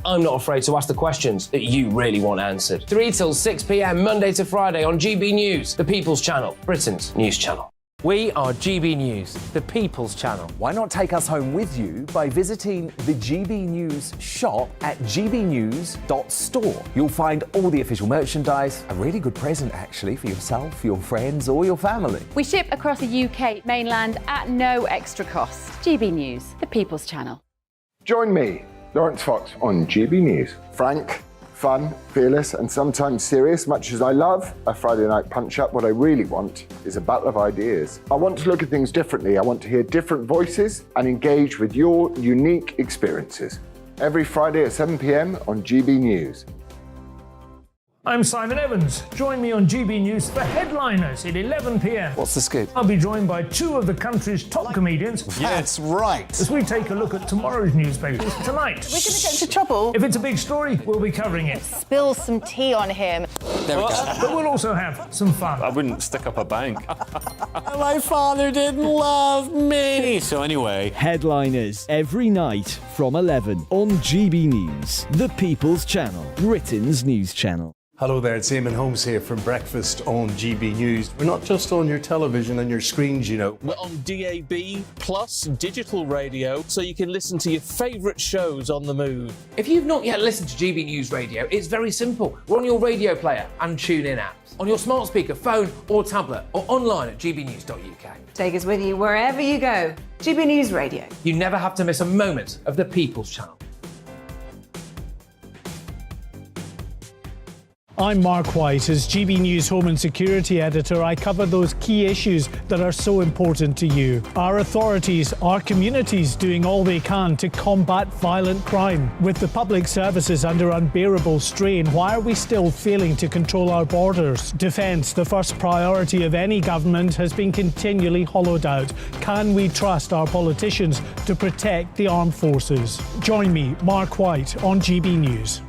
I'm not afraid to ask the questions that you really want answered. 3 till 6 p.m. Monday to Friday on GB News, the People's Channel, Britain's news channel. We are GB News, the People's Channel. Why not take us home with you by visiting the GB News shop at gbnews.store. You'll find all the official merchandise, a really good present actually for yourself, your friends or your family. We ship across the UK mainland at no extra cost. GB News, the People's Channel. Join me, Lawrence Fox, on GB News. Frank, fun, fearless and sometimes serious. Much as I love a Friday night punch-up, what I really want is a battle of ideas. I want to look at things differently. I want to hear different voices and engage with your unique experiences. Every Friday at 7 p.m. on GB News. I'm Simon Evans. Join me on GB News for Headliners at 11 p.m. What's the scoop? I'll be joined by 2 of the country's top comedians. That's right. As we take a look at tomorrow's newspapers tonight. We're going to get into trouble. If it's a big story, we'll be covering it. Spill some tea on him. There we go. But we'll also have some fun. I wouldn't stick up a bank. My father didn't love me. So anyway. Headliners every night from 11 on GB News, the People's Channel, Britain's news channel. Hello there, it's Eamon Holmes here from Breakfast on GB News. We're not just on your television and your screens, you know. We're on DAB plus digital radio, so you can listen to your favourite shows on the move. If you've not yet listened to GB News Radio, it's very simple. We're on your radio player and tune-in apps, on your smart speaker, phone or tablet, or online at gbnews.uk. Take us with you wherever you go. GB News Radio. You never have to miss a moment of the People's Channel. I'm Mark White. As GB News Home and Security Editor, I cover those key issues that are so important to you. Our authorities, our communities doing all they can to combat violent crime. With the public services under unbearable strain, why are we still failing to control our borders? Defence, the first priority of any government, has been continually hollowed out. Can we trust our politicians to protect the armed forces? Join me, Mark White, on GB News.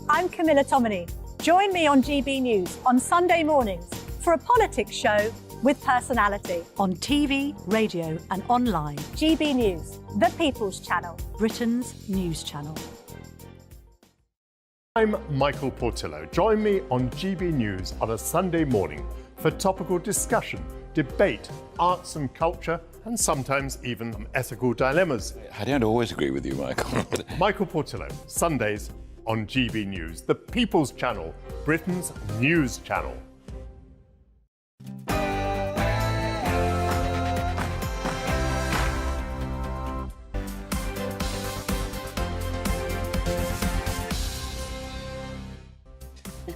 I'm Camilla Tominey. Join me on GB News on Sunday mornings for a politics show with personality. On TV, radio and online. GB News, the People's Channel, Britain's news channel. I'm Michael Portillo. Join me on GB News on a Sunday morning for topical discussion, debate, arts and culture, and sometimes even ethical dilemmas. I don't always agree with you, Michael. Michael Portillo, Sundays on GB News, the People's Channel, Britain's news channel.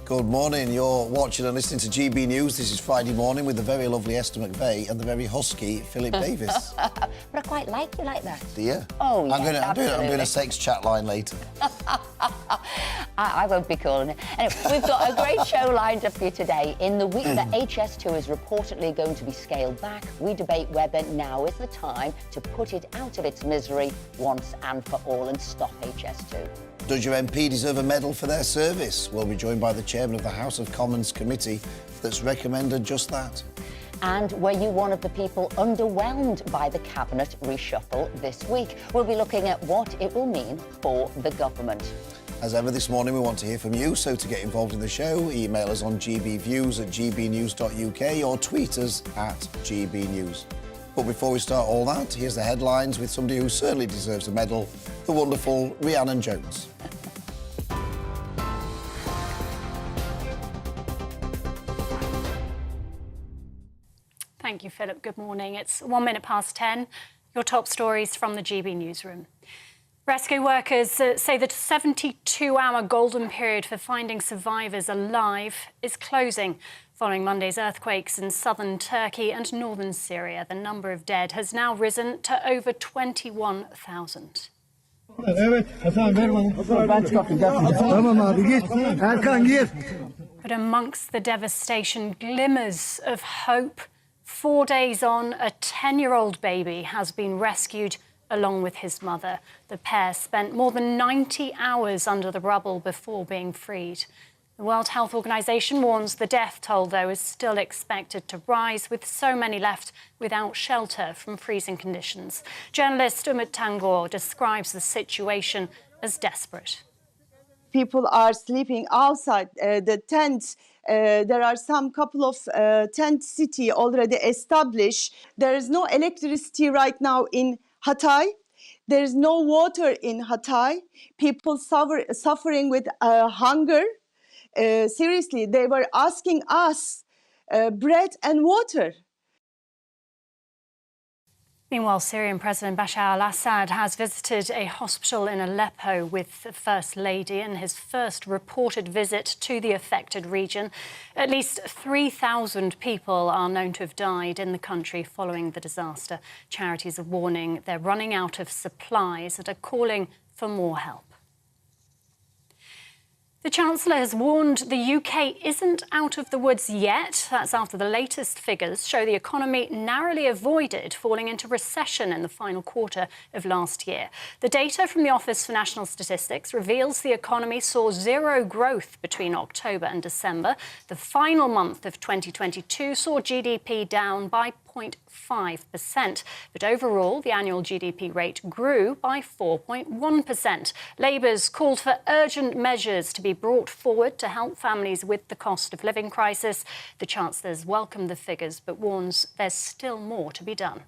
Good morning. You're watching and listening to GB News. This is Friday morning with the very lovely Esther McVeigh and the very husky Philip Davis. But I quite like you like that. Do you? Oh, yeah, I'm doing a sex chat line later. I won't be calling it. Anyway, we've got a great show lined up for you today. In the week that HS2 is reportedly going to be scaled back, we debate whether now is the time to put it out of its misery once and for all and stop HS2. Does your MP deserve a medal for their service? We'll be joined by the chairman of the House of Commons committee that's recommended just that. And were you one of the people underwhelmed by the cabinet reshuffle this week? We'll be looking at what it will mean for the government. As ever this morning, we want to hear from you, so to get involved in the show, email us on gbviews@gbnews.uk or tweet us at gbnews. But before we start all that, here's the headlines with somebody who certainly deserves a medal, the wonderful Rhiannon Jones. Thank you, Philip. Good morning. It's 1 minute past 10. Your top stories from the GB newsroom. Rescue workers say the 72-hour golden period for finding survivors alive is closing. Following Monday's earthquakes in southern Turkey and northern Syria, the number of dead has now risen to over 21,000. But amongst the devastation, glimmers of hope. 4 days on, a 10-year-old baby has been rescued along with his mother. The pair spent more than 90 hours under the rubble before being freed. The The World Health Organization warns the death toll, though, is still expected to rise, with so many left without shelter from freezing conditions. Journalist Umut Tangor describes the situation as desperate. People are sleeping outside the tents. There are some couple of tent city already established. There is no electricity right now in Hatay. There is no water in Hatay. People suffering with hunger. Seriously, they were asking us bread and water. Meanwhile, Syrian President Bashar al-Assad has visited a hospital in Aleppo with the First Lady in his first reported visit to the affected region. At least 3,000 people are known to have died in the country following the disaster. Charities are warning they're running out of supplies and are calling for more help. The Chancellor has warned the UK isn't out of the woods yet. That's after the latest figures show the economy narrowly avoided falling into recession in the final quarter of last year. The data from the Office for National Statistics reveals the economy saw zero growth between October and December. The final month of 2022 saw GDP down by 0.5%. But overall, the annual GDP rate grew by 4.1%. Labour's called for urgent measures to be brought forward to help families with the cost of living crisis. The Chancellor's welcomed the figures but warns there's still more to be done.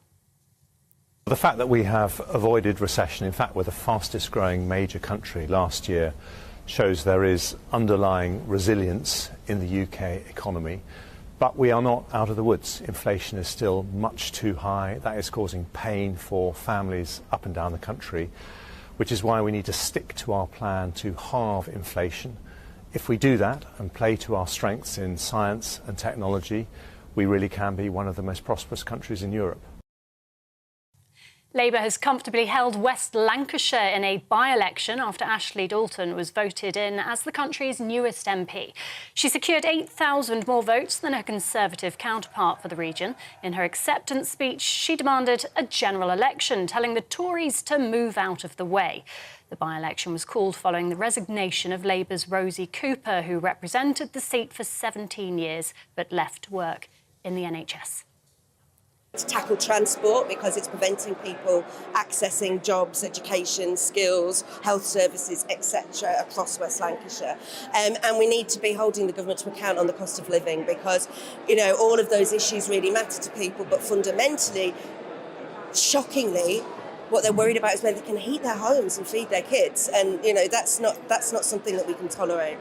The fact that we have avoided recession, in fact we're the fastest growing major country last year, shows there is underlying resilience in the UK economy. But we are not out of the woods. Inflation is still much too high. That is causing pain for families up and down the country, which is why we need to stick to our plan to halve inflation. If we do that and play to our strengths in science and technology, we really can be one of the most prosperous countries in Europe. Labour has comfortably held West Lancashire in a by-election after Ashley Dalton was voted in as the country's newest MP. She secured 8,000 more votes than her Conservative counterpart for the region. In her acceptance speech, she demanded a general election, telling the Tories to move out of the way. The by-election was called following the resignation of Labour's Rosie Cooper, who represented the seat for 17 years but left work in the NHS. To tackle transport because it's preventing people accessing jobs, education, skills, health services, etc. across West Lancashire. And we need to be holding the government to account on the cost of living because, you know, all of those issues really matter to people, but fundamentally, shockingly, what they're worried about is whether they can heat their homes and feed their kids. And, you know, that's not something that we can tolerate.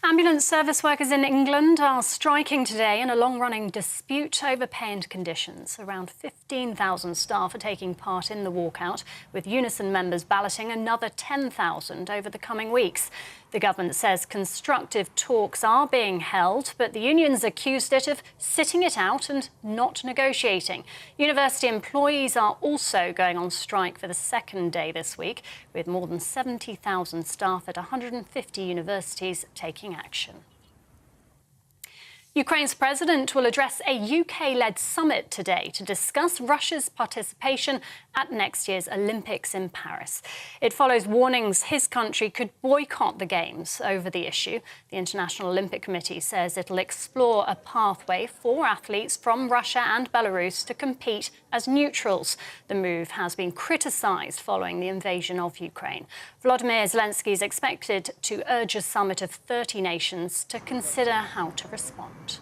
Ambulance service workers in England are striking today in a long-running dispute over pay and conditions. Around 15,000 staff are taking part in the walkout, with Unison members balloting another 10,000 over the coming weeks. The government says constructive talks are being held, but the unions accused it of sitting it out and not negotiating. University employees are also going on strike for the second day this week, with more than 70,000 staff at 150 universities taking action. Ukraine's president will address a UK-led summit today to discuss Russia's participation at next year's Olympics in Paris. It follows warnings his country could boycott the Games over the issue. The International Olympic Committee says it'll explore a pathway for athletes from Russia and Belarus to compete as neutrals. The move has been criticised following the invasion of Ukraine. Volodymyr Zelensky is expected to urge a summit of 30 nations to consider how to respond.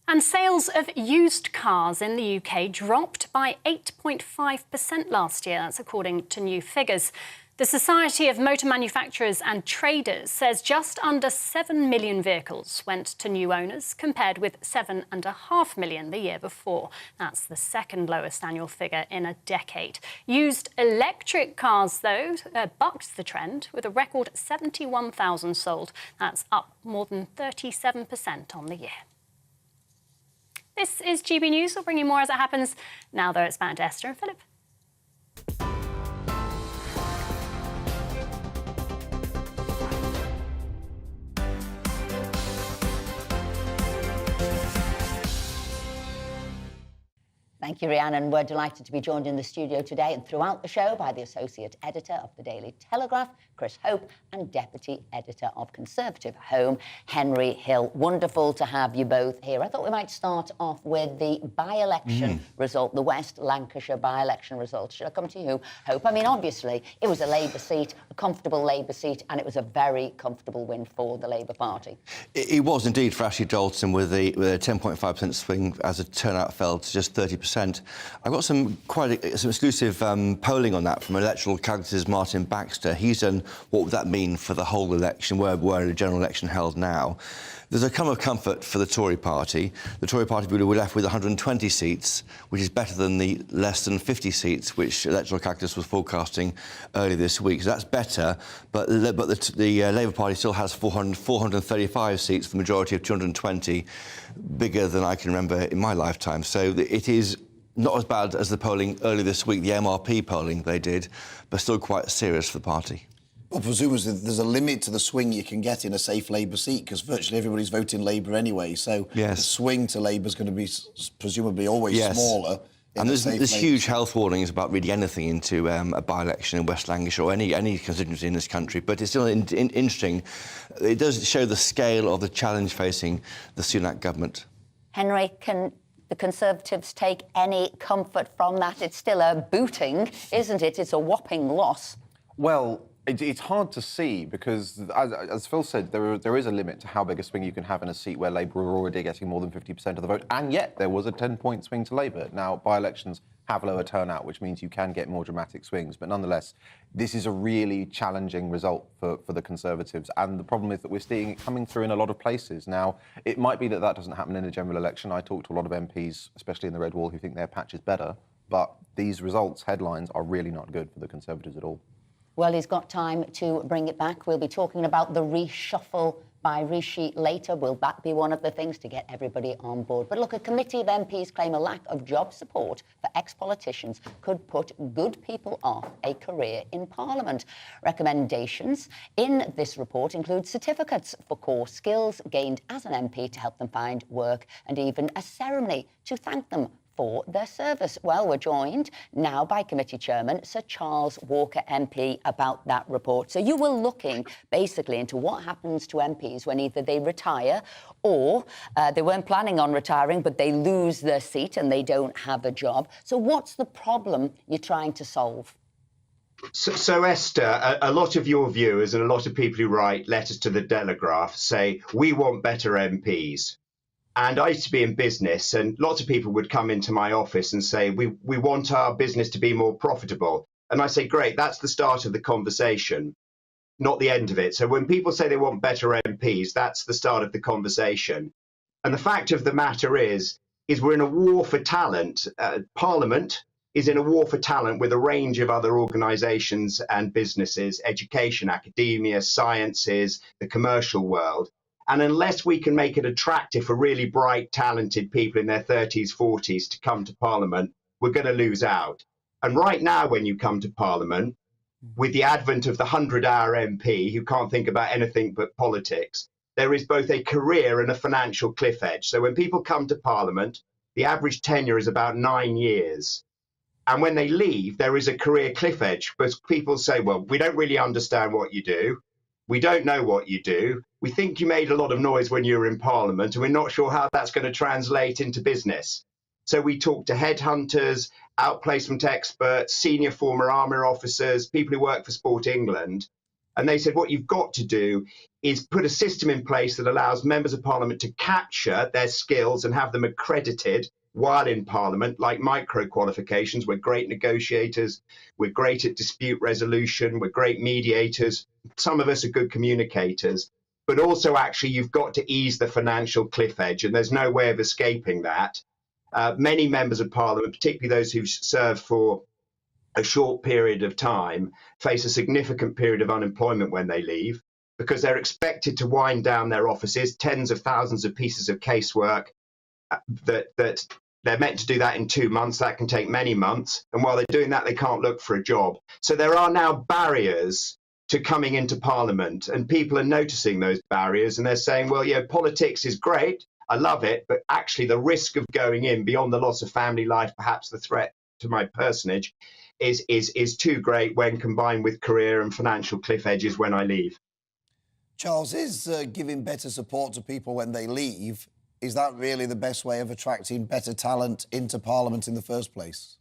And sales of used cars in the UK dropped by 8.5% last year. That's according to new figures. The Society of Motor Manufacturers and Traders says just under 7 million vehicles went to new owners, compared with 7.5 million the year before. That's the second lowest annual figure in a decade. Used electric cars, though, bucked the trend with a record 71,000 sold. That's up more than 37% on the year. This is GB News. We'll bring you more as it happens. Now, though, it's back to Esther and Philip. Thank you, Rhiannon. We're delighted to be joined in the studio today and throughout the show by the Associate Editor of the Daily Telegraph, Chris Hope, and Deputy Editor of Conservative Home, Henry Hill. Wonderful to have you both here. I thought we might start off with the by-election result, the West Lancashire by-election result. Should I come to you, Hope? I mean, obviously, it was a Labour seat, a comfortable Labour seat, and it was a very comfortable win for the Labour Party. It was indeed for Ashley Dalton with a 10.5% swing as the turnout fell to just 30%. I've got some exclusive polling on that from electoral calculators Martin Baxter. He's done what would that mean for the whole election, where the general election held now. There's a kind of comfort for the Tory party. The Tory party will be left with 120 seats, which is better than the less than 50 seats which electoral calculators was forecasting earlier this week. So that's better, but the Labour Party still has 435 seats, the majority of 220, bigger than I can remember in my lifetime. So it is not as bad as the polling earlier this week, the MRP polling they did, but still quite serious for the party. Well, presumably there's a limit to the swing you can get in a safe Labour seat, because virtually everybody's voting Labour anyway, so the swing to Labour is going to be presumably always smaller. And there's huge health warnings about reading anything into a by-election in West Lancashire or any constituency in this country, but it's still interesting. It does show the scale of the challenge facing the Sunak government. Henry, can the Conservatives take any comfort from that? It's still a booting, isn't it? It's a whopping loss. Well, it's hard to see because, as Phil said, there is a limit to how big a swing you can have in a seat where Labour are already getting more than 50% of the vote, and yet there was a 10-point swing to Labour. Now, by-elections have lower turnout, which means you can get more dramatic swings, but nonetheless, this is a really challenging result for the Conservatives, and the problem is that we're seeing it coming through in a lot of places. Now, it might be that doesn't happen in a general election. I talk to a lot of MPs, especially in the Red Wall, who think their patch is better, but these results, headlines, are really not good for the Conservatives at all. Well, he's got time to bring it back. We'll be talking about the reshuffle by Rishi later. Will that be one of the things to get everybody on board? But look, a committee of MPs claim a lack of job support for ex-politicians could put good people off a career in Parliament. Recommendations in this report include certificates for core skills gained as an MP to help them find work, and even a ceremony to thank them for their service. Well, we're joined now by Committee Chairman Sir Charles Walker MP about that report. So you were looking basically into what happens to MPs when either they retire or they weren't planning on retiring, but they lose their seat and they don't have a job. So what's the problem you're trying to solve? So Esther, a lot of your viewers and a lot of people who write letters to the Telegraph say, we want better MPs. And I used to be in business, and lots of people would come into my office and say, we want our business to be more profitable. And I say, great, that's the start of the conversation, not the end of it. So when people say they want better MPs, that's the start of the conversation. And the fact of the matter is we're in a war for talent. Parliament is in a war for talent with a range of other organisations and businesses, education, academia, sciences, the commercial world. And unless we can make it attractive for really bright, talented people in their 30s, 40s to come to Parliament, we're going to lose out. And right now, when you come to Parliament, with the advent of the 100-hour MP who can't think about anything but politics, there is both a career and a financial cliff edge. So when people come to Parliament, the average tenure is about 9 years. And when they leave, there is a career cliff edge, because people say, well, we don't really understand what you do. We don't know what you do. We think you made a lot of noise when you were in Parliament, and we're not sure how that's going to translate into business. So we talk to headhunters, outplacement experts, senior former army officers, people who work for Sport England. And they said, what you've got to do is put a system in place that allows members of Parliament to capture their skills and have them accredited while in Parliament, like micro qualifications. We're great negotiators, we're great at dispute resolution, we're great mediators. Some of us are good communicators, but also actually you've got to ease the financial cliff edge, and there's no way of escaping that. Many members of Parliament, particularly those who've served for a short period of time, face a significant period of unemployment when they leave, because they're expected to wind down their offices, tens of thousands of pieces of casework that they're meant to do that in 2 months. That can take many months. And while they're doing that, they can't look for a job. So there are now barriers to coming into Parliament, and people are noticing those barriers, and they're saying, well, yeah, politics is great. I love it, but actually the risk of going in beyond the loss of family life, perhaps the threat to my personage, is too great when combined with career and financial cliff edges when I leave. Charles, is giving better support to people when they leave, is that really the best way of attracting better talent into Parliament in the first place?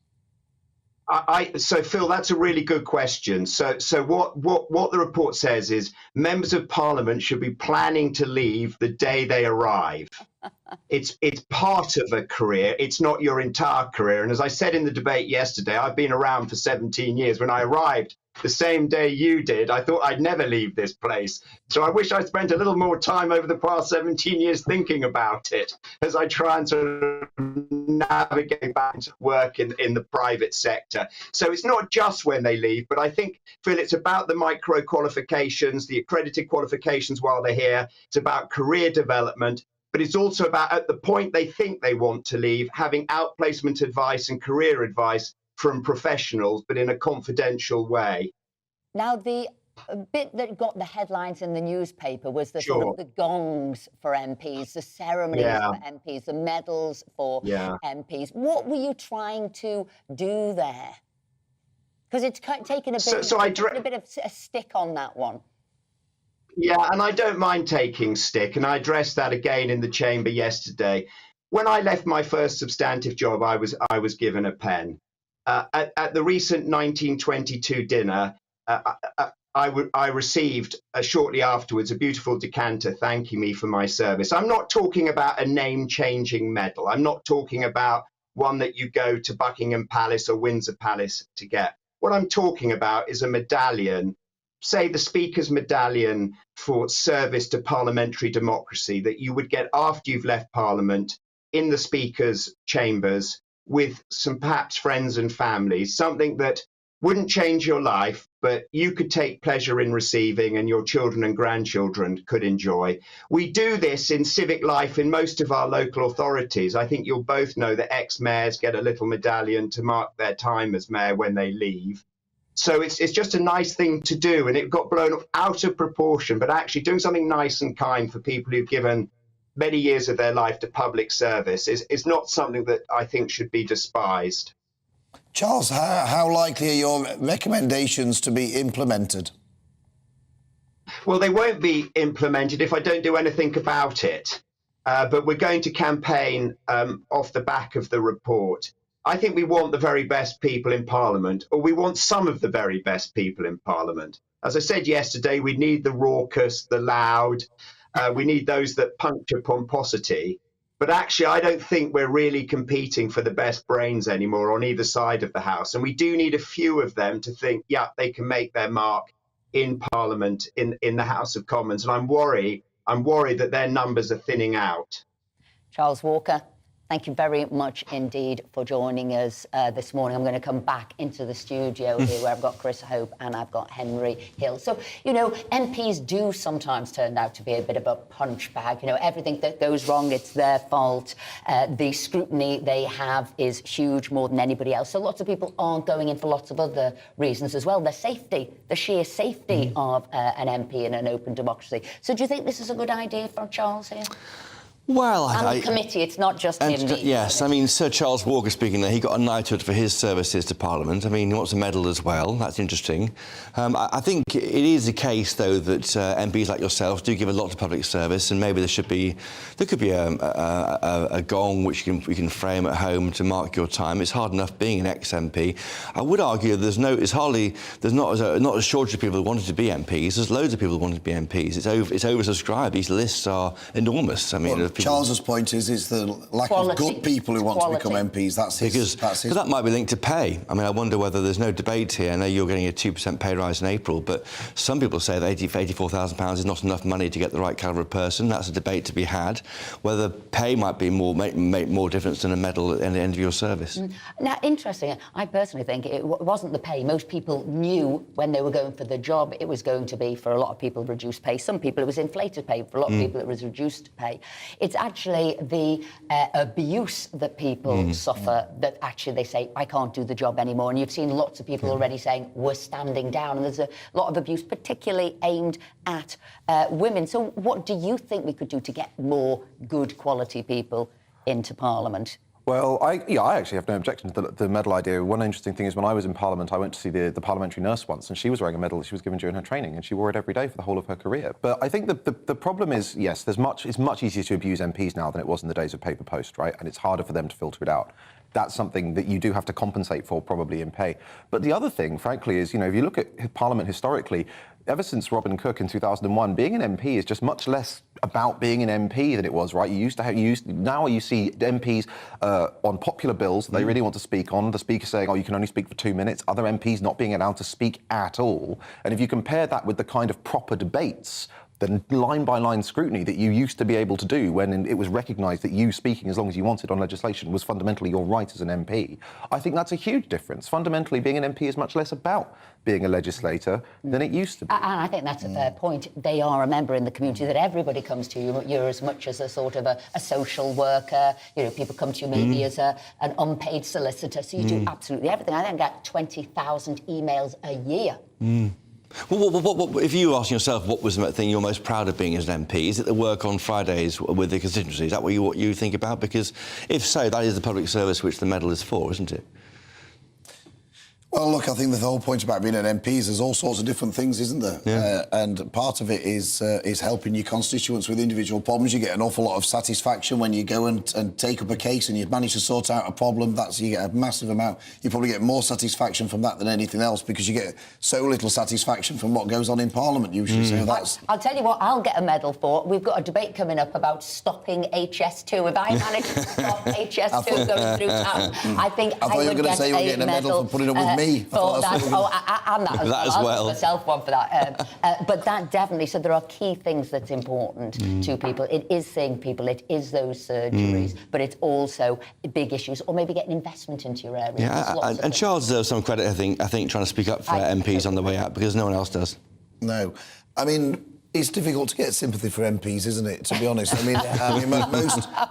So Phil, that's a really good question. So what the report says is members of Parliament should be planning to leave the day they arrive. It's part of a career. It's not your entire career. And as I said in the debate yesterday, I've been around for 17 years. When I arrived the same day you did, I thought I'd never leave this place. So I wish I'd spent a little more time over the past 17 years thinking about it as I try and sort of navigate back into work in the private sector. So it's not just when they leave, but I think, Phil, it's about the micro qualifications, the accredited qualifications while they're here. It's about career development. But it's also about, at the point they think they want to leave, having outplacement advice and career advice from professionals, but in a confidential way. Now, the bit that got the headlines in the newspaper was the sort of the gongs for MPs, the ceremonies for MPs, the medals for MPs. What were you trying to do there? Because it's taken a bit of a stick on that one. Yeah, and I don't mind taking stick, and I addressed that again in the chamber yesterday. When I left my first substantive job, I was given a pen. At the recent 1922 dinner, I received shortly afterwards a beautiful decanter thanking me for my service. I'm not talking about a name-changing medal. I'm not talking about one that you go to Buckingham Palace or Windsor Palace to get. What I'm talking about is a medallion, say the Speaker's medallion for service to parliamentary democracy, that you would get after you've left Parliament in the Speaker's chambers with some perhaps friends and families, something that wouldn't change your life, but you could take pleasure in receiving and your children and grandchildren could enjoy. We do this in civic life in most of our local authorities. I think you'll both know that ex-mayors get a little medallion to mark their time as mayor when they leave. So it's just a nice thing to do, and it got blown out of proportion, but actually doing something nice and kind for people who've given many years of their life to public service is not something that I think should be despised. Charles, how likely are your recommendations to be implemented? Well, they won't be implemented if I don't do anything about it. But we're going to campaign off the back of the report. I think we want the very best people in Parliament, or we want some of the very best people in Parliament. As I said yesterday, we need the raucous, the loud. We need those that puncture pomposity. But actually, I don't think we're really competing for the best brains anymore on either side of the House. And we do need a few of them to think, yeah, they can make their mark in Parliament, in the House of Commons. And I'm worried that their numbers are thinning out. Charles Walker, thank you very much indeed for joining us this morning. I'm going to come back into the studio here where I've got Chris Hope and I've got Henry Hill. So, you know, MPs do sometimes turn out to be a bit of a punch bag. You know, everything that goes wrong, it's their fault. The scrutiny they have is huge, more than anybody else. So lots of people aren't going in for lots of other reasons as well. The safety, the sheer safety of an MP in an open democracy. So do you think this is a good idea for Charles here? Well, and the committee, it's not just him. Yes, I mean, Sir Charles Walker speaking there, he got a knighthood for his services to Parliament. I mean, he wants a medal as well. That's interesting. I think it is the case, though, that MPs like yourself do give a lot to public service, and maybe there could be a gong which you can frame at home to mark your time. It's hard enough being an ex-MP. I would argue there's not a shortage of people who wanted to be MPs. There's loads of people who wanted to be MPs. It's oversubscribed. These lists are enormous. I mean. Charles's point is it's the lack of good people who want to become MPs. That's his. Because that might be linked to pay. I mean, I wonder whether there's no debate here. I know you're getting a 2% pay rise in April, but some people say that £84,000 is not enough money to get the right calibre of person. That's a debate to be had. Whether pay might be make more difference than a medal at the end of your service. Now, interesting. I personally think it wasn't the pay. Most people knew when they were going for the job it was going to be, for a lot of people, reduced pay. Some people it was inflated pay. For a lot of people it was reduced pay. It's actually the abuse that people suffer that actually they say, I can't do the job anymore. And you've seen lots of people already saying, we're standing down. And there's a lot of abuse, particularly aimed at women. So what do you think we could do to get more good quality people into Parliament? Well, I actually have no objection to the medal idea. One interesting thing is when I was in Parliament, I went to see the parliamentary nurse once, and she was wearing a medal that she was given during her training, and she wore it every day for the whole of her career. But I think the problem is, yes, it's much easier to abuse MPs now than it was in the days of paper post, right? And it's harder for them to filter it out. That's something that you do have to compensate for, probably, in pay. But the other thing, frankly, is, if you look at Parliament historically, ever since Robin Cook in 2001, being an MP is just much less about being an MP than it was, right? Now you see MPs on popular bills that they really want to speak on, the speaker saying, oh, you can only speak for 2 minutes, other MPs not being allowed to speak at all. And if you compare that with the kind of proper debates, the line-by-line scrutiny that you used to be able to do when it was recognised that you speaking as long as you wanted on legislation was fundamentally your right as an MP, I think that's a huge difference. Fundamentally, being an MP is much less about being a legislator than it used to be. And I think that's a fair point. They are a member in the community that everybody comes to you. You're as much as a sort of a social worker. People come to you maybe as an unpaid solicitor. So you do absolutely everything. I think I get 20,000 emails a year. Well, if you ask yourself what was the thing you're most proud of being as an MP, is it the work on Fridays with the constituency? Is that what you think about? Because if so, that is the public service which the medal is for, isn't it? Well, look, I think the whole point about being an MP is there's all sorts of different things, isn't there? Yeah. And part of it is helping your constituents with individual problems. You get an awful lot of satisfaction when you go and take up a case and you manage to sort out a problem. You get a massive amount. You probably get more satisfaction from that than anything else because you get so little satisfaction from what goes on in Parliament usually. So that's... I'll tell you what I'll get a medal for. We've got a debate coming up about stopping HS2. If I manage to stop HS2 going through town, I think I thought you were would going to say you were getting a medal for putting up with me. For that. And that as well. I'll give myself one for that. But that definitely, so there are key things that's important to people. It is seeing people, it is those surgeries, but it's also big issues, or maybe getting investment into your area. Yeah, and Charles deserves some credit, I think, trying to speak up for MPs on the way out, because no one else does. No. I mean, it's difficult to get sympathy for MPs, isn't it, to be honest? I mean,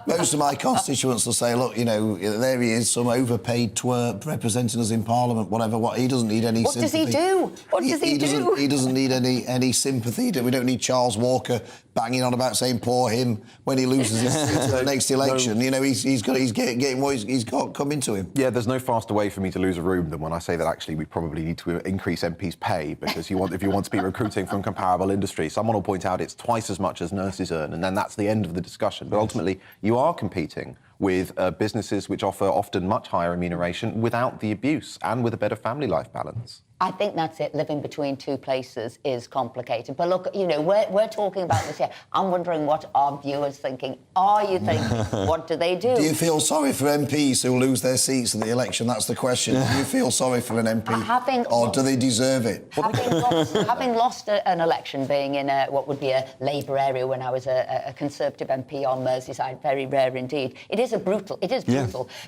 most of my constituents will say, look, there he is, some overpaid twerp representing us in Parliament, whatever. He doesn't need any sympathy. What does he do? What does he do? He doesn't need any sympathy. We don't need Charles Walker banging on about saying poor him when he loses his seat to the next election. He's getting what he's got coming to him. Yeah, there's no faster way for me to lose a room than when I say that actually we probably need to increase MPs' pay, because if you want to be recruiting from comparable industries, someone will point out it's twice as much as nurses earn, and then that's the end of the discussion. But ultimately, you are competing with businesses which offer often much higher remuneration without the abuse and with a better family life balance. I think that's it. Living between two places is complicated. But look, we're talking about this here. I'm wondering what our viewers thinking. Are you thinking, what do they do? Do you feel sorry for MPs who lose their seats in the election? That's the question. Do you feel sorry for an MP? Or do they deserve it? Having lost an election, being in what would be a Labour area when I was a Conservative MP on Merseyside, very rare indeed. It is brutal.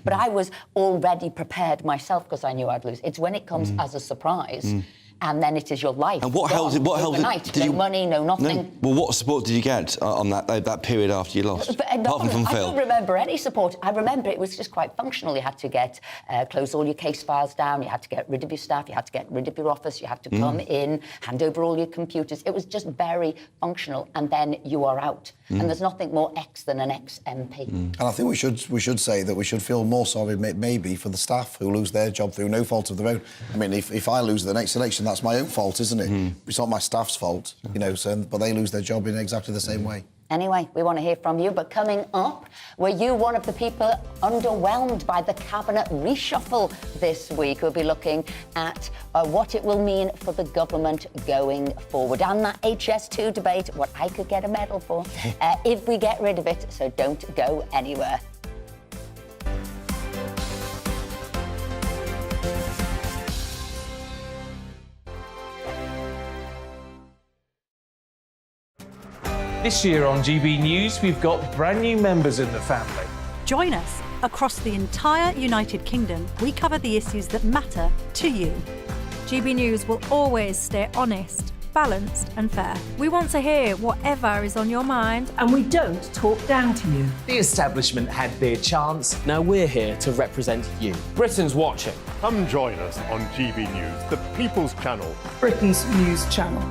But I was already prepared myself because I knew I'd lose. It's when it comes as a surprise. And then it is your life. And what held it? No money, no nothing. No. Well, what support did you get on that period after you lost? Apart from Phil. I don't remember any support. I remember it was just quite functional. You had to close all your case files down. You had to get rid of your staff. You had to get rid of your office. You had to come in, hand over all your computers. It was just very functional. And then you are out. And there's nothing more ex than an ex-MP. And I think we should say that we should feel more sorry maybe for the staff who lose their job through no fault of their own. I mean, if I lose the next election, that's my own fault, isn't it? It's not my staff's fault, but they lose their job in exactly the same way. Anyway, we want to hear from you, but coming up, were you one of the people underwhelmed by the cabinet reshuffle this week? We'll be looking at what it will mean for the government going forward. And that HS2 debate, what I could get a medal for, if we get rid of it, so don't go anywhere. This year on GB News, we've got brand new members in the family. Join us. Across the entire United Kingdom, we cover the issues that matter to you. GB News will always stay honest, balanced and fair. We want to hear whatever is on your mind. And we don't talk down to you. The establishment had their chance. Now we're here to represent you. Britain's watching. Come join us on GB News, the People's Channel. Britain's news channel.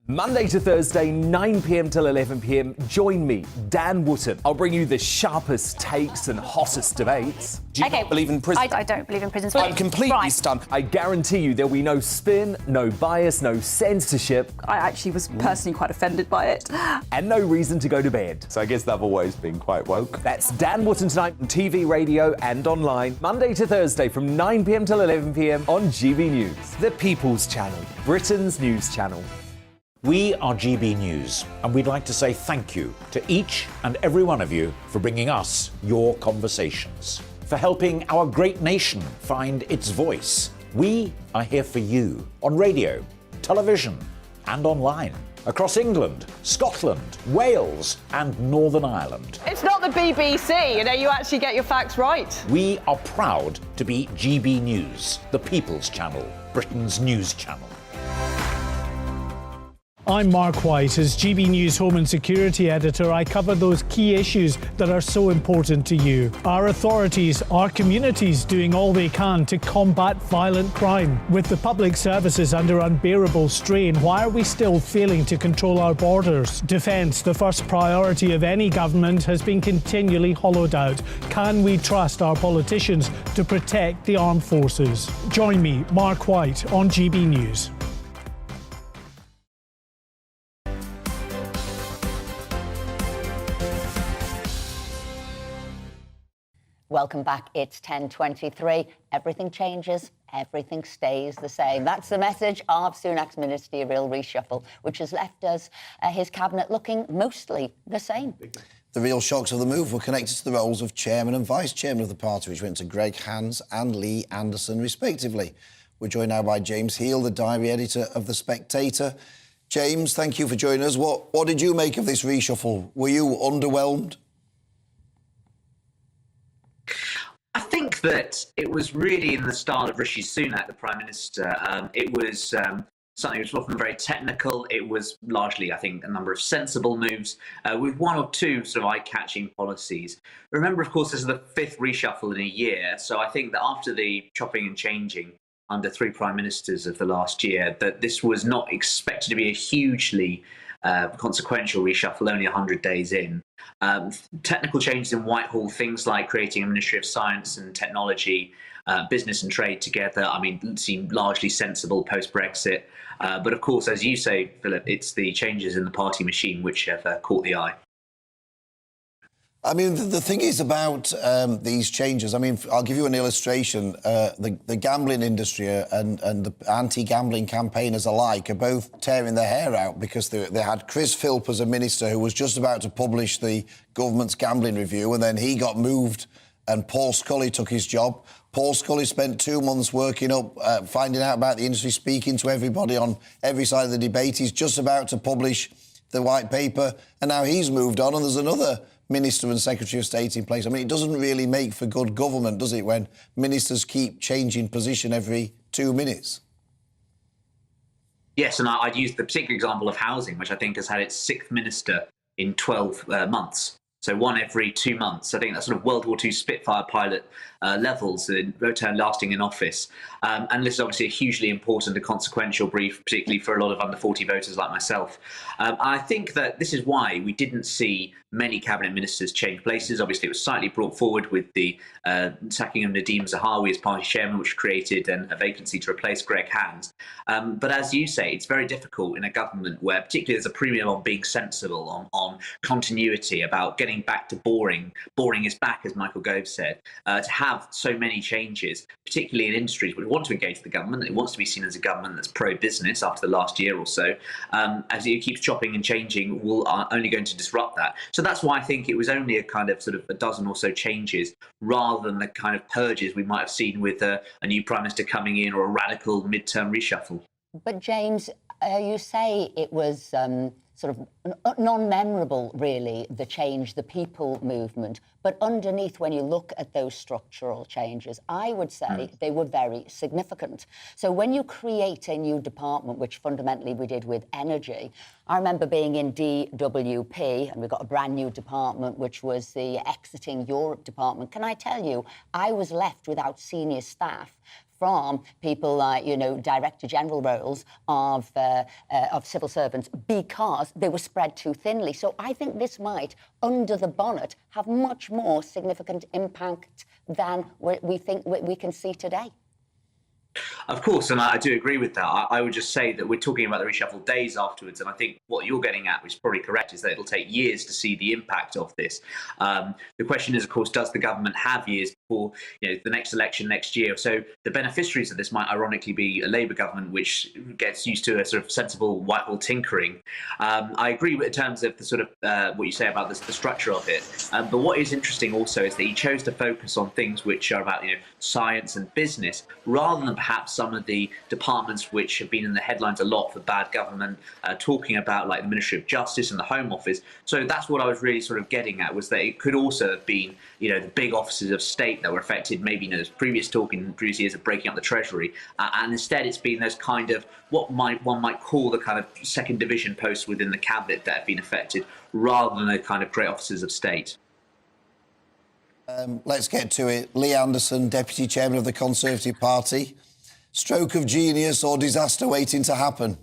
Monday to Thursday, 9 p.m. till 11 p.m. Join me, Dan Wootton. I'll bring you the sharpest takes and hottest debates. Do you not believe in prison? I don't believe in prisons. I'm completely stunned. I guarantee you there'll be no spin, no bias, no censorship. I actually was personally quite offended by it. And no reason to go to bed. So I guess they've always been quite woke. That's Dan Wootton tonight on TV, radio and online. Monday to Thursday from 9 p.m. till 11 p.m. on GB News. The People's Channel, Britain's news channel. We are GB News, and we'd like to say thank you to each and every one of you for bringing us your conversations, for helping our great nation find its voice. We are here for you on radio, television, and online, across England, Scotland, Wales, and Northern Ireland. It's not the BBC, you actually get your facts right. We are proud to be GB News, the People's Channel, Britain's news channel. I'm Mark White. As GB News Home and Security Editor, I cover those key issues that are so important to you. Our authorities, our communities doing all they can to combat violent crime. With the public services under unbearable strain, why are we still failing to control our borders? Defence, the first priority of any government, has been continually hollowed out. Can we trust our politicians to protect the armed forces? Join me, Mark White, on GB News. Welcome back. It's 10:23. Everything changes, everything stays the same. That's the message of Sunak's ministerial reshuffle, which has left us, his cabinet, looking mostly the same. The real shocks of the move were connected to the roles of chairman and vice chairman of the party, which went to Greg Hands and Lee Anderson, respectively. We're joined now by James Heal, the diary editor of The Spectator. James, thank you for joining us. What did you make of this reshuffle? Were you underwhelmed? I think that it was really in the style of Rishi Sunak, the Prime Minister. It was something which was often very technical. It was largely, I think, a number of sensible moves with one or two sort of eye-catching policies. Remember, of course, this is the fifth reshuffle in a year, so I think that after the chopping and changing under three Prime Ministers of the last year, that this was not expected to be a hugely consequential reshuffle only 100 days in. Technical changes in Whitehall, things like creating a Ministry of Science and Technology, business and trade together, seem largely sensible post-Brexit. But of course, as you say, Philip, it's the changes in the party machine which have caught the eye. The thing is about these changes, I'll give you an illustration. The gambling industry and the anti-gambling campaigners alike are both tearing their hair out because they had Chris Philp as a minister who was just about to publish the government's gambling review, and then he got moved and Paul Scully took his job. Paul Scully spent 2 months working up, finding out about the industry, speaking to everybody on every side of the debate. He's just about to publish the white paper, and now he's moved on, and there's another Minister and Secretary of State in place. It doesn't really make for good government, does it, when ministers keep changing position every 2 minutes? Yes, and I'd use the particular example of housing, which I think has had its sixth minister in 12 months. So one every 2 months. I think that's sort of World War II Spitfire pilot levels, return lasting in office. And this is obviously a hugely important and consequential brief, particularly for a lot of under 40 voters like myself. I think that this is why we didn't see many cabinet ministers change places. Obviously, it was slightly brought forward with the sacking of Nadeem Zahawi as party chairman, which created a vacancy to replace Greg Hands. But as you say, it's very difficult in a government where particularly there's a premium on being sensible, on continuity, about getting back to boring. Boring is back, as Michael Gove said. To have so many changes, particularly in industries which want to engage with the government, it wants to be seen as a government that's pro-business after the last year or so, as it keeps chopping and changing, are only going to disrupt that. So that's why I think it was only a kind of sort of a dozen or so changes rather than the kind of purges we might have seen with a new Prime Minister coming in or a radical mid-term reshuffle. But James, you say it was sort of non-memorable, really, the change, the people movement. But underneath, when you look at those structural changes, I would say they were very significant. So when you create a new department, which fundamentally we did with energy, I remember being in DWP, and we got a brand new department, which was the Exiting Europe department. Can I tell you, I was left without senior staff from people like, you know, Director General roles of civil servants because they were spread too thinly. So I think this might, under the bonnet, have much more significant impact than we think we can see today. Of course, and I do agree with that. I would just say that we're talking about the reshuffle days afterwards, and I think what you're getting at, which is probably correct, is that it'll take years to see the impact of this. The question is, of course, does the government have years before, you know, the next election next year? So the beneficiaries of this might ironically be a Labour government, which gets used to a sort of sensible Whitehall tinkering. I agree with in terms of the sort of what you say about the structure of it. But what is interesting also is that he chose to focus on things which are about, you know, science and business, rather than perhaps some of the departments which have been in the headlines a lot for bad government, talking about like the Ministry of Justice and the Home Office. So that's what I was really sort of getting at, was that it could also have been, you know, the big offices of state that were affected. Maybe, you know, there's previous talk in previous years of breaking up the Treasury, and instead it's been those kind of what one might call the kind of second division posts within the cabinet that have been affected, rather than the kind of great offices of state. Let's get to it. Lee Anderson, Deputy Chairman of the Conservative Party. Stroke of genius or disaster waiting to happen?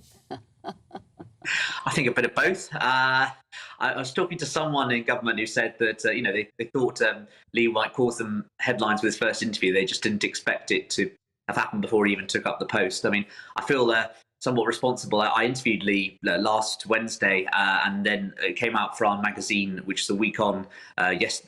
I think a bit of both. I was talking to someone in government who said that, you know, they thought Lee might cause them headlines with his first interview. They just didn't expect it to have happened before he even took up the post. I mean, I feel somewhat responsible. I interviewed Lee last Wednesday, and then it came out for our magazine, which is a week on this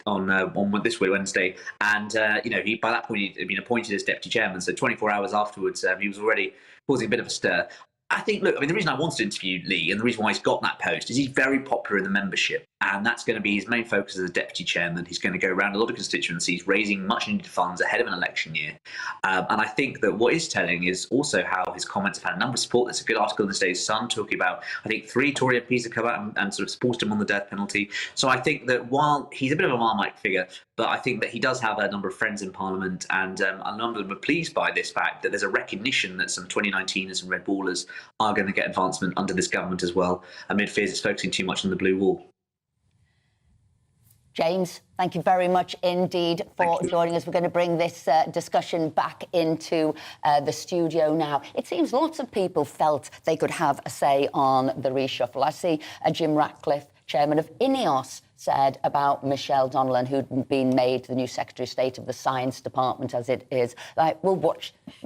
Wednesday. And you know, by that point he'd been appointed as deputy chairman. So 24 hours afterwards, he was already causing a bit of a stir. I think, look, I mean, the reason I wanted to interview Lee and the reason why he's got that post is he's very popular in the membership, and that's going to be his main focus as a deputy chairman. He's going to go around a lot of constituencies raising much needed funds ahead of an election year. And I think that what is telling is also how his comments have had a number of support. There's a good article in this day's Sun talking about, I think, 3 Tory MPs have come out and sort of supported him on the death penalty. So I think that while he's a bit of a Marmite figure, but I think that he does have a number of friends in Parliament, and a number of them are pleased by this fact that there's a recognition that some 2019ers and red ballers are going to get advancement under this government as well, amid fears it's focusing too much on the blue wall. James, thank you very much indeed for joining us. We're going to bring this discussion back into the studio now. It seems lots of people felt they could have a say on the reshuffle. I see Jim Ratcliffe, chairman of INEOS, said about Michelle Donnellan, who'd been made the new Secretary of State of the Science Department, as it is. Like, well,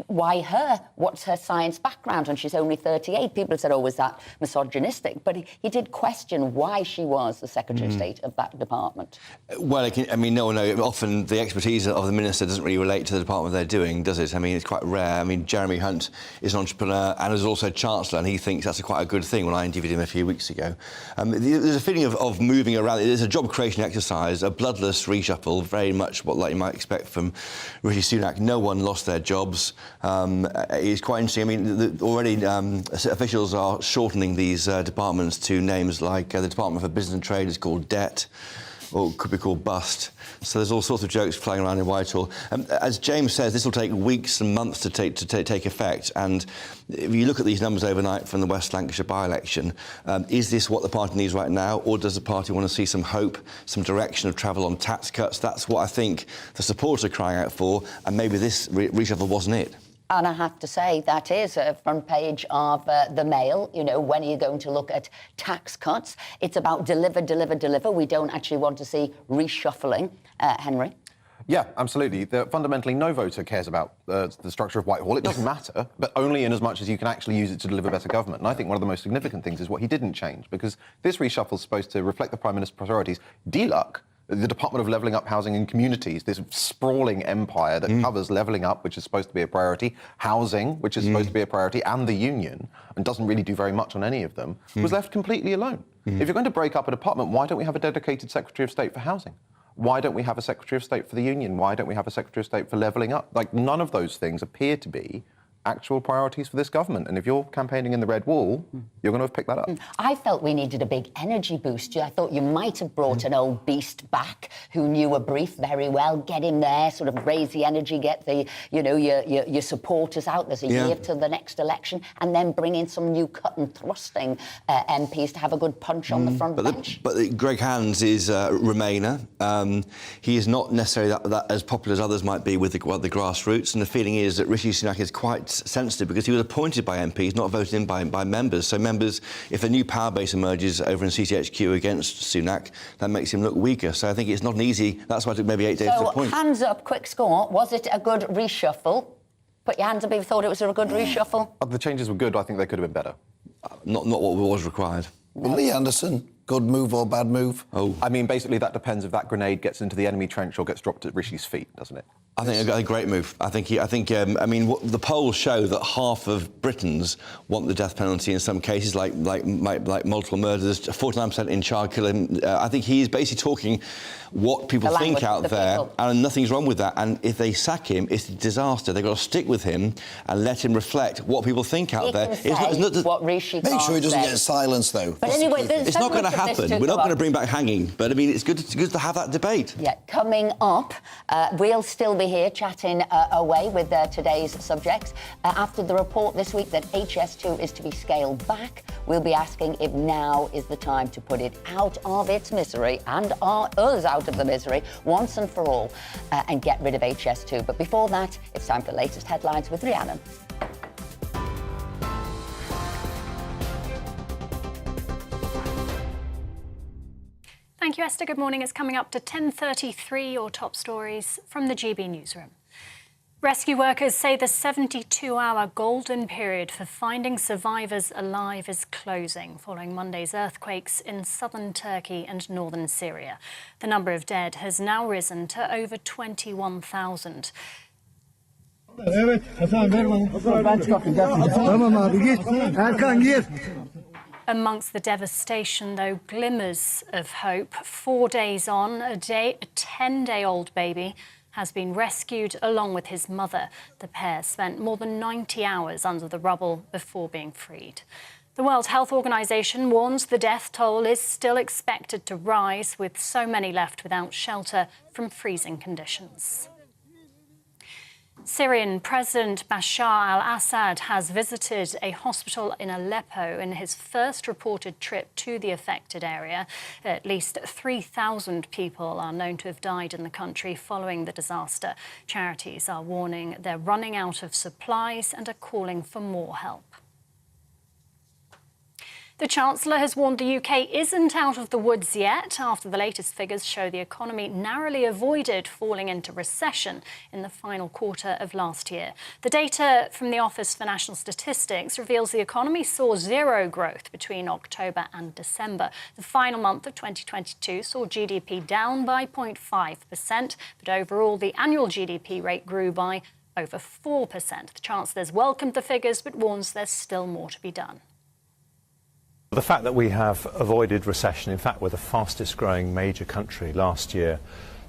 why her? What's her science background? And she's only 38. People said, oh, was that misogynistic? But he did question why she was the Secretary of State of that department. Well, I mean, no, often the expertise of the minister doesn't really relate to the department they're doing, does it? I mean, it's quite rare. I mean, Jeremy Hunt is an entrepreneur and is also Chancellor, and he thinks that's quite a good thing when I interviewed him a few weeks ago. There's a feeling of moving around. There's a job creation exercise, a bloodless reshuffle, very much what like you might expect from Rishi Sunak. No one lost their jobs. It's quite interesting. I mean, already officials are shortening these departments to names like the Department for Business and Trade is called DET, or it could be called Bust. So there's all sorts of jokes flying around in Whitehall. As James says, this will take weeks and months to take effect. And if you look at these numbers overnight from the West Lancashire by-election, is this what the party needs right now, or does the party want to see some hope, some direction of travel on tax cuts? That's what I think the supporters are crying out for, and maybe this reshuffle wasn't it. And I have to say, that is a front page of the Mail. You know, when are you going to look at tax cuts? It's about deliver, deliver, deliver. We don't actually want to see reshuffling. Henry? Yeah, absolutely. Fundamentally, no voter cares about the structure of Whitehall. It doesn't matter, but only in as much as you can actually use it to deliver better government. And I think one of the most significant things is what he didn't change, because this reshuffle is supposed to reflect the Prime Minister's priorities. DLUC, the Department of Levelling Up Housing and Communities, this sprawling empire that covers levelling up, which is supposed to be a priority, housing, which is supposed to be a priority, and the union, and doesn't really do very much on any of them, was left completely alone. If you're going to break up a department, why don't we have a dedicated Secretary of State for housing? Why don't we have a Secretary of State for the union? Why don't we have a Secretary of State for levelling up? Like, none of those things appear to be actual priorities for this government. And if you're campaigning in the red wall, you're going to have picked that up. I felt we needed a big energy boost. I thought you might have brought an old beast back who knew a brief very well, get him there, sort of raise the energy, get the, your supporters out. There's a year to the next election, and then bring in some new cut and thrusting MPs to have a good punch on the front bench. But Greg Hands is a Remainer. He is not necessarily that as popular as others might be with the grassroots, and the feeling is that Rishi Sunak is quite sensitive because he was appointed by MPs, not voted in by members. So members, if a new power base emerges over in CCHQ against Sunak, that makes him look weaker. So I think it's not an easy... That's why it took maybe 8 days to So, appoint. hands up, quick score. Was it a good reshuffle? Put your hands up if you thought it was a good reshuffle. The changes were good. I think they could have been better. Not what was required. Lee Anderson, good move or bad move? I mean, basically, that depends if that grenade gets into the enemy trench or gets dropped at Rishi's feet, doesn't it? I think a great move. I mean, the polls show that half of Britons want the death penalty in some cases, like multiple murders, 49% in child killing. I think he's basically talking what people think out there, and nothing's wrong with that. And if they sack him, it's a disaster. They've got to stick with him and let him reflect what people think out there. It's what Rishi Make sure he doesn't get silenced, though. But anyway, it's not going to happen. We're not going to bring back hanging, but I mean, it's good to have that debate. Yeah, coming up, we'll still be here chatting away with today's subjects. After the report this week that HS2 is to be scaled back, we'll be asking if now is the time to put it out of its misery and us out of the misery once and for all and get rid of HS2. But before that, it's time for latest headlines with Rhiannon. Thank you, Esther. Good morning. It's coming up to 10:33, your top stories from the GB newsroom. Rescue workers say the 72-hour golden period for finding survivors alive is closing following Monday's earthquakes in southern Turkey and northern Syria. The number of dead has now risen to over 21,000. Amongst the devastation, though, glimmers of hope. 4 days on, a 10-day-old baby has been rescued along with his mother. The pair spent more than 90 hours under the rubble before being freed. The World Health Organization warns the death toll is still expected to rise, with so many left without shelter from freezing conditions. Syrian President Bashar al-Assad has visited a hospital in Aleppo in his first reported trip to the affected area. At least 3,000 people are known to have died in the country following the disaster. Charities are warning they're running out of supplies and are calling for more help. The Chancellor has warned the UK isn't out of the woods yet after the latest figures show the economy narrowly avoided falling into recession in the final quarter of last year. The data from the Office for National Statistics reveals the economy saw zero growth between October and December. The final month of 2022 saw GDP down by 0.5%, but overall the annual GDP rate grew by over 4%. The Chancellor's welcomed the figures but warns there's still more to be done. The fact that we have avoided recession, in fact we're the fastest growing major country last year,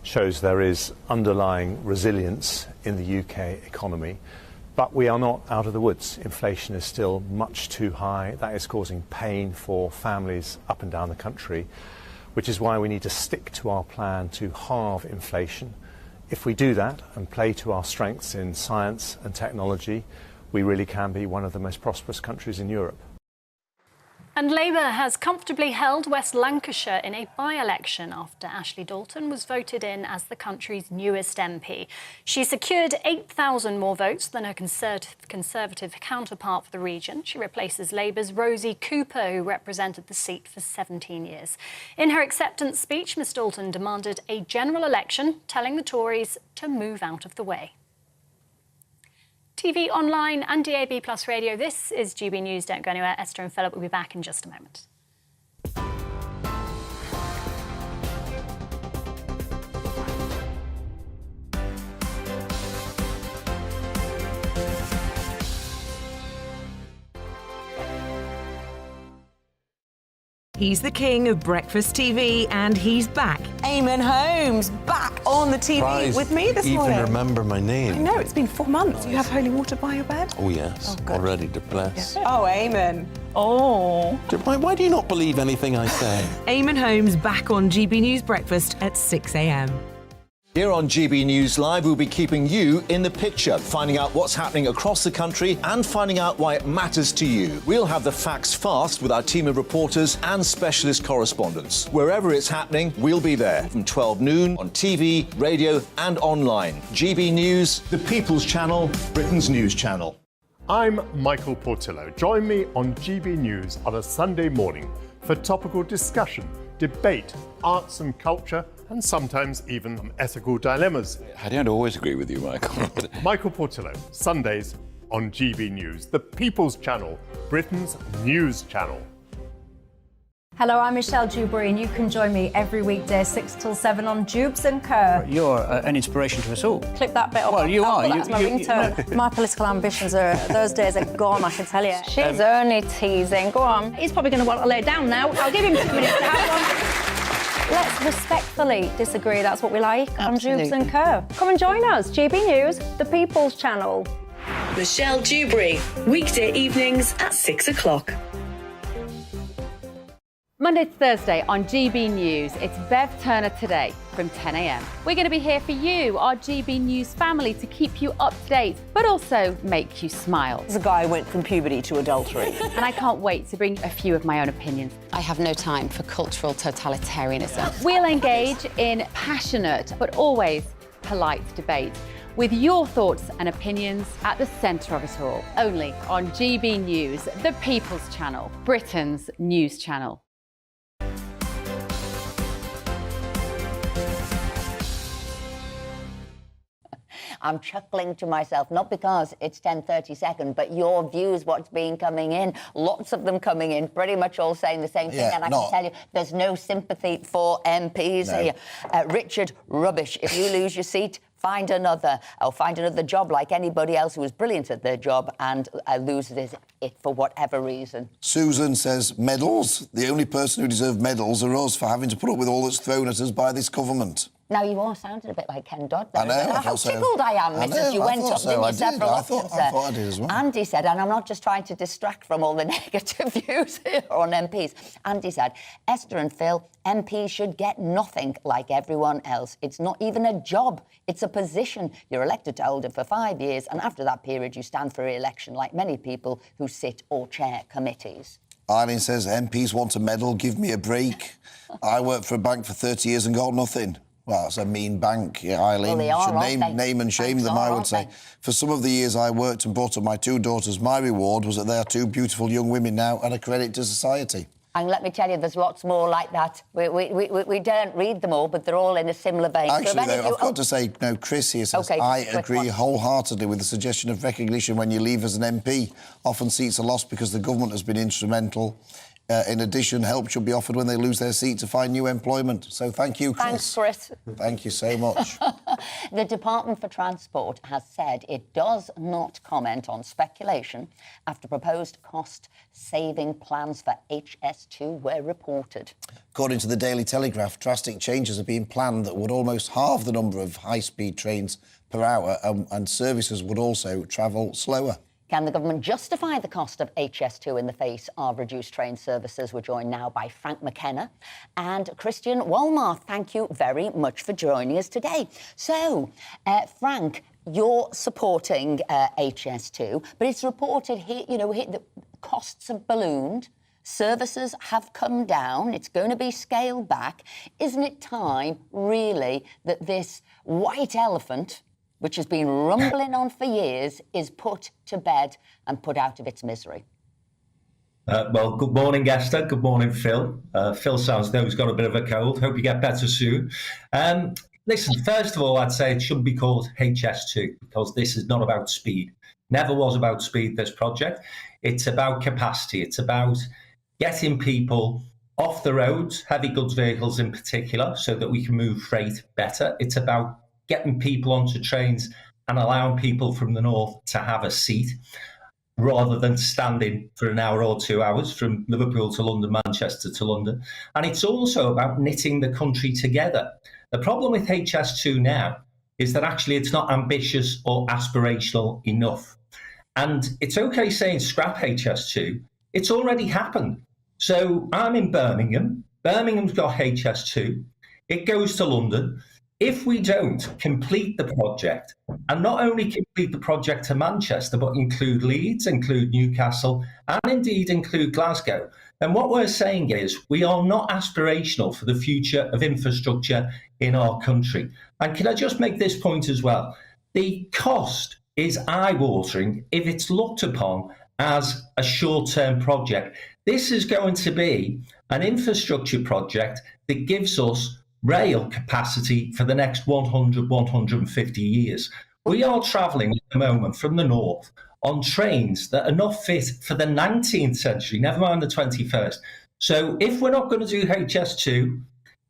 shows there is underlying resilience in the UK economy. But we are not out of the woods. Inflation is still much too high. That is causing pain for families up and down the country, which is why we need to stick to our plan to halve inflation. If we do that and play to our strengths in science and technology, we really can be one of the most prosperous countries in Europe. And Labour has comfortably held West Lancashire in a by-election after Ashley Dalton was voted in as the country's newest MP. She secured 8,000 more votes than her Conservative counterpart for the region. She replaces Labour's Rosie Cooper, who represented the seat for 17 years. In her acceptance speech, Ms Dalton demanded a general election, telling the Tories to move out of the way. TV, online and DAB+ radio, this is GB News. Don't go anywhere. Esther and Philip will be back in just a moment. He's the king of breakfast TV, and he's back. Eamon Holmes, back on the TV with me this morning. Even remember my name. I know, it's been 4 months. You have holy water by your bed? Oh, yes. Already to bless. Yeah. Oh, Eamon. Oh. Why do you not believe anything I say? Eamon Holmes back on GB News Breakfast at 6 a.m. Here on GB News Live, we'll be keeping you in the picture, finding out what's happening across the country and finding out why it matters to you. We'll have the facts fast with our team of reporters and specialist correspondents. Wherever it's happening, we'll be there from 12 noon on TV, radio and online. GB News, the People's Channel, Britain's news channel. I'm Michael Portillo. Join me on GB News on a Sunday morning for topical discussion, debate, arts and culture, and sometimes even ethical dilemmas. I don't always agree with you, Michael. Michael Portillo, Sundays on GB News, the People's Channel, Britain's news channel. Hello, I'm Michelle Dewberry, and you can join me every weekday 6 till 7 on Dubes and Kerr. You're an inspiration to us all. Clip that bit up. Well, you are. That's my ringtone. My political ambitions those days are gone, I can tell you. She's only teasing. Go on. He's probably going to want to lay down now. I'll give him 2 minutes to have one. Let's respectfully disagree. That's what we like on Dubes and Kerr. Come and join us. GB News, the People's Channel. Michelle Dewberry, weekday evenings at 6 o'clock. Monday to Thursday on GB News, it's Bev Turner Today from 10 a.m. We're going to be here for you, our GB News family, to keep you up to date, but also make you smile. The guy went from puberty to adultery. And I can't wait to bring a few of my own opinions. I have no time for cultural totalitarianism. We'll engage in passionate, but always polite debate, with your thoughts and opinions at the centre of it all. Only on GB News, the People's Channel, Britain's news channel. I'm chuckling to myself, not because it's 10:32, but your views, what's been coming in, lots of them coming in, pretty much all saying the same thing. Yeah, and I can tell you, there's no sympathy for MPs here. Richard, rubbish. If you lose your seat, find another, or find another job like anybody else who was brilliant at their job and loses it for whatever reason. Susan says, medals? The only person who deserves medals are us for having to put up with all that's thrown at us by this government. Now, you all sounded a bit like Ken Dodd there. I know, I How thought so. tickled I am, Mrs. You went up, didn't you, several options there. I thought I did as well. Andy said, and I'm not just trying to distract from all the negative views here on MPs. Andy said, Esther and Phil, MPs should get nothing like everyone else. It's not even a job. It's a position. You're elected to hold it for 5 years, and after that period, you stand for re-election, like many people who sit or chair committees. Eileen says, MPs want a medal, give me a break. I worked for a bank for 30 years and got nothing. Well, it's a mean bank, Eileen. Well, they should are, name and shame them, I would say. For some of the years I worked and brought up my 2 daughters, my reward was that they are 2 beautiful young women now and a credit to society. And let me tell you, there's lots more like that. We don't read them all, but they're all in a similar vein. Actually, though, I've got to say, no, Chris here says, I agree wholeheartedly with the suggestion of recognition when you leave as an MP. Often seats are lost because the government has been instrumental. In addition, help should be offered when they lose their seat to find new employment. So thank you, Chris. Thanks, Chris. Thank you so much. The Department for Transport has said it does not comment on speculation after proposed cost-saving plans for HS2 were reported. According to the Daily Telegraph, drastic changes are being planned that would almost halve the number of high-speed trains per hour, and services would also travel slower. Can the government justify the cost of HS2 in the face of reduced train services? We're joined now by Frank McKenna and Christian Walmarth. Thank you very much for joining us today. So, Frank, you're supporting HS2, but it's reported here, that costs have ballooned, services have come down, it's going to be scaled back. Isn't it time, really, that this white elephant, which has been rumbling on for years, is put to bed and put out of its misery? Well, good morning, Esther. Good morning, Phil. Phil sounds though he's got a bit of a cold. Hope you get better soon. Listen, first of all, I'd say it shouldn't be called HS2 because this is not about speed. Never was about speed, this project. It's about capacity. It's about getting people off the roads, heavy goods vehicles in particular, so that we can move freight better. It's about getting people onto trains and allowing people from the north to have a seat. rather than standing for an hour or 2 hours from Liverpool to London, Manchester to London. And it's also about knitting the country together. The problem with HS2 now is that actually it's not ambitious or aspirational enough. And it's okay saying scrap HS2. It's already happened. So I'm in Birmingham. Birmingham's got HS2. It goes to London. If we don't complete the project, and not only complete the project to Manchester, but include Leeds, include Newcastle, and indeed include Glasgow, then what we're saying is we are not aspirational for the future of infrastructure in our country. And can I just make this point as well? The cost is eye-watering if it's looked upon as a short-term project. This is going to be an infrastructure project that gives us rail capacity for the next 100, 150 years. We are travelling at the moment from the north on trains that are not fit for the 19th century, never mind the 21st. So if we're not going to do HS2,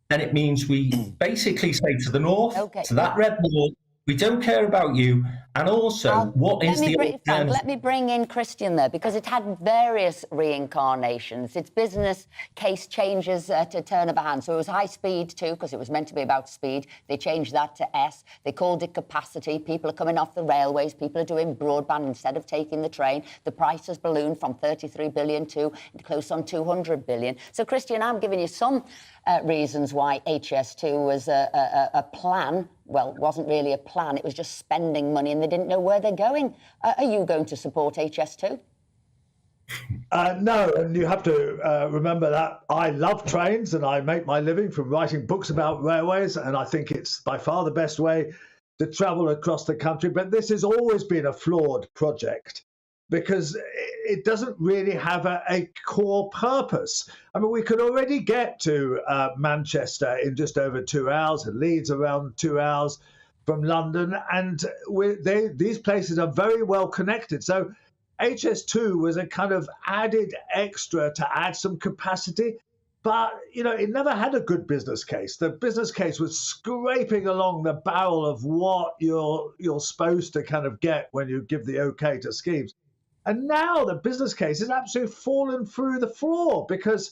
then it means we basically say to the north, to that red wall, we don't care about you. And also, what is the alternative? Let me bring in Christian there, because it had various reincarnations. Its business case changes at a turn of a hand. So it was high speed too, because it was meant to be about speed. They changed that to S. They called it capacity. People are coming off the railways. People are doing broadband instead of taking the train. The price has ballooned from 33 billion to close on 200 billion. So, Christian, I'm giving you some reasons why HS2 was a plan. Well, it wasn't really a plan. It was just spending money, and they didn't know where they're going. Are you going to support HS2? No, and you have to remember that I love trains and I make my living from writing books about railways, and I think it's by far the best way to travel across the country. But this has always been a flawed project because it doesn't really have a core purpose. I mean, we could already get to Manchester in just over 2 hours, and Leeds around 2 hours from London, and these places are very well connected. So HS2 was a kind of added extra to add some capacity, but it never had a good business case. The business case was scraping along the barrel of what you're supposed to kind of get when you give the okay to schemes. And now the business case is absolutely fallen through the floor because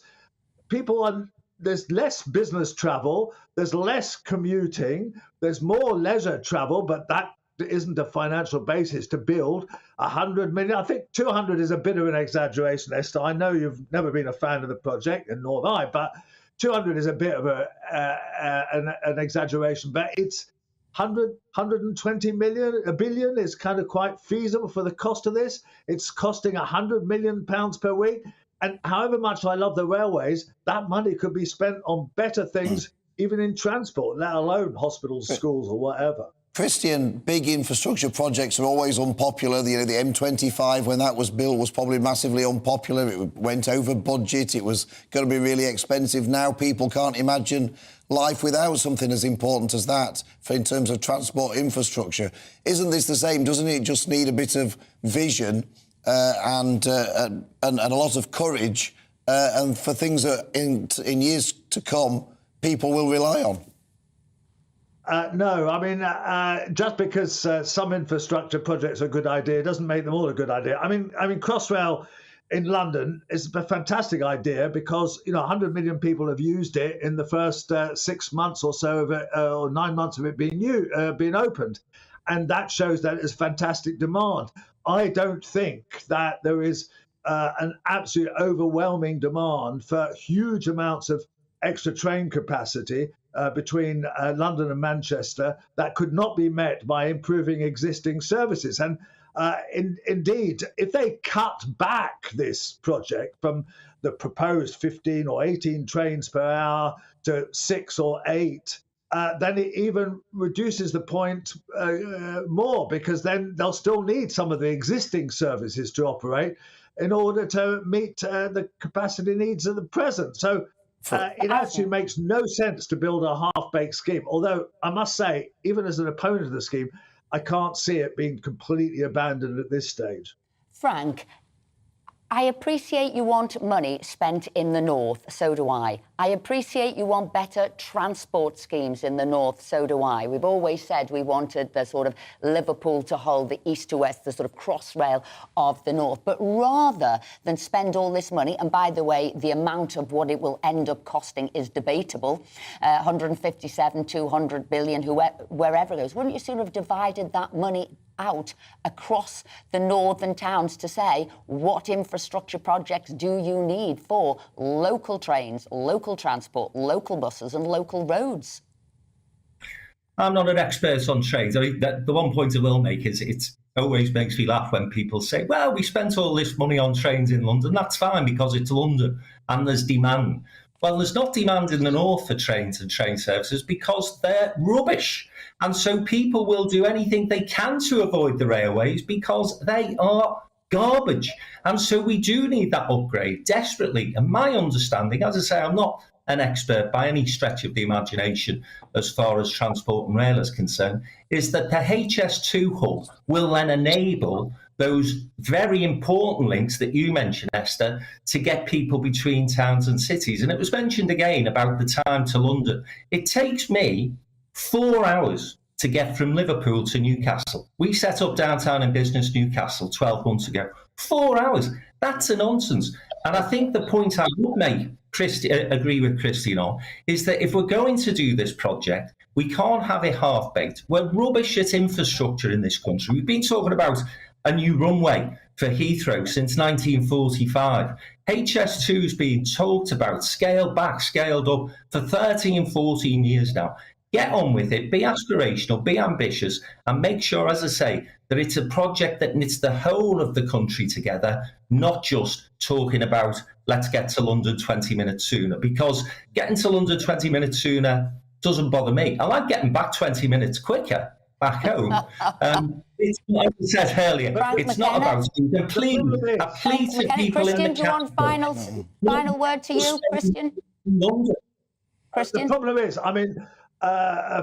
there's less business travel, there's less commuting, there's more leisure travel, but that isn't a financial basis to build 100 million. I think 200 is a bit of an exaggeration, Esther. I know you've never been a fan of the project, and nor have I, but 200 is a bit of an exaggeration. But it's 120 million, a billion is kind of quite feasible for the cost of this. It's costing £100 million per week. And however much I love the railways, that money could be spent on better things, even in transport, let alone hospitals, schools, or whatever. Christian, big infrastructure projects are always unpopular. The M25, when that was built, was probably massively unpopular. It went over budget. It was going to be really expensive. Now people can't imagine life without something as important as that in terms of transport infrastructure. Isn't this the same? Doesn't it just need a bit of vision and a lot of courage and for things that in years to come people will rely on? No, I mean, just because some infrastructure projects are a good idea doesn't make them all a good idea. I mean, Crossrail in London is a fantastic idea because 100 million people have used it in the first 6 months or so of it, or 9 months of it being opened, and that shows that there's fantastic demand. I don't think that there is an absolute overwhelming demand for huge amounts of extra train capacity between London and Manchester that could not be met by improving existing services. And indeed, if they cut back this project from the proposed 15 or 18 trains per hour to 6 or 8, then it even reduces the point more, because then they'll still need some of the existing services to operate in order to meet the capacity needs of the present. So it actually makes no sense to build a half-baked scheme, although I must say, even as an opponent of the scheme, I can't see it being completely abandoned at this stage. Frank, I appreciate you want money spent in the north, so do I. I appreciate you want better transport schemes in the north, so do I. We've always said we wanted the sort of Liverpool to Hull, the east to west, the sort of cross-rail of the north. But rather than spend all this money, and by the way, the amount of what it will end up costing is debatable, 157, 200 billion, wherever it goes, wouldn't you sort of divided that money out across the northern towns to say what infrastructure projects do you need for local trains, local transport, local buses and local roads? I'm not an expert on trains. I mean, the one point I will make is it always makes me laugh when people say, well, we spent all this money on trains in London. That's fine because it's London and there's demand. Well, there's not demand in the north for trains and train services because they're rubbish. And so people will do anything they can to avoid the railways because they are garbage. And so we do need that upgrade desperately. And my understanding, as I say, I'm not an expert by any stretch of the imagination as far as transport and rail is concerned, is that the HS2 hub will then enable those very important links that you mentioned, Esther, to get people between towns and cities. And it was mentioned again about the time to London. It takes me 4 hours to get from Liverpool to Newcastle. We set up Downtown in Business Newcastle 12 months ago. 4 hours. That's a nonsense. And I think the point I would make, agree with Christine on, is that if we're going to do this project, we can't have it half-baked. We're rubbish at infrastructure in this country. We've been talking about a new runway for Heathrow since 1945. HS2 has been talked about, scaled back, scaled up for 13, 14 years now. Get on with it, be aspirational, be ambitious, and make sure, as I say, that it's a project that knits the whole of the country together, not just talking about, let's get to London 20 minutes sooner, because getting to London 20 minutes sooner doesn't bother me. I like getting back 20 minutes quicker back home. It's like I said earlier, it's not about a plea to people in the Christian, do you want final word to you, Christian? The problem is, I mean,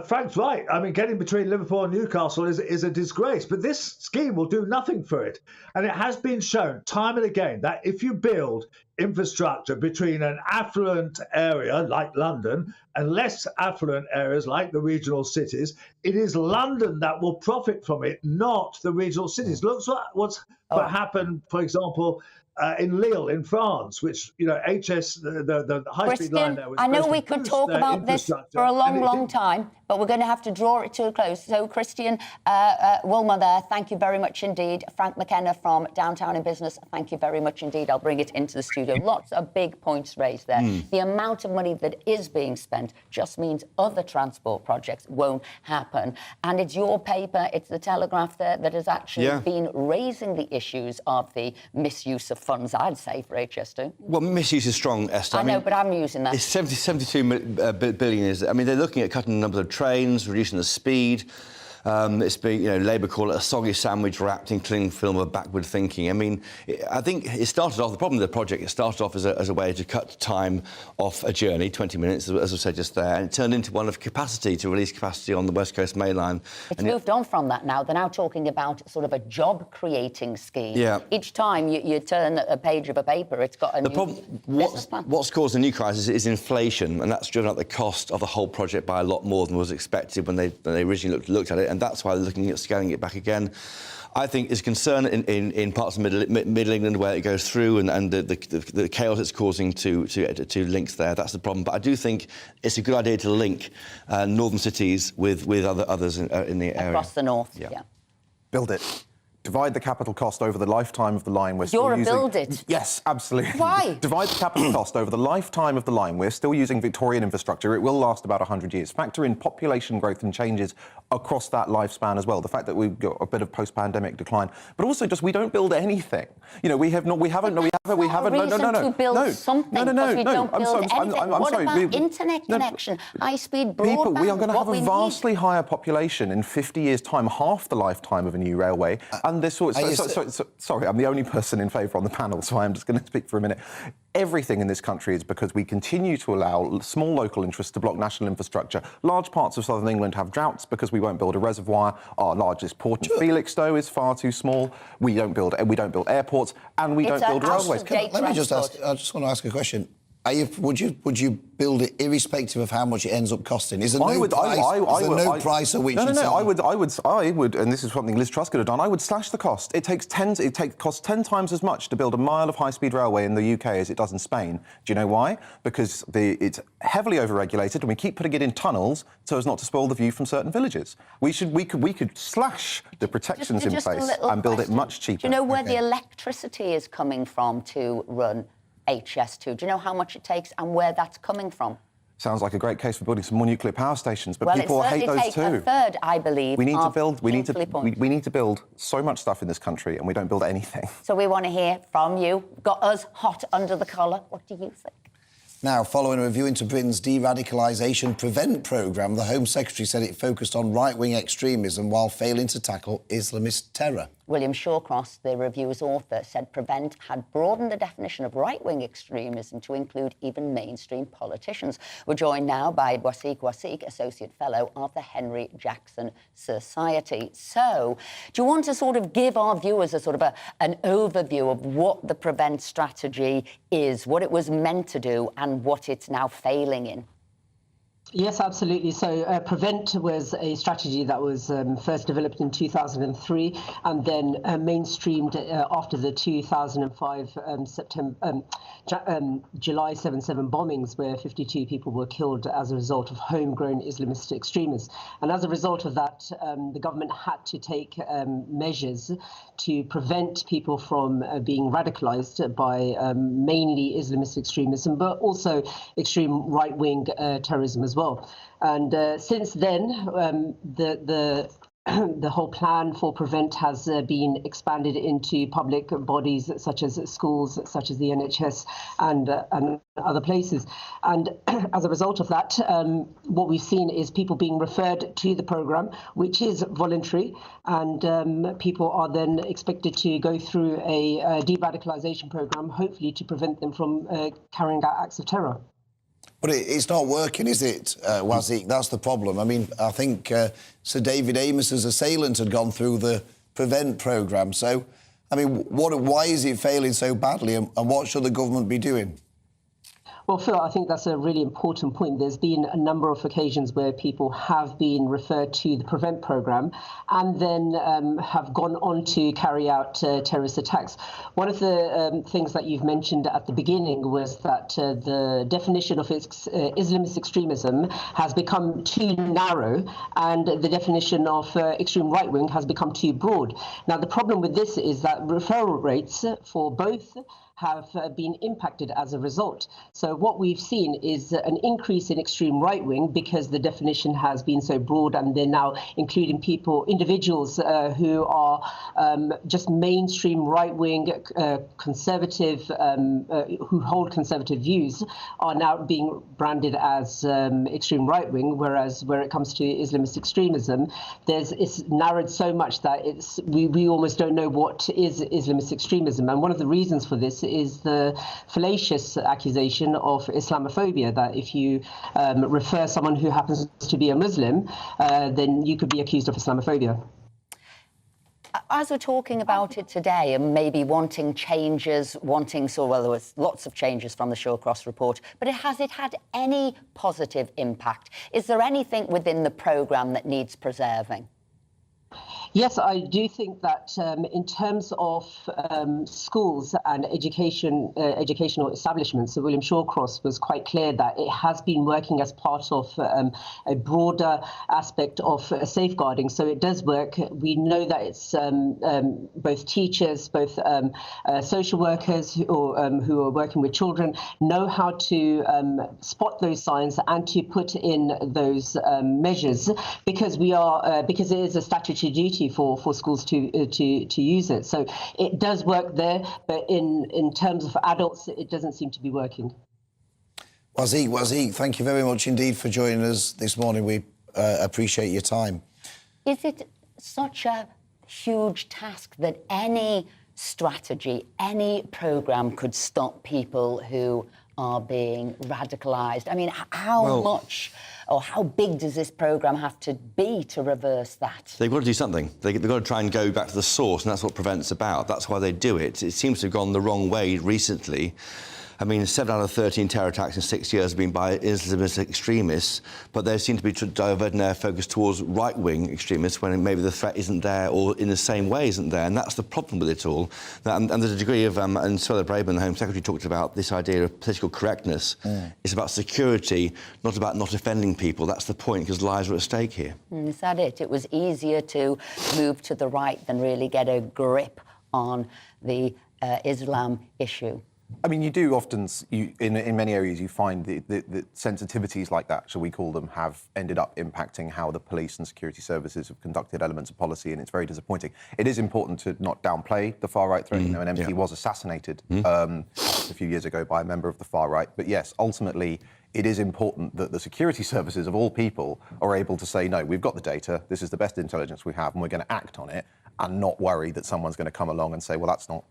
Frank's right. I mean, getting between Liverpool and Newcastle is a disgrace, but this scheme will do nothing for it. And it has been shown time and again that if you build infrastructure between an affluent area like London and less affluent areas like the regional cities, it is London that will profit from it, not the regional cities. Look what happened, for example, in Lille, in France, which, you know, the high-speed line there was... I know we could talk about this for a long time, but we're going to have to draw it to a close. So, Christian, Wilma there, thank you very much indeed. Frank McKenna from Downtown in Business, thank you very much indeed. I'll bring it into the studio. Lots of big points raised there. The amount of money that is being spent just means other transport projects won't happen. And it's your paper, it's the Telegraph there, that has actually been raising the issues of the misuse of funds, I'd say, for HS2. Well, misuse is strong, Esther. I know, but I'm using that. It's 72 billion. I mean, they're looking at cutting the number of trains, reducing the speed. It's been, you know, Labour call it a soggy sandwich wrapped in cling film of backward thinking. I mean, I think it started off, the problem with the project, it started off as a way to cut time off a journey, 20 minutes, as I said just there, and it turned into one of capacity, to release capacity on the West Coast Main Line. It's moved on from that now. They're now talking about sort of a job-creating scheme. Yeah. Each time you turn a page of a paper, it's got a new business plan. What's caused the new crisis is inflation, and that's driven up the cost of the whole project by a lot more than was expected when they originally looked at it. And that's why they're looking at scaling it back again. I think there's concern in parts of Middle England where it goes through and the chaos it's causing to links there. That's the problem. But I do think it's a good idea to link northern cities with others in the area. Across the north, yeah. Build it. Divide the capital cost over the lifetime of the line we're still using. Build it. Yes, absolutely. Why? Divide the capital cost over the lifetime of the line. We're still using Victorian infrastructure. It will last about 100 years. Factor in population growth and changes across that lifespan as well. The fact that we've got a bit of post-pandemic decline, but also just we don't build anything. You know, we haven't. No. To build something. No. I'm sorry. About internet connection, high-speed broadband? People, we are going to have a vastly higher population in 50 years' time, half the lifetime of a new railway. And this was... Sorry, I'm the only person in favour on the panel, so I'm just going to speak for a minute. Everything in this country is because we continue to allow small local interests to block national infrastructure. Large parts of southern England have droughts because we won't build a reservoir. Our largest port in Felixstowe is far too small. We don't build airports, and we don't build railways. Let me just ask. I just want to ask a question. Would you build it irrespective of how much it ends up costing? Is there no price at which No, you'd say... I would, and this is something Liz Truss could have done, I would slash the cost. It costs 10 times as much to build a mile of high-speed railway in the UK as it does in Spain. Do you know why? Because it's heavily over-regulated and we keep putting it in tunnels so as not to spoil the view from certain villages. We could slash the protections in place and build it much cheaper. Do you know where the electricity is coming from to run HS2? Do you know how much it takes and where that's coming from? Sounds like a great case for building some more nuclear power stations, but well, people hate those too. A third, I believe. We need to build so much stuff in this country, and we don't build anything. So we want to hear from you. Got us hot under the collar. What do you think? Now, following a review into Britain's de-radicalisation Prevent programme, the Home Secretary said it focused on right-wing extremism while failing to tackle Islamist terror. William Shawcross, the review's author, said Prevent had broadened the definition of right-wing extremism to include even mainstream politicians. We're joined now by Wasiq, Associate Fellow of the Henry Jackson Society. So, do you want to sort of give our viewers a sort of an overview of what the Prevent strategy is, what it was meant to do and what it's now failing in? Yes, absolutely. So Prevent was a strategy that was first developed in 2003 and then mainstreamed after the 2005 July 7/7 bombings, where 52 people were killed as a result of homegrown Islamist extremists. And as a result of that, the government had to take measures to prevent people from being radicalised by mainly Islamist extremism, but also extreme right-wing terrorism as well. And since then, the whole plan for Prevent has been expanded into public bodies such as schools, such as the NHS and other places. And as a result of that, what we've seen is people being referred to the programme, which is voluntary, and people are then expected to go through a de-radicalisation programme, hopefully to prevent them from carrying out acts of terror. But it's not working, is it, Wasiq? That's the problem. I mean, I think Sir David Amos's assailant had gone through the Prevent programme. So, I mean, why is it failing so badly, and what should the government be doing? Well, Phil, I think that's a really important point. There's been a number of occasions where people have been referred to the Prevent programme and then have gone on to carry out terrorist attacks. One of the things that you've mentioned at the beginning was that the definition of Islamist extremism has become too narrow and the definition of extreme right-wing has become too broad. Now, the problem with this is that referral rates for both have been impacted as a result. So what we've seen is an increase in extreme right-wing because the definition has been so broad, and they're now including individuals who are just mainstream right-wing conservative, who hold conservative views, are now being branded as extreme right-wing, whereas where it comes to Islamist extremism, it's narrowed so much that we almost don't know what is Islamist extremism. And one of the reasons for this is the fallacious accusation of Islamophobia, that if you refer someone who happens to be a Muslim, then you could be accused of Islamophobia. As we're talking about it today and maybe wanting changes, well, there was lots of changes from the Shawcross report, but has it had any positive impact? Is there anything within the programme that needs preserving? Yes, I do think that in terms of schools and educational establishments, William Shawcross was quite clear that it has been working as part of a broader aspect of safeguarding. So it does work. We know that it's both teachers, both social workers who are working with children know how to spot those signs and to put in those measures, because because it is a statutory duty for schools to use it. So it does work there, but in terms of adults, it doesn't seem to be working. Wasiq, thank you very much indeed for joining us this morning. We appreciate your time. Is it such a huge task that any strategy, any programme could stop people who are being radicalised? I mean, how much or how big does this programme have to be to reverse that? They've got to do something. They've got to try and go back to the source, and that's what Prevent's about. That's why they do it. It seems to have gone the wrong way recently. I mean, 7 out of 13 terror attacks in 6 years have been by Islamist extremists, but they seem to be diverting their focus towards right-wing extremists when maybe the threat isn't there or in the same way isn't there, and that's the problem with it all. And there's a degree of, and Suella Braverman, the Home Secretary, talked about this idea of political correctness. It's about security, not about not offending people. That's the point, because lives are at stake here. Is that it? It was easier to move to the right than really get a grip on the Islam issue. I mean, you do often, in many areas, you find the sensitivities like that, shall we call them, have ended up impacting how the police and security services have conducted elements of policy, and it's very disappointing. It is important to not downplay the far-right threat. You know, an MP was assassinated a few years ago by a member of the far-right. But yes, ultimately, it is important that the security services of all people are able to say, no, we've got the data, this is the best intelligence we have, and we're going to act on it, and not worry that someone's going to come along and say, well, that's not,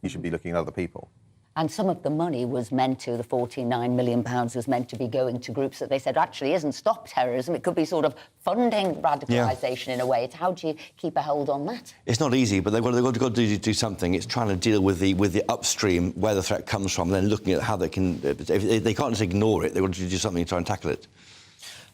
you should be looking at other people. And some of the money was meant to, the £49 million was meant to be going to groups that they said actually isn't stop terrorism. It could be sort of funding radicalisation in a way. It's how do you keep a hold on that? It's not easy, but they've got to do something. It's trying to deal with the upstream, where the threat comes from, and then looking at how they can... They can't just ignore it. They've got to do something to try and tackle it.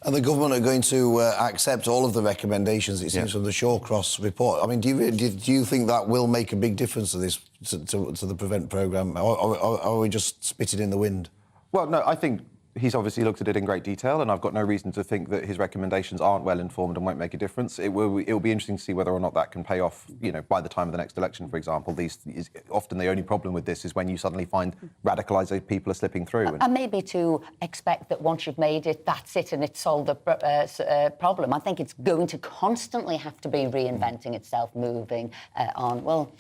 And the government are going to accept all of the recommendations, it seems, from the Shawcross report. I mean, do you think that will make a big difference to this, to the Prevent programme, or are we just spitting in the wind? Well, no, I think he's obviously looked at it in great detail, and I've got no reason to think that his recommendations aren't well informed and won't make a difference. It will be interesting to see whether or not that can pay off, you know, by the time of the next election, for example. Often the only problem with this is when you suddenly find radicalised people are slipping through. And maybe to expect that once you've made it, that's it, and it's solved the problem. I think it's going to constantly have to be reinventing itself, moving on. Well,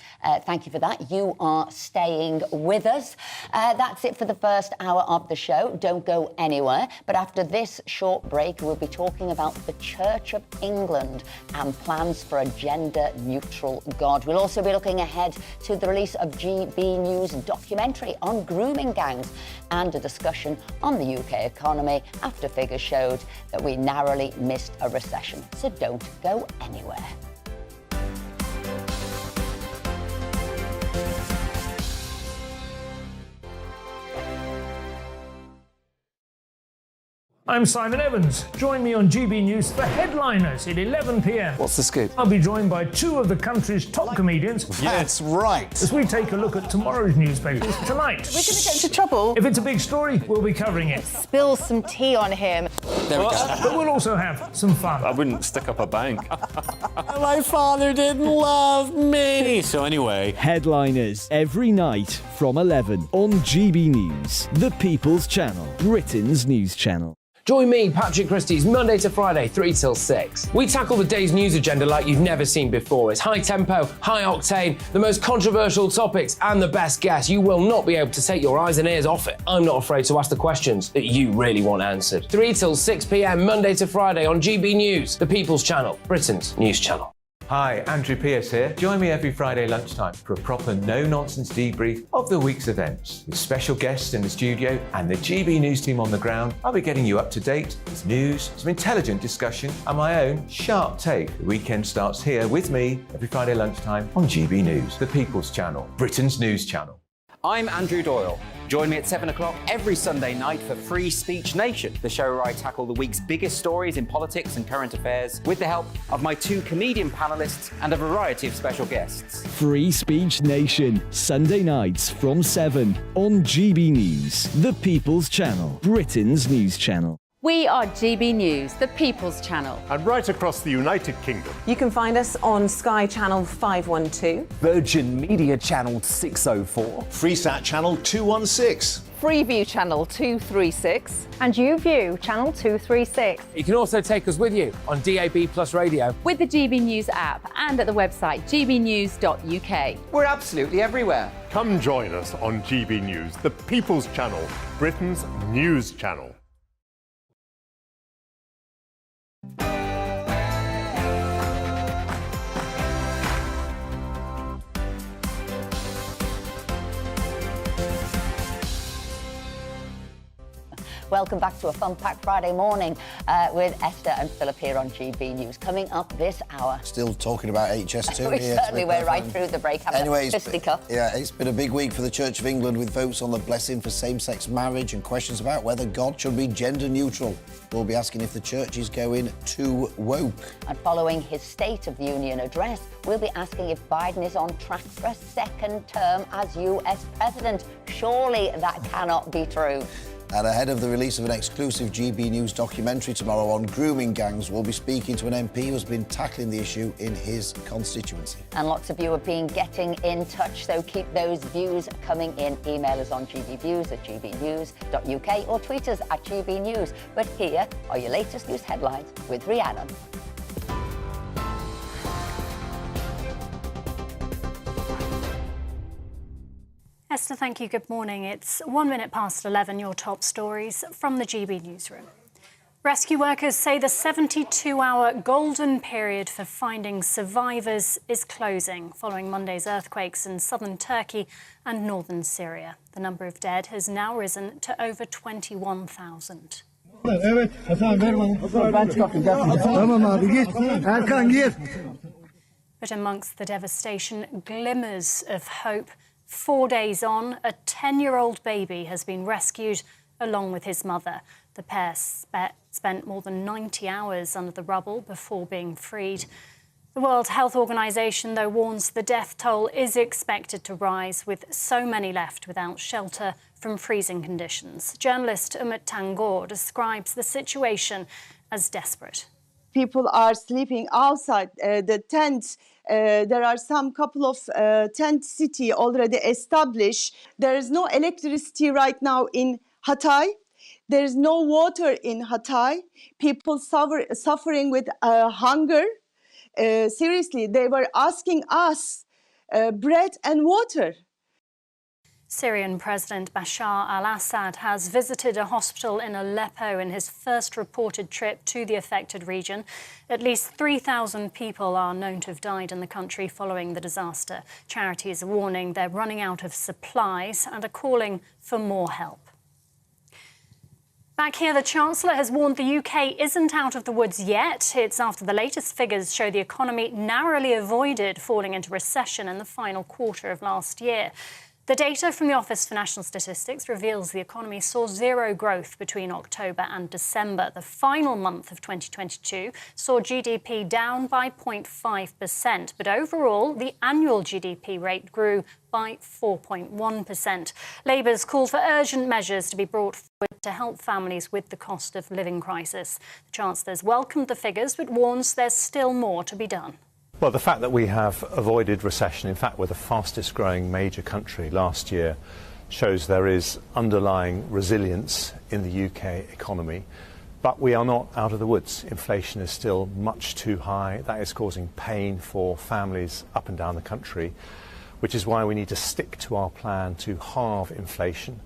thank you for that. You are staying with us. That's it for the first hour of the show. Don't go anywhere, but after this short break we'll be talking about the Church of England and plans for a gender-neutral God. We'll also be looking ahead to the release of GBNews documentary on grooming gangs and a discussion on the UK economy after figures showed that we narrowly missed a recession. So don't go anywhere. I'm Simon Evans. Join me on GB News for Headliners at 11 p.m. What's the scoop? I'll be joined by two of the country's top comedians. That's right. As we take a look at tomorrow's newspapers tonight. We're going to get into trouble. If it's a big story, we'll be covering it. Spill some tea on him. There we go. But we'll also have some fun. I wouldn't stick up a bank. My father didn't love me. So anyway. Headliners every night from 11 on GB News, the People's Channel, Britain's news channel. Join me, Patrick Christie's, Monday to Friday, 3 till 6. We tackle the day's news agenda like you've never seen before. It's high tempo, high octane, the most controversial topics, and the best guests. You will not be able to take your eyes and ears off it. I'm not afraid to ask the questions that you really want answered. 3 till 6 p.m, Monday to Friday on GB News, the People's Channel, Britain's news channel. Hi, Andrew Pierce here. Join me every Friday lunchtime for a proper no-nonsense debrief of the week's events. With special guests in the studio and the GB News team on the ground, I'll be getting you up to date with news, some intelligent discussion, and my own sharp take. The weekend starts here with me every Friday lunchtime on GB News, the People's Channel, Britain's news channel. I'm Andrew Doyle. Join me at 7 o'clock every Sunday night for Free Speech Nation, the show where I tackle the week's biggest stories in politics and current affairs with the help of my two comedian panellists and a variety of special guests. Free Speech Nation, Sunday nights from 7 on GB News, the People's Channel, Britain's news channel. We are GB News, the People's Channel. And right across the United Kingdom. You can find us on Sky Channel 512, Virgin Media Channel 604, Freesat Channel 216. Freeview Channel 236, and YouView Channel 236. You can also take us with you on DAB Plus Radio, with the GB News app, and at the website gbnews.uk. We're absolutely everywhere. Come join us on GB News, the People's Channel, Britain's news channel. Welcome back to a fun-packed Friday morning with Esther and Philip here on GB News. Coming up this hour. Still talking about HS2 We here. certainly were right through the break. Anyway, Fisticuff. it's been a big week for the Church of England with votes on the blessing for same-sex marriage and questions about whether God should be gender neutral. We'll be asking if the church is going too woke. And following his State of the Union address, we'll be asking if Biden is on track for a second term as US president. Surely that cannot be true. And ahead of the release of an exclusive GB News documentary tomorrow on grooming gangs, we'll be speaking to an MP who's been tackling the issue in his constituency. And lots of you have been getting in touch, so keep those views coming in. Email us on gbviews@gbnews.uk or tweet us at GBNews. But here are your latest news headlines with Rhiannon. Esther, thank you. Good morning. It's 1 minute past 11, your top stories from the GB newsroom. Rescue workers say the 72-hour golden period for finding survivors is closing following Monday's earthquakes in southern Turkey and northern Syria. The number of dead has now risen to over 21,000. But amongst the devastation, glimmers of hope. 4 days on, a 10-year-old baby has been rescued along with his mother. The pair spent more than 90 hours under the rubble before being freed. The World Health Organization, though, warns the death toll is expected to rise, with so many left without shelter from freezing conditions. Journalist Umut Tangor describes the situation as desperate. People are sleeping outside the tents. There are some couple of tent city already established. There is no electricity right now in Hatay. There is no water in Hatay. People suffering with hunger. Seriously, they were asking us bread and water. Syrian President Bashar al-Assad has visited a hospital in Aleppo in his first reported trip to the affected region. At least 3,000 people are known to have died in the country following the disaster. Charities are warning they're running out of supplies and are calling for more help. Back here, the Chancellor has warned the UK isn't out of the woods yet. It's after the latest figures show the economy narrowly avoided falling into recession in the final quarter of last year. The data from the Office for National Statistics reveals the economy saw zero growth between October and December. The final month of 2022 saw GDP down by 0.5%, but overall, the annual GDP rate grew by 4.1%. Labour's called for urgent measures to be brought forward to help families with the cost of living crisis. The Chancellor's welcomed the figures, but warns there's still more to be done. Well, the fact that we have avoided recession, in fact, we're the fastest growing major country last year, shows there is underlying resilience in the UK economy. But we are not out of the woods. Inflation is still much too high. That is causing pain for families up and down the country, which is why we need to stick to our plan to halve inflation.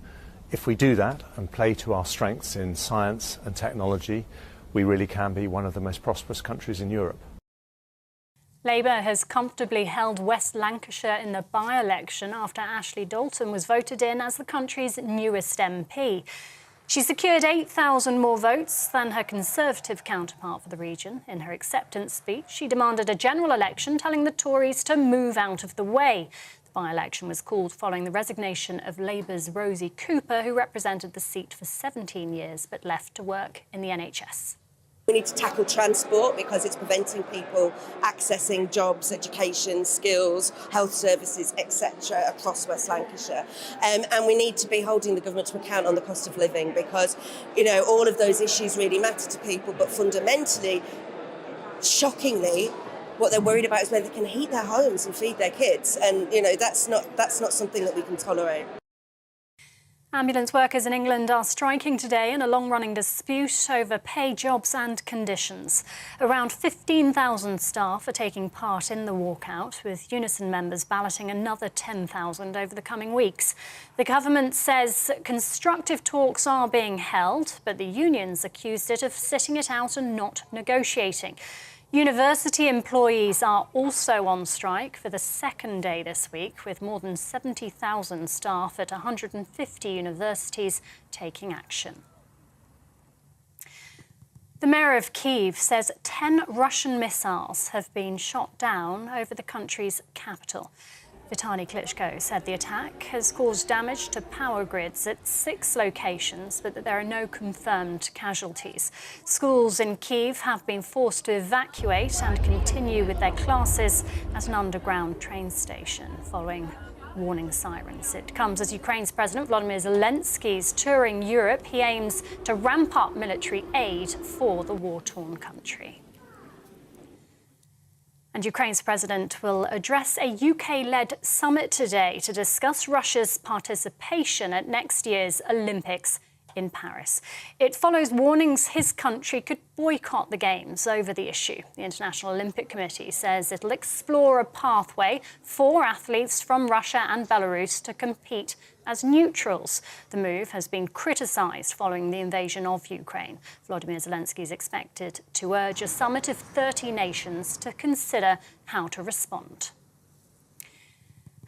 If we do that and play to our strengths in science and technology, we really can be one of the most prosperous countries in Europe. Labour has comfortably held West Lancashire in the by-election after Ashley Dalton was voted in as the country's newest MP. She secured 8,000 more votes than her Conservative counterpart for the region. In her acceptance speech, she demanded a general election, telling the Tories to move out of the way. The by-election was called following the resignation of Labour's Rosie Cooper, who represented the seat for 17 years but left to work in the NHS. We need to tackle transport because it's preventing people accessing jobs, education, skills, health services, etc. across West Lancashire. And we need to be holding the government to account on the cost of living because, you know, all of those issues really matter to people, but fundamentally, shockingly, what they're worried about is whether they can heat their homes and feed their kids. And, you know, that's not something that we can tolerate. Ambulance workers in England are striking today in a long-running dispute over pay, jobs and conditions. Around 15,000 staff are taking part in the walkout, with Unison members balloting another 10,000 over the coming weeks. The government says constructive talks are being held, but the unions accused it of sitting it out and not negotiating. University employees are also on strike for the second day this week, with more than 70,000 staff at 150 universities taking action. The mayor of Kyiv says 10 Russian missiles have been shot down over the country's capital. Vitaly Klitschko said the attack has caused damage to power grids at 6 locations, but that there are no confirmed casualties. Schools in Kyiv have been forced to evacuate and continue with their classes at an underground train station following warning sirens. It comes as Ukraine's President Volodymyr Zelensky is touring Europe. He aims to ramp up military aid for the war-torn country. And Ukraine's president will address a UK-led summit today to discuss Russia's participation at next year's Olympics in Paris. It follows warnings his country could boycott the Games over the issue. The International Olympic Committee says it'll explore a pathway for athletes from Russia and Belarus to compete as neutrals. The move has been criticised following the invasion of Ukraine. Volodymyr Zelensky is expected to urge a summit of 30 nations to consider how to respond.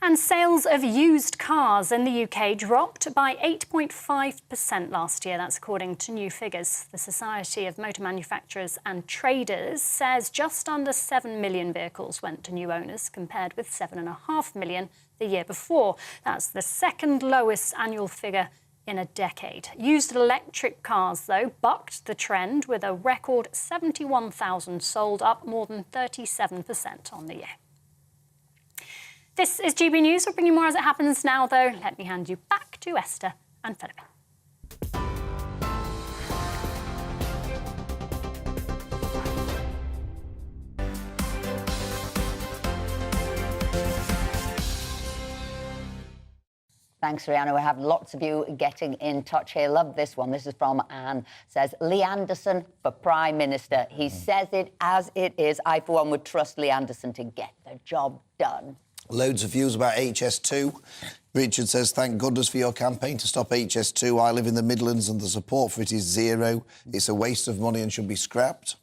And sales of used cars in the UK dropped by 8.5% last year. That's according to new figures. The Society of Motor Manufacturers and Traders says just under 7 million vehicles went to new owners, compared with 7.5 million the year before. That's the second lowest annual figure in a decade. Used electric cars, though, bucked the trend with a record 71,000 sold, up more than 37% on the year. This is GB News. We'll bring you more as it happens now, though. Let me hand you back to Esther and Philip. Thanks, Rihanna. We have lots of you getting in touch here. Love this one. This is from Anne. Says, Lee Anderson for Prime Minister. He says it as it is. I, for one, would trust Lee Anderson to get the job done. Loads of views about HS2. Richard says, thank goodness for your campaign to stop HS2. I live in the Midlands and the support for it is zero. It's a waste of money and should be scrapped.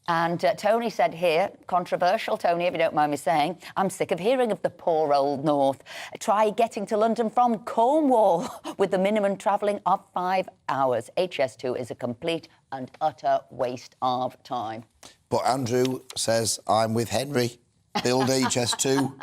And Tony said here, controversial, Tony, if you don't mind me saying, I'm sick of hearing of the poor old North. Try getting to London from Cornwall with the minimum travelling of 5 hours. HS2 is a complete and utter waste of time. But Andrew says, I'm with Henry. Build HS2.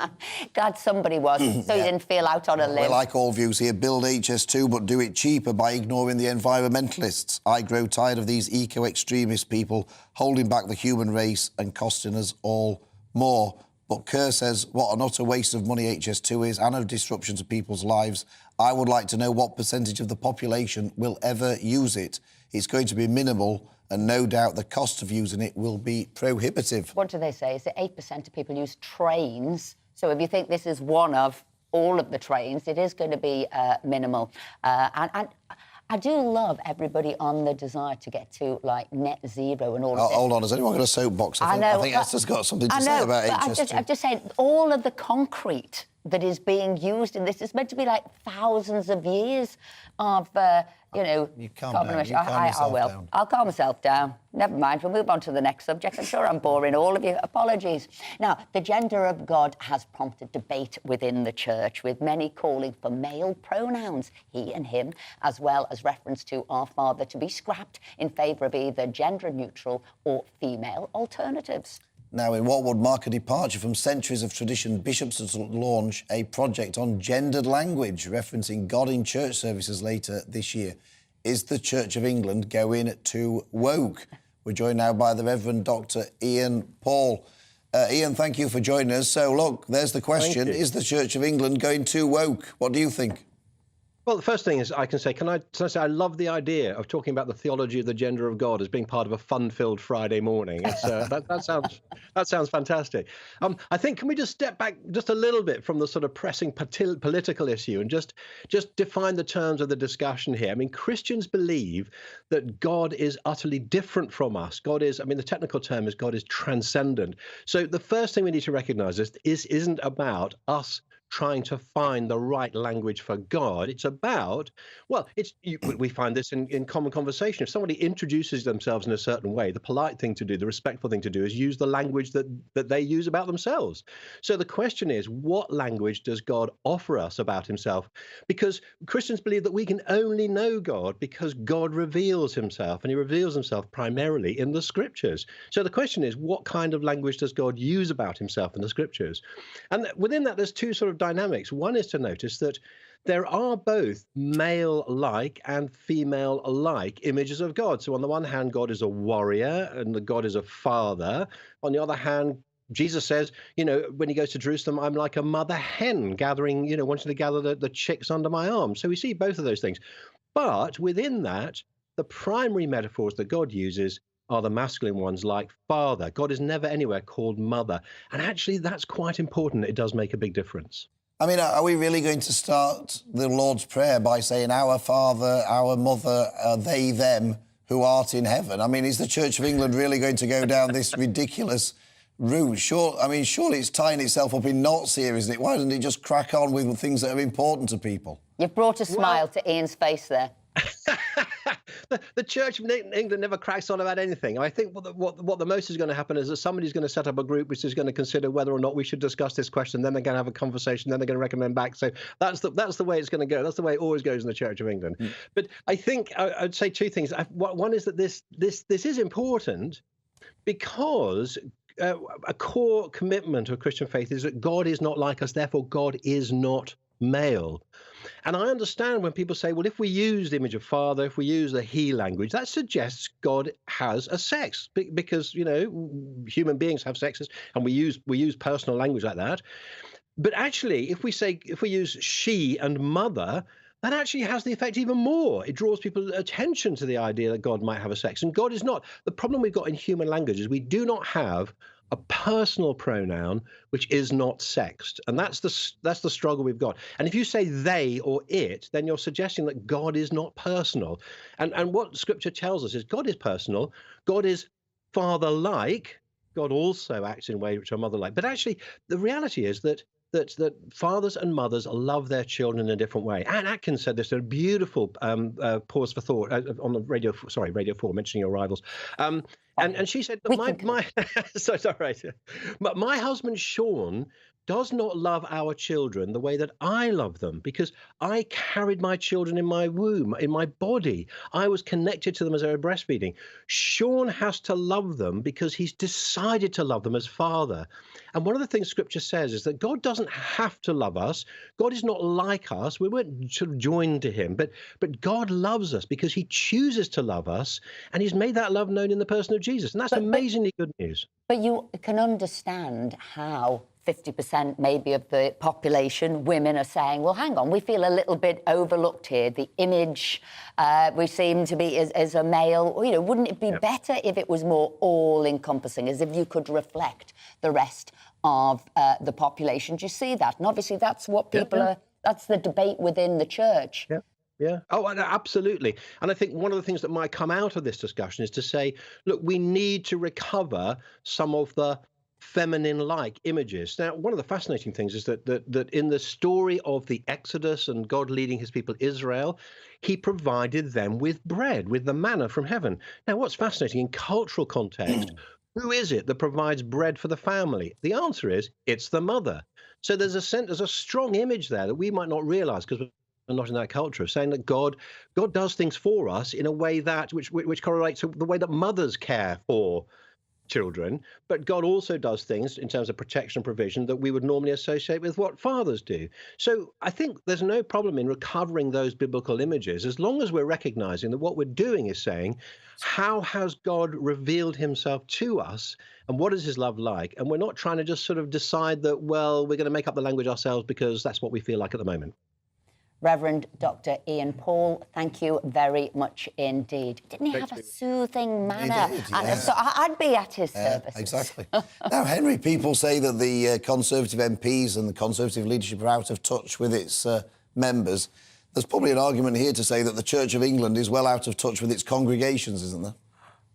Glad somebody was, so you didn't feel out on a limb. We like all views here. Build HS2, but do it cheaper by ignoring the environmentalists. I grow tired of these eco-extremist people holding back the human race and costing us all more. But Kerr says, what an utter waste of money HS2 is and a disruption to people's lives. I would like to know what percentage of the population will ever use it. It's going to be minimal, and no doubt the cost of using it will be prohibitive. What do they say? Is it 8% of people use trains? So if you think this is one of all of the trains, it is going to be minimal. And I do love everybody on the desire to get to, like, net zero and all of this. Hold on, has anyone got a soapbox? I think Esther's got something to say about HS2. I'm just saying, all of the concrete that is being used in this is meant to be, like, thousands of years of, You calm down. I will. I'll calm myself down. Never mind. We'll move on to the next subject. I'm sure I'm boring all of you. Apologies. Now, the gender of God has prompted debate within the church, with many calling for male pronouns, he and him, as well as reference to our Father, to be scrapped in favour of either gender-neutral or female alternatives. Now, in what would mark a departure from centuries of tradition, bishops will launch a project on gendered language, referencing God in church services later this year. Is the Church of England going too woke? We're joined now by the Reverend Dr. Ian Paul. Ian, thank you for joining us. So, look, there's the question. Is the Church of England going too woke? What do you think? Well, the first thing is I can say I love the idea of talking about the theology of the gender of God as being part of a fun-filled Friday morning. It's, that sounds fantastic. I think, can we just step back just a little bit from the sort of pressing political issue and just define the terms of the discussion here? I mean, Christians believe that God is utterly different from us. The technical term is God is transcendent. So the first thing we need to recognize isn't about us trying to find the right language for God. It's about, well, we find this in common conversation. If somebody introduces themselves in a certain way, the polite thing to do, the respectful thing to do is use the language that they use about themselves. So the question is, what language does God offer us about himself? Because Christians believe that we can only know God because God reveals himself, and he reveals himself primarily in the scriptures. So the question is, what kind of language does God use about himself in the scriptures? And within that, there's two sort of dynamics. One is to notice that there are both male-like and female-like images of God. So on the one hand, God is a warrior and God is a father. On the other hand, Jesus says, when he goes to Jerusalem, I'm like a mother hen gathering, wanting to gather the chicks under my arm. So we see both of those things. But within that, the primary metaphors that God uses are the masculine ones, like father. God is never anywhere called mother. And actually, that's quite important. It does make a big difference. I mean, are we really going to start the Lord's Prayer by saying, our Father, our Mother, they, them, who art in heaven? I mean, is the Church of England really going to go down this ridiculous route? Surely it's tying itself up in knots here, isn't it? Why doesn't it just crack on with things that are important to people? You've brought a smile to Ian's face there. The Church of England never cracks on about anything. I think what the most is going to happen is that somebody's going to set up a group which is going to consider whether or not we should discuss this question. Then they're going to have a conversation. Then they're going to recommend back. So that's the way it's going to go. That's the way it always goes in the Church of England. But I think I'd say two things. One is that this is important because a core commitment of Christian faith is that God is not like us. Therefore, God is not male. And I understand when people say, well, if we use the image of father, if we use the he language, that suggests God has a sex because, human beings have sexes and we use personal language like that. But actually, if we use she and mother, that actually has the effect even more. It draws people's attention to the idea that God might have a sex. And God is not. The problem we've got in human language is we do not have a personal pronoun which is not sexed, and that's the struggle we've got. And if you say they or it, then you're suggesting that God is not personal. And what Scripture tells us is God is personal. God is father-like. God also acts in ways which are mother-like. But actually, the reality is that fathers and mothers love their children in a different way. Anne Atkins said this in a beautiful pause for thought on the Radio 4, mentioning your rivals. And she said, my husband Sean does not love our children the way that I love them because I carried my children in my womb, in my body. I was connected to them as they were breastfeeding. Sean has to love them because he's decided to love them as father. And one of the things Scripture says is that God doesn't have to love us. God is not like us. We weren't sort of joined to him, but God loves us because he chooses to love us, and he's made that love known in the person of Jesus. And that's amazingly good news. But you can understand how 50% maybe of the population, women, are saying, well, hang on, we feel a little bit overlooked here. The image we seem to be as a male. Wouldn't it be better if it was more all-encompassing, as if you could reflect the rest of the population? Do you see that? And obviously that's what people are, that's the debate within the church. Yeah. Oh, absolutely. And I think one of the things that might come out of this discussion is to say, look, we need to recover some of the feminine-like images. Now, one of the fascinating things is that in the story of the Exodus and God leading his people Israel, he provided them with bread, with the manna from heaven. Now, what's fascinating in cultural context, who is it that provides bread for the family? The answer is it's the mother. So there's a strong image there that we might not realize because we're not in that culture, of saying that God does things for us in a way that which correlates to the way that mothers care for children, but God also does things in terms of protection and provision that we would normally associate with what fathers do. So I think there's no problem in recovering those biblical images as long as we're recognizing that what we're doing is saying, how has God revealed himself to us and what is his love like? And we're not trying to just sort of decide that, well, we're going to make up the language ourselves because that's what we feel like at the moment. Reverend Dr. Ian Paul, thank you very much indeed. Didn't he have a soothing manner? He did, yeah. And so I'd be at his service. Exactly. Now, Henry, people say that the Conservative MPs and the Conservative leadership are out of touch with its members. There's probably an argument here to say that the Church of England is well out of touch with its congregations, isn't there?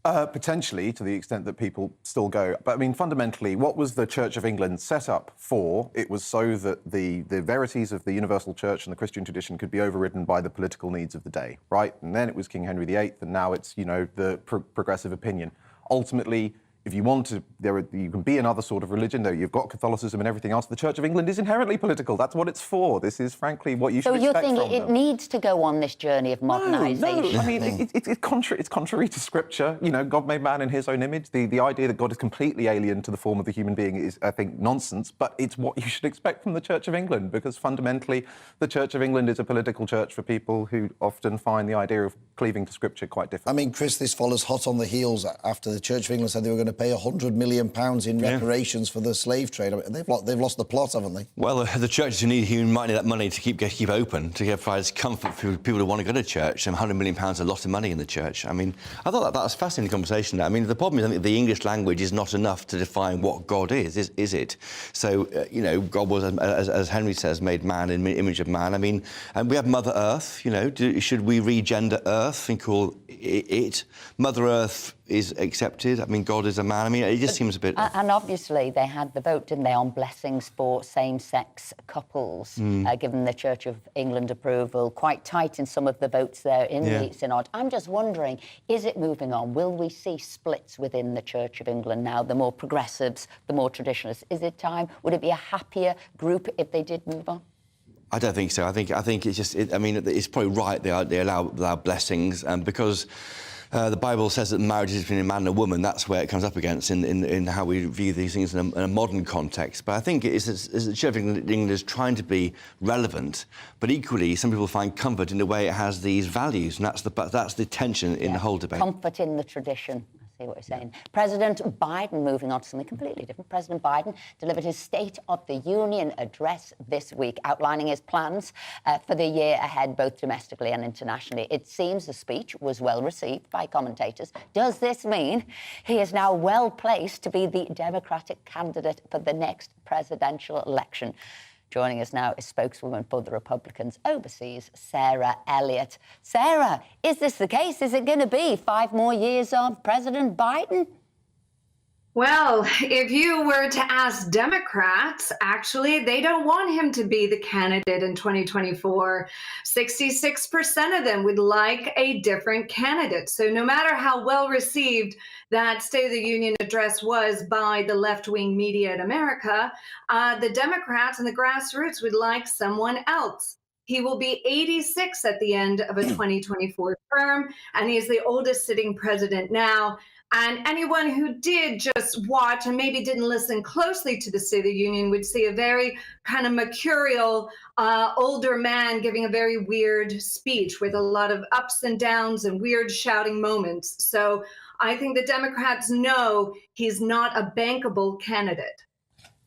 Potentially, to the extent that people still go. But I mean, fundamentally, what was the Church of England set up for? It was so that the verities of the universal church and the Christian tradition could be overridden by the political needs of the day, right? And then it was King Henry VIII, and now it's, you know, the progressive opinion. Ultimately, if you want to, you can be another sort of religion, though you've got Catholicism and everything else. The Church of England is inherently political. That's what it's for. This is, frankly, what you should expect from them. So you're thinking it needs to go on this journey of modernisation? No, I mean, it's contrary to Scripture. You know, God made man in his own image. The idea that God is completely alien to the form of the human being is, I think, nonsense. But it's what you should expect from the Church of England, because fundamentally, the Church of England is a political church for people who often find the idea of cleaving to Scripture quite difficult. I mean, Chris, this follows hot on the heels after the Church of England said they were going to pay £100 million in reparations for the slave trade. I mean, they've lost the plot, haven't they? Well, the churches who might need that money to keep open, to provide comfort for people who want to go to church. And £100 million is a lot of money in the church. I mean, I thought that was a fascinating conversation. I mean, the problem is I think the English language is not enough to define what God is it? So, you know, God was, as Henry says, made man in the image of man. I mean, and we have Mother Earth, you know. Should we regender Earth and call it? Mother Earth is accepted. I mean, God is a man. I mean, it just seems a bit... And obviously they had the vote, didn't they, on blessings for same-sex couples, given the Church of England approval, quite tight in some of the votes there in the Synod. I'm just wondering, is it moving on? Will we see splits within the Church of England now, the more progressives, the more traditionalists? Is it time? Would it be a happier group if they did move on? I don't think so. I think it's just... I mean, it's probably right they allow blessings, because... the Bible says that marriage is between a man and a woman. That's where it comes up against in how we view these things in a modern context. But I think the Church of England is trying to be relevant, but equally some people find comfort in the way it has these values, and that's the tension in the whole debate. Comfort in the tradition. I see what you're saying. President Biden, moving on to something completely different. President Biden delivered his State of the Union address this week, outlining his plans for the year ahead, both domestically and internationally. It seems the speech was well received by commentators. Does this mean he is now well placed to be the Democratic candidate for the next presidential election? Joining us now is spokeswoman for the Republicans overseas, Sarah Elliott. Sarah, is this the case? Is it going to be 5 more years of President Biden? Well, if you were to ask Democrats, actually, they don't want him to be the candidate in 2024. 66% of them would like a different candidate. So no matter how well received that State of the Union address was by the left-wing media in America, the Democrats and the grassroots would like someone else. He will be 86 at the end of a 2024 term, and he is the oldest sitting president now. And anyone who did just watch and maybe didn't listen closely to the State of the Union would see a very kind of mercurial older man giving a very weird speech with a lot of ups and downs and weird shouting moments. So I think the Democrats know he's not a bankable candidate.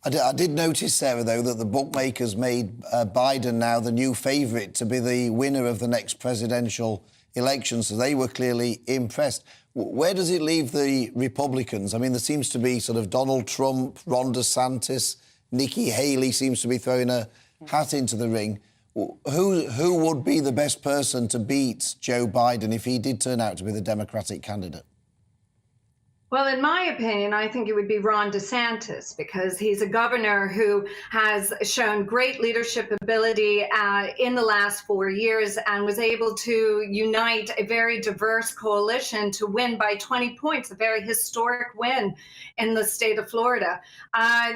I did notice, Sarah, though, that the bookmakers made Biden now the new favourite to be the winner of the next presidential election, so they were clearly impressed. Where does it leave the Republicans? I mean, there seems to be sort of Donald Trump, Ron DeSantis, Nikki Haley seems to be throwing a hat into the ring. Who would be the best person to beat Joe Biden if he did turn out to be the Democratic candidate? Well, in my opinion, I think it would be Ron DeSantis, because he's a governor who has shown great leadership ability in the last 4 years and was able to unite a very diverse coalition to win by 20 points, a very historic win in the state of Florida.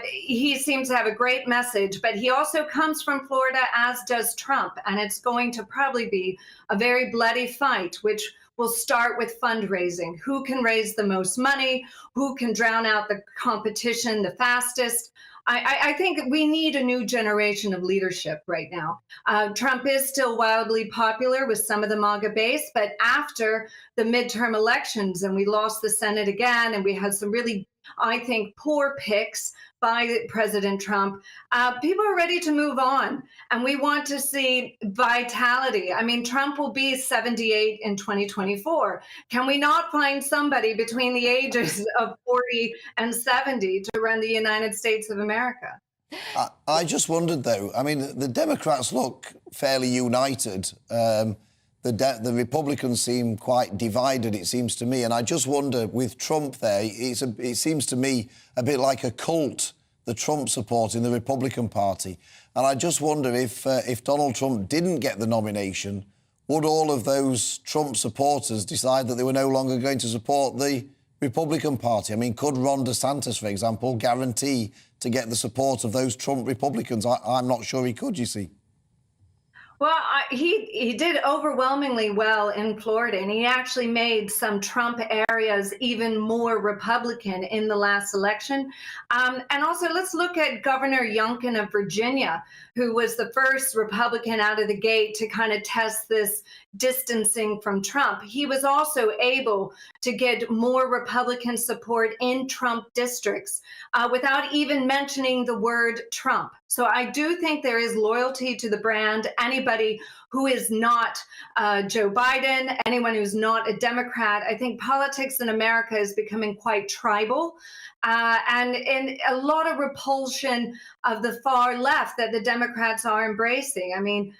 He seems to have a great message, but he also comes from Florida, as does Trump, and it's going to probably be a very bloody fight, which will start with fundraising. Who can raise the most money? Who can drown out the competition the fastest? I think we need a new generation of leadership right now. Trump is still wildly popular with some of the MAGA base, but after the midterm elections and we lost the Senate again and we had some really, I think, poor picks by President Trump, people are ready to move on, and we want to see vitality. I mean, Trump will be 78 in 2024. Can we not find somebody between the ages of 40 and 70 to run the United States of America? I just wondered, though, I mean, the Democrats look fairly united. the Republicans seem quite divided, it seems to me. And I just wonder, with Trump there, it seems to me a bit like a cult, the Trump support in the Republican Party. And I just wonder if Donald Trump didn't get the nomination, would all of those Trump supporters decide that they were no longer going to support the Republican Party? I mean, could Ron DeSantis, for example, guarantee to get the support of those Trump Republicans? I'm not sure he could, you see. Well, he did overwhelmingly well in Florida, and he actually made some Trump areas even more Republican in the last election. And also, let's look at Governor Youngkin of Virginia, who was the first Republican out of the gate to kind of test this distancing from Trump. He was also able to get more Republican support in Trump districts without even mentioning the word Trump. So I do think there is loyalty to the brand. Anybody who is not Joe Biden, anyone who's not a Democrat, I think politics in America is becoming quite tribal. And a lot of repulsion of the far left that the Democrats are embracing. I mean,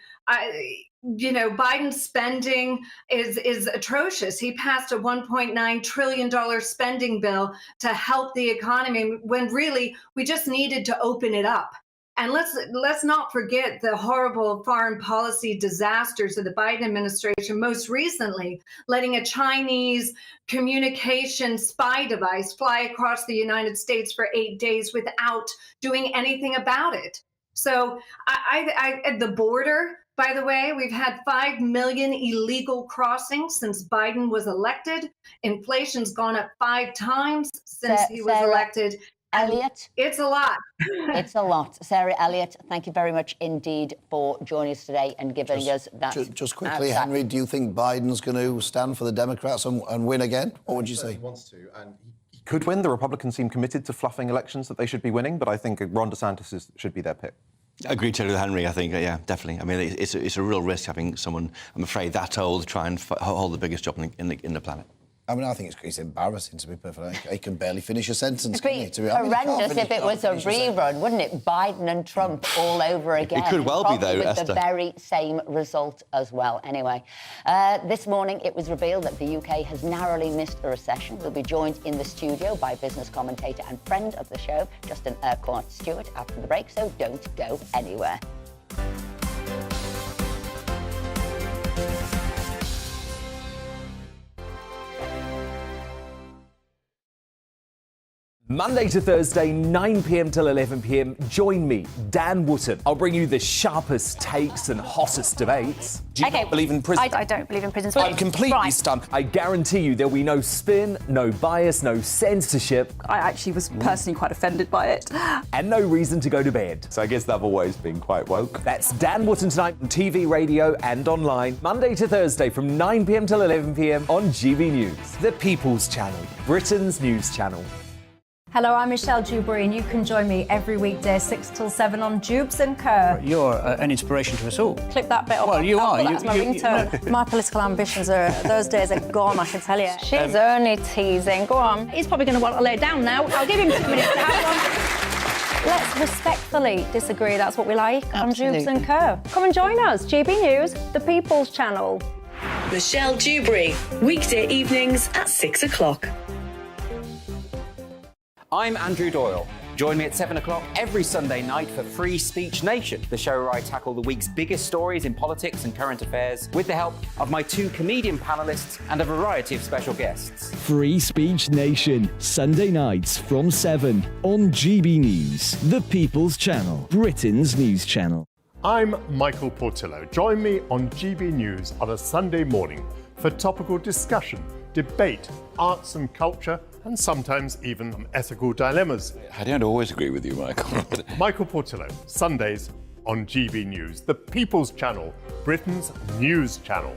Biden's spending is atrocious. He passed a $1.9 trillion spending bill to help the economy when really we just needed to open it up. And let's not forget the horrible foreign policy disasters of the Biden administration, most recently letting a Chinese communication spy device fly across the United States for 8 days without doing anything about it. So at the border, by the way, we've had 5 million illegal crossings since Biden was elected. Inflation's gone up 5 times since he was elected. Elliot? It's a lot. It's a lot. Sarah Elliott, thank you very much indeed for joining us today and giving us that. Just quickly, Henry, do you think Biden's going to stand for the Democrats and win again? What would you say? He wants to, and he could win. The Republicans seem committed to fluffing elections that they should be winning, but I think Ron DeSantis should be their pick. Agreed totally with Henry, I think, yeah, definitely. I mean, it's a real risk having someone, I'm afraid, that old try and hold the biggest job in the planet. I mean, I think it's embarrassing, to be perfectly honest. He can barely finish a sentence, It'd be horrendous if it was a rerun, wouldn't it? Biden and Trump all over again. It could well be, though, with Esther. the very same result as well. Anyway, this morning it was revealed that the UK has narrowly missed a recession. We'll be joined in the studio by business commentator and friend of the show, Justin Urquhart-Stewart, after the break, so don't go anywhere. Monday to Thursday, 9 p.m. till 11 p.m. Join me, Dan Wootton. I'll bring you the sharpest takes and hottest debates. Do you not believe in prison? I don't believe in prison. I'm completely stunned. I guarantee you there'll be no spin, no bias, no censorship. I actually was personally quite offended by it. And no reason to go to bed. So I guess they've always been quite woke. That's Dan Wootton tonight on TV, radio and online. Monday to Thursday from 9 p.m. till 11 p.m. on GB News, the People's Channel, Britain's news channel. Hello, I'm Michelle Dewberry, and you can join me every weekday 6 till 7 on Jubes and Kerr. You're an inspiration to us all. Clip that bit off. Well, you are. That's my ringtone. My political ambitions those days are gone, I can tell you. She's only teasing. Go on. He's probably going to want to lay down now. I'll give him 2 minutes to have one. Let's respectfully disagree. That's what we like on Jubes and Kerr. Come and join us. GB News, the People's Channel. Michelle Dewberry, weekday evenings at 6 o'clock. I'm Andrew Doyle. Join me at 7 o'clock every Sunday night for Free Speech Nation, the show where I tackle the week's biggest stories in politics and current affairs with the help of my 2 comedian panellists and a variety of special guests. Free Speech Nation, Sunday nights from 7 on GB News, the People's Channel, Britain's news channel. I'm Michael Portillo. Join me on GB News on a Sunday morning for topical discussion, debate, arts and culture, and sometimes even ethical dilemmas. I don't always agree with you, Michael. Michael Portillo, Sundays on GB News, the People's Channel, Britain's news channel.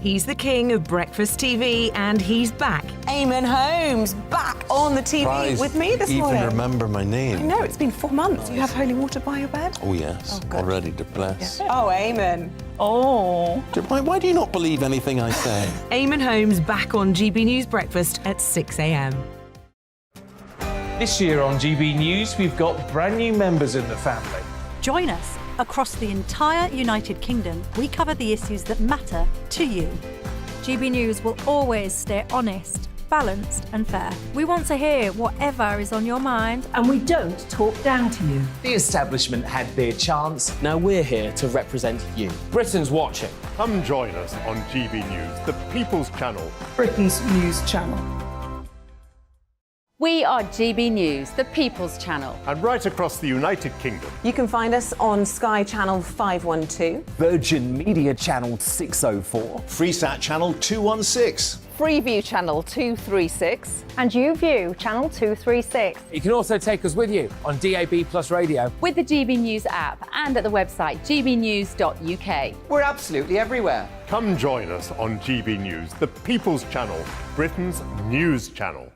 He's the king of breakfast TV, and he's back. Eamon Holmes, back on the TV with me this morning. Even remember my name. I know, it's been 4 months. You have holy water by your bed? Oh, yes. Already to bless. Yeah. Oh, Eamon. Oh. Why do you not believe anything I say? Eamon Holmes back on GB News Breakfast at 6 a.m. This year on GB News, we've got brand new members in the family. Join us Across the entire United Kingdom, we cover the issues that matter to you. GB News will always stay honest, balanced and fair. We want to hear whatever is on your mind. And we don't talk down to you. The establishment had their chance. Now we're here to represent you. Britain's watching. Come join us on GB News, the People's Channel. Britain's news channel. We are GB News, the People's Channel. And right across the United Kingdom. You can find us on Sky Channel 512. Virgin Media Channel 604. Freesat Channel 216. Freeview Channel 236. And YouView Channel 236. You can also take us with you on DAB Plus Radio. With the GB News app and at the website gbnews.uk. We're absolutely everywhere. Come join us on GB News, the People's Channel, Britain's news channel.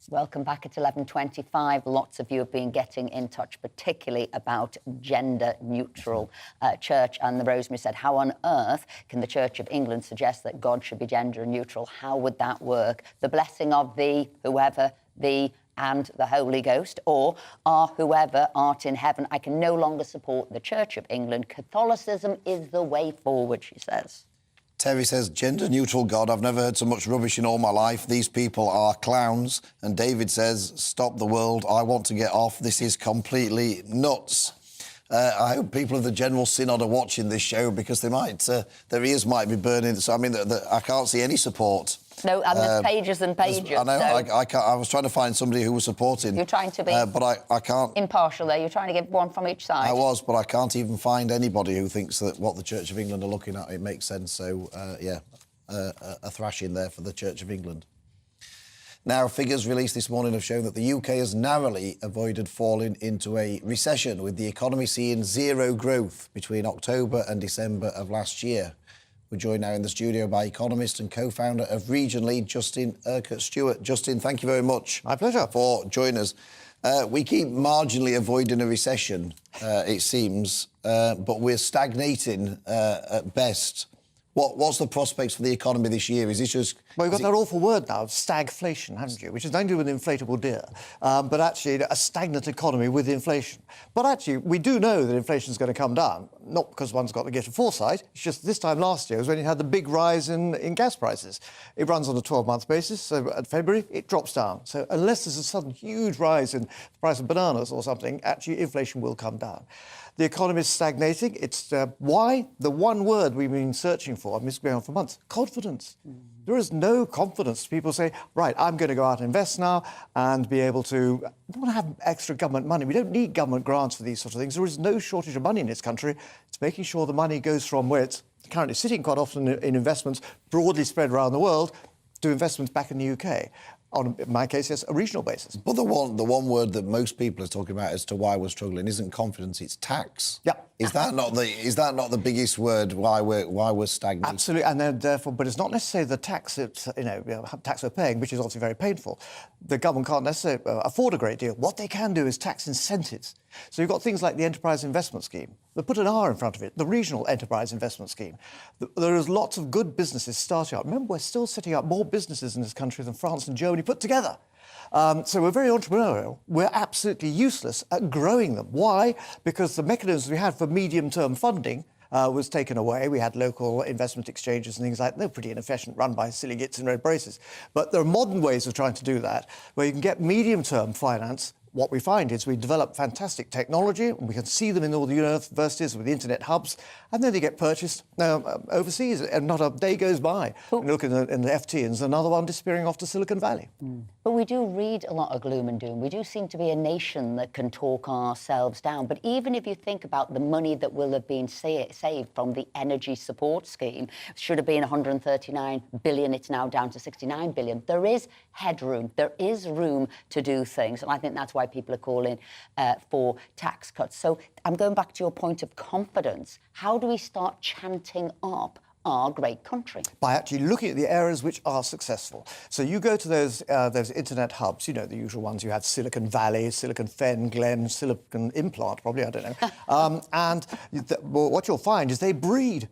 Welcome back at 11:25. Lots of you have been getting in touch, particularly about gender-neutral church. And the Rosemary said, how on earth can the Church of England suggest that God should be gender-neutral? How would that work? The blessing of thee, whoever, thee, and the Holy Ghost, or whoever art in heaven. I can no longer support the Church of England. Catholicism is the way forward, she says. Terry says, gender-neutral God, I've never heard so much rubbish in all my life. These people are clowns. And David says, stop the world, I want to get off. This is completely nuts. I hope people of the General Synod are watching this show because they might, their ears might be burning. So, I mean, I can't see any support. No, and there's pages and pages. I know, so I can't, I was trying to find somebody who was supporting. You're trying to be but I can't. Impartial there. You're trying to give one from each side. I was, but I can't even find anybody who thinks that what the Church of England are looking at, it makes sense. So, yeah, a thrashing there for the Church of England. Now, figures released this morning have shown that the UK has narrowly avoided falling into a recession, with the economy seeing zero growth between October and December of last year. We're joined now in the studio by economist and co-founder of Region Lead, Justin Urquhart-Stewart. Justin, thank you very much. My pleasure. For joining us. We keep marginally avoiding a recession, it seems, but we're stagnating at best. What's the prospects for the economy this year? Is this just... Well, you've got that awful word now, stagflation, haven't you? Which is nothing to do with an inflatable deer, but actually a stagnant economy with inflation. But actually, we do know that inflation is going to come down, not because one's got to get a foresight. It's just this time last year was when you had the big rise in gas prices. It runs on a 12-month basis, so at February, it drops down. So unless there's a sudden huge rise in the price of bananas or something, actually inflation will come down. The economy is stagnating. It's why the one word we've been searching for, and it's been going on for months, confidence. There is no confidence. People say, right, I'm going to go out and invest now and be able to... I don't want to have extra government money. We don't need government grants for these sort of things. There is no shortage of money in this country. It's making sure the money goes from where it's currently sitting quite often in investments broadly spread around the world to investments back in the UK. On, in my case, yes, a regional basis. But the one word that most people are talking about as to why we're struggling isn't confidence, it's tax. Yeah. Is that not the biggest word why we're stagnant? Absolutely, and then therefore, but it's not necessarily the tax that tax we're paying, which is obviously very painful. The government can't necessarily afford a great deal. What they can do is tax incentives. So you've got things like the Enterprise Investment Scheme. They put an R in front of it, the Regional Enterprise Investment Scheme. There is lots of good businesses starting up. Remember, we're still setting up more businesses in this country than France and Germany put together. So we're very entrepreneurial. We're absolutely useless at growing them. Why? Because the mechanisms we had for medium-term funding was taken away. We had local investment exchanges and things like that. They're pretty inefficient, run by silly gits in red braces. But there are modern ways of trying to do that, where you can get medium-term finance. What we find is we develop fantastic technology, and we can see them in all the universities with the internet hubs, and then they get purchased overseas, and not a day goes by. And look in the FT, and there's another one disappearing off to Silicon Valley. But we do read a lot of gloom and doom. We do seem to be a nation that can talk ourselves down. But even if you think about the money that will have been saved from the energy support scheme, should have been 139 billion, it's now down to 69 billion. There is headroom. There is room to do things. And I think that's why people are calling for tax cuts. So I'm going back to your point of confidence. How do we start chanting up our great country? By actually looking at the areas which are successful. So you go to those internet hubs, you know, the usual ones. You have Silicon Valley, Silicon Fen, Glen, Silicon Implant, probably, I don't know. And what you'll find is they breed.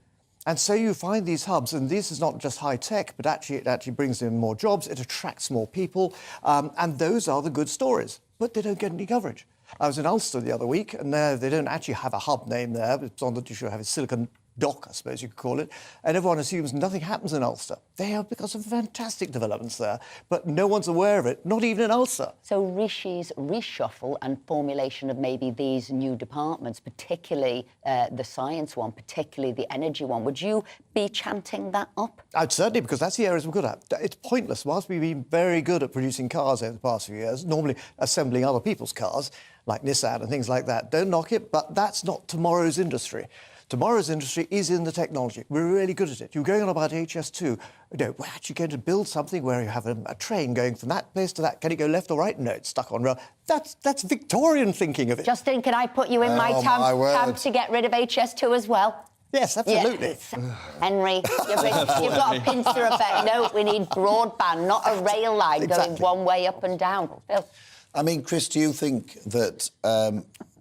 And so you find these hubs, and this is not just high tech, but it actually brings in more jobs, it attracts more people, and those are the good stories, but they don't get any coverage. I was in Ulster the other week, and they don't actually have a hub name there. It's on that you should have a Silicon Dock, I suppose you could call it, and everyone assumes nothing happens in Ulster. They are because of fantastic developments there, but no one's aware of it, not even in Ulster. So Rishi's reshuffle and formulation of maybe these new departments, particularly the science one, particularly the energy one, would you be chanting that up? I'd certainly, because that's the areas we're good at. It's pointless. Whilst we've been very good at producing cars over the past few years, normally assembling other people's cars, like Nissan and things like that, don't knock it, but that's not tomorrow's industry. Tomorrow's industry is in the technology. We're really good at it. You're going on about HS2. You know, we're actually going to build something where you have a train going from that place to that. Can it go left or right? No, it's stuck on rail. That's Victorian thinking of it. Justin, can I put you in my camp to get rid of HS2 as well? Yes, absolutely. Yes. Henry, you've got a pincer effect. No, we need broadband, not a rail line going one way up and down. Phil? I mean, Chris, do you think that...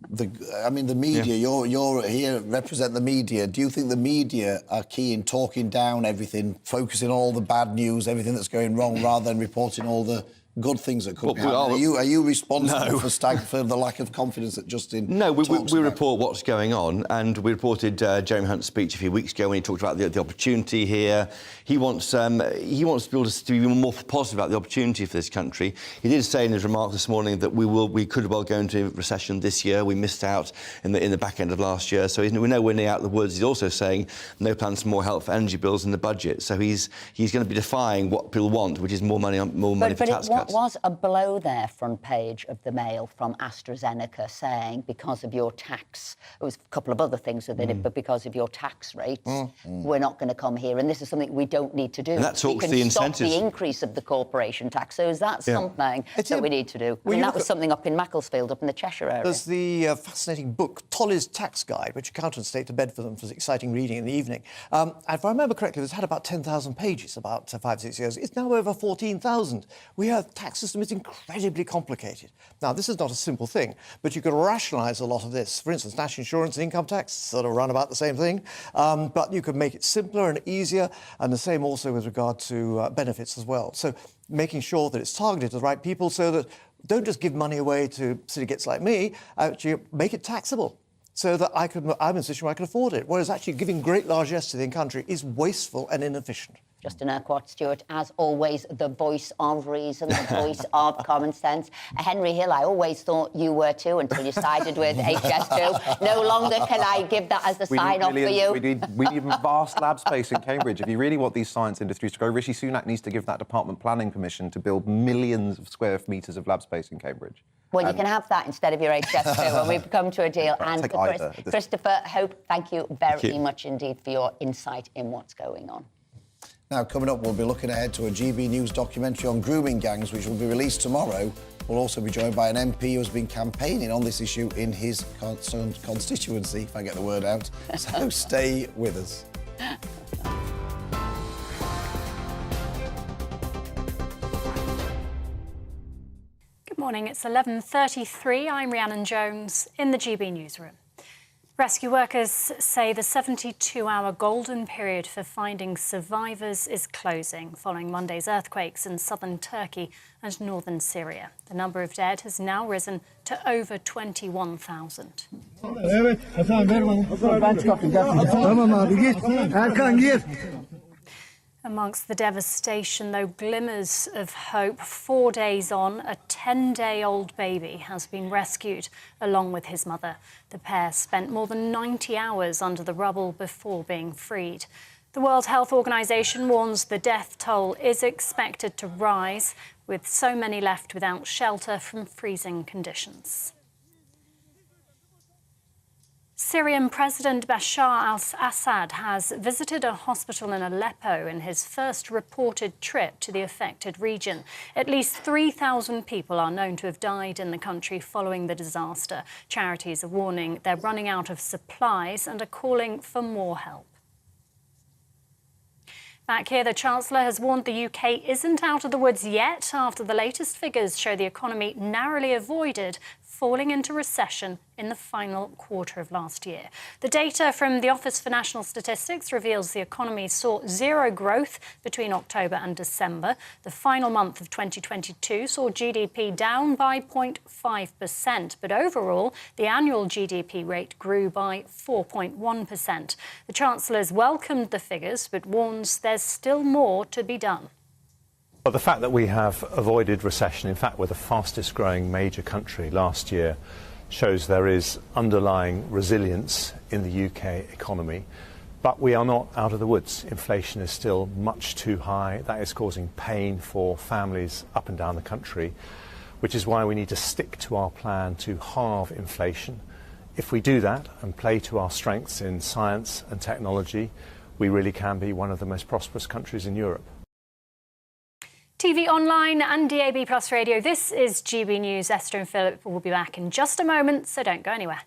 the media, you're here, represent the media. Do you think the media are key in talking down everything, focusing on all the bad news, everything that's going wrong, rather than reporting all the good things that could be happening? Are you responsible for the lack of confidence that Justin we report what's going on, and we reported Jeremy Hunt's speech a few weeks ago when he talked about the opportunity here. He wants people to be more positive about the opportunity for this country. He did say in his remarks this morning that we could well go into recession this year. We missed out in the back end of last year, so we're nowhere near out of the woods. He's also saying no plans for more help for energy bills in the budget. So he's going to be defying what people want, which is more money for tax cuts. Was a blow there, front page of the Mail, from AstraZeneca saying because of your tax, it was a couple of other things within it, but because of your tax rates, we're not going to come here, and this is something we don't need to do. And that talks we can the stop incentives. the increase of the corporation tax. So is that something that we need to do? I mean, that was something up in Macclesfield, up in the Cheshire area. There's the fascinating book, Tolley's Tax Guide, which accountants take to bed for them for exciting reading in the evening. And if I remember correctly, it's had about 10,000 pages about 5-6 years. It's now over 14,000. We have tax system is incredibly complicated. Now, this is not a simple thing, but you can rationalise a lot of this. For instance, national insurance and income tax sort of run about the same thing, but you can make it simpler and easier, and the same also with regard to benefits as well. So making sure that it's targeted to the right people so that don't just give money away to city-gets like me, actually make it taxable so that I'm in a position where I can afford it, whereas actually giving great largesse to the country is wasteful and inefficient. Justin Urquhart Stewart, as always, the voice of reason, the voice of common sense. Henry Hill, I always thought you were too until you sided with HS2. No longer can I give that as the sign-off for you. We need vast lab space in Cambridge. If you really want these science industries to grow, Rishi Sunak needs to give that department planning permission to build millions of square metres of lab space in Cambridge. Well, you can have that instead of your HS2 when we've come to a deal. And Christopher Hope, thank you very much indeed for your insight in what's going on. Now, coming up, we'll be looking ahead to a GB News documentary on grooming gangs, which will be released tomorrow. We'll also be joined by an MP who has been campaigning on this issue in his constituency, if I get the word out. So stay with us. Good morning, it's 11:33. I'm Rhiannon Jones in the GB Newsroom. Rescue workers say the 72-hour golden period for finding survivors is closing following Monday's earthquakes in southern Turkey and northern Syria. The number of dead has now risen to over 21,000. Amongst the devastation, though, glimmers of hope. 4 days on, a 10-day-old baby has been rescued along with his mother. The pair spent more than 90 hours under the rubble before being freed. The World Health Organization warns the death toll is expected to rise, with so many left without shelter from freezing conditions. Syrian President Bashar al-Assad has visited a hospital in Aleppo in his first reported trip to the affected region. At least 3,000 people are known to have died in the country following the disaster. Charities are warning they're running out of supplies and are calling for more help. Back here, the Chancellor has warned the UK isn't out of the woods yet after the latest figures show the economy narrowly avoided falling into recession in the final quarter of last year. The data from the Office for National Statistics reveals the economy saw zero growth between October and December. The final month of 2022 saw GDP down by 0.5%, but overall, the annual GDP rate grew by 4.1%. The Chancellor's welcomed the figures, but warns there's still more to be done. Well, the fact that we have avoided recession, in fact, we're the fastest growing major country last year, shows there is underlying resilience in the UK economy. But we are not out of the woods. Inflation is still much too high. That is causing pain for families up and down the country, which is why we need to stick to our plan to halve inflation. If we do that and play to our strengths in science and technology, we really can be one of the most prosperous countries in Europe. TV online and DAB Plus radio, this is GB News. Esther and Philip will be back in just a moment, so don't go anywhere.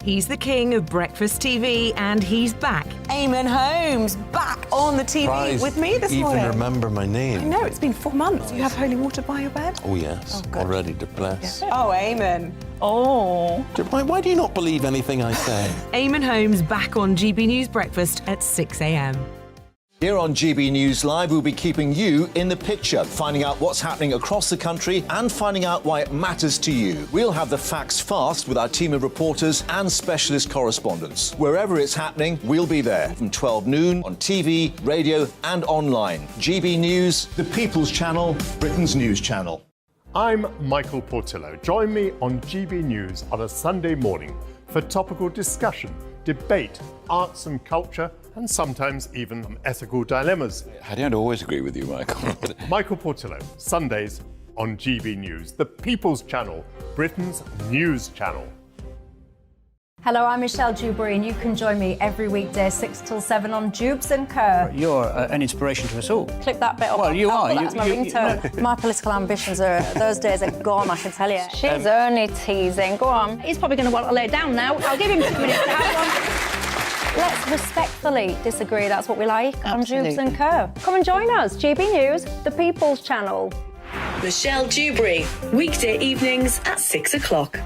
He's the king of breakfast TV, and he's back. Eamon Holmes, back on the TV Surprised with me this morning. Even remember my name. I know, it's been 4 months. You have holy water by your bed? Oh, yes. Oh, already to bless. Yeah. Oh, Eamon. Oh. Why do you not believe anything I say? Eamon Holmes back on GB News Breakfast at 6 a.m. Here on GB News Live, we'll be keeping you in the picture, finding out what's happening across the country and finding out why it matters to you. We'll have the facts fast with our team of reporters and specialist correspondents. Wherever it's happening, we'll be there from 12 noon on TV, radio and online. GB News, the People's Channel, Britain's news channel. I'm Michael Portillo. Join me on GB News on a Sunday morning for topical discussion, debate, arts and culture, and sometimes even ethical dilemmas. I don't always agree with you, Michael. Michael Portillo, Sundays on GB News, the People's Channel, Britain's news channel. Hello, I'm Michelle Dewberry, and you can join me every weekday 6 till 7 on Jubes and Kerr. You're an inspiration to us all. Clip that bit up. Well, you are. That's my ringtone. My political ambitions those days are gone, I can tell you. She's only teasing. Go on. He's probably going to want to lay down now. I'll give him 2 minutes to have one. Let's respectfully disagree. That's what we like on Jubes and Kerr. Come and join us. GB News, the People's Channel. Michelle Dewberry, weekday evenings at 6 o'clock.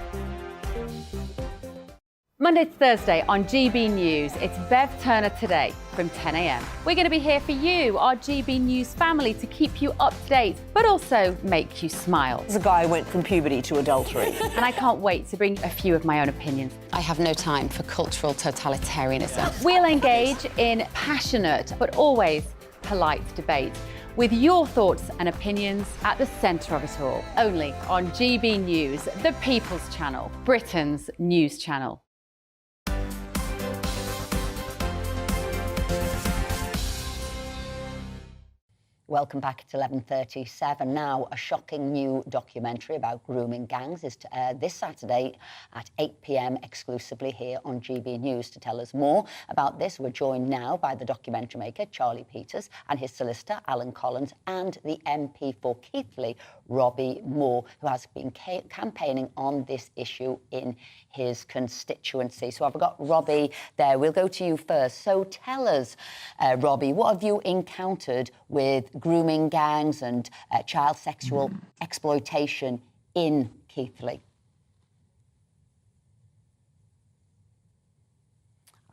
Monday to Thursday on GB News, it's Bev Turner Today from 10 a.m. We're going to be here for you, our GB News family, to keep you up to date, but also make you smile. The guy went from puberty to adultery. And I can't wait to bring a few of my own opinions. I have no time for cultural totalitarianism. We'll engage in passionate, but always polite debate, with your thoughts and opinions at the centre of it all. Only on GB News, the People's Channel, Britain's news channel. Welcome back at 11:37. Now, a shocking new documentary about grooming gangs is to air this Saturday at 8 p.m. exclusively here on GB News. To tell us more about this, we're joined now by the documentary maker, Charlie Peters, and his solicitor, Alan Collins, and the MP for Keighley, Robbie Moore, who has been campaigning on this issue in his constituency. So I've got Robbie there. We'll go to you first. So tell us, Robbie, what have you encountered with grooming gangs and child sexual exploitation in Keighley?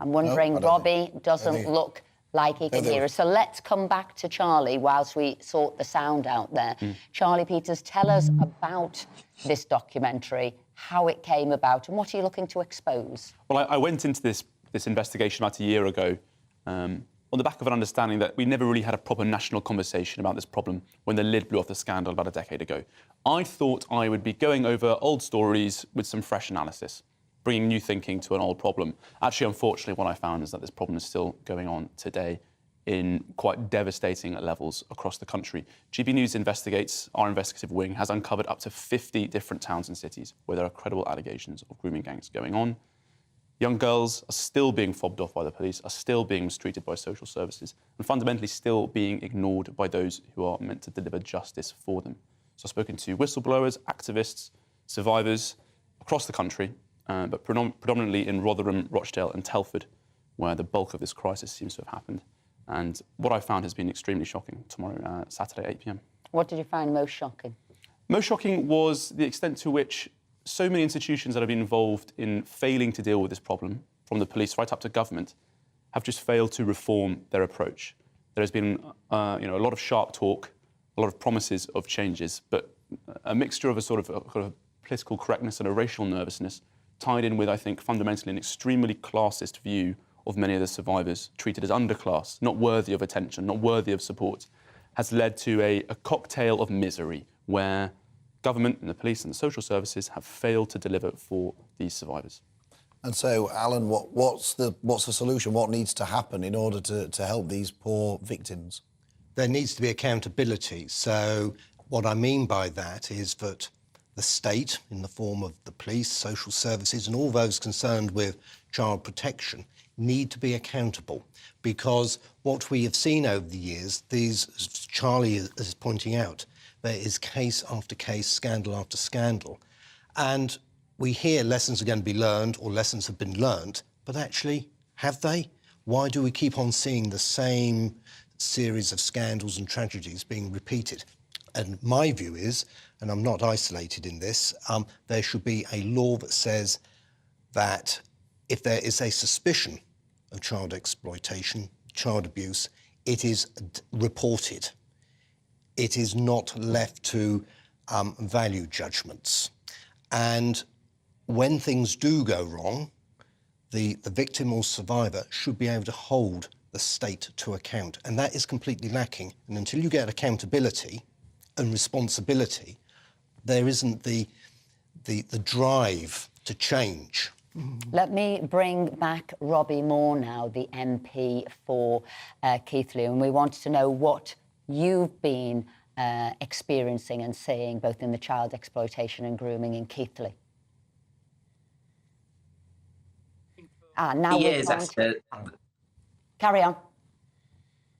I'm wondering, Robbie doesn't look like he can hear us. So let's come back to Charlie whilst we sort the sound out there. Charlie Peters, tell us about this documentary, how it came about, and what are you looking to expose? Well, I went into this investigation about a year ago on the back of an understanding that we never really had a proper national conversation about this problem when the lid blew off the scandal about a decade ago. I thought I would be going over old stories with some fresh analysis, bringing new thinking to an old problem. Actually, unfortunately, what I found is that this problem is still going on today in quite devastating levels across the country. GB News investigates, our investigative wing has uncovered up to 50 different towns and cities where there are credible allegations of grooming gangs going on. Young girls are still being fobbed off by the police, are still being mistreated by social services, and fundamentally still being ignored by those who are meant to deliver justice for them. So I've spoken to whistleblowers, activists, survivors across the country, but predominantly in Rotherham, Rochdale and Telford, where the bulk of this crisis seems to have happened. And what I found has been extremely shocking tomorrow, Saturday, 8 p.m. What did you find most shocking? Most shocking was the extent to which so many institutions that have been involved in failing to deal with this problem, from the police right up to government, have just failed to reform their approach. There has been a lot of sharp talk, a lot of promises of changes, but a mixture of a sort of political correctness and a racial nervousness tied in with, I think, fundamentally an extremely classist view of many of the survivors, treated as underclass, not worthy of attention, not worthy of support, has led to a cocktail of misery where government and the police and the social services have failed to deliver for these survivors. And so, Alan, what's the solution? What needs to happen in order to help these poor victims? There needs to be accountability. So what I mean by that is that the state, in the form of the police, social services and all those concerned with child protection, need to be accountable, because what we have seen over the years, as Charlie is pointing out, there is case after case, scandal after scandal. And we hear lessons are going to be learned or lessons have been learned, but actually, have they? Why do we keep on seeing the same series of scandals and tragedies being repeated? And my view is, and I'm not isolated in this, there should be a law that says that if there is a suspicion of child exploitation, child abuse, it is reported. It is not left to value judgments. And when things do go wrong, the victim or survivor should be able to hold the state to account. And that is completely lacking. And until you get accountability and responsibility, there isn't the drive to change. Let me bring back Robbie Moore now, the MP for Keighley, and we wanted to know what you've been experiencing and seeing both in the child exploitation and grooming in Keighley. Now years, Esther. Carry on.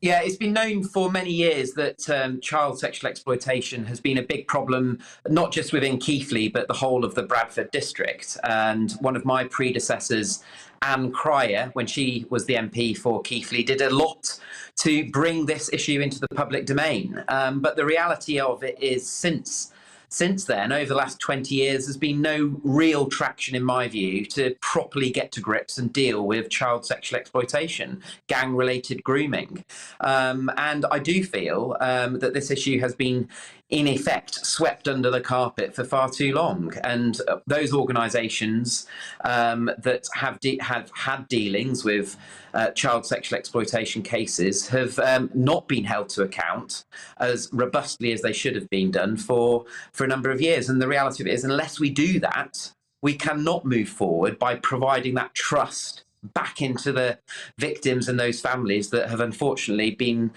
Yeah, it's been known for many years that child sexual exploitation has been a big problem, not just within Keighley, but the whole of the Bradford district. And one of my predecessors, Anne Cryer, when she was the MP for Keighley, did a lot to bring this issue into the public domain. But the reality of it is since then, over the last 20 years, there's been no real traction, in my view, to properly get to grips and deal with child sexual exploitation, gang-related grooming. And I do feel that this issue has been, in effect, swept under the carpet for far too long. And those organisations that have had dealings with child sexual exploitation cases have not been held to account as robustly as they should have been done for a number of years. And the reality of it is, unless we do that, we cannot move forward by providing that trust back into the victims and those families that have unfortunately been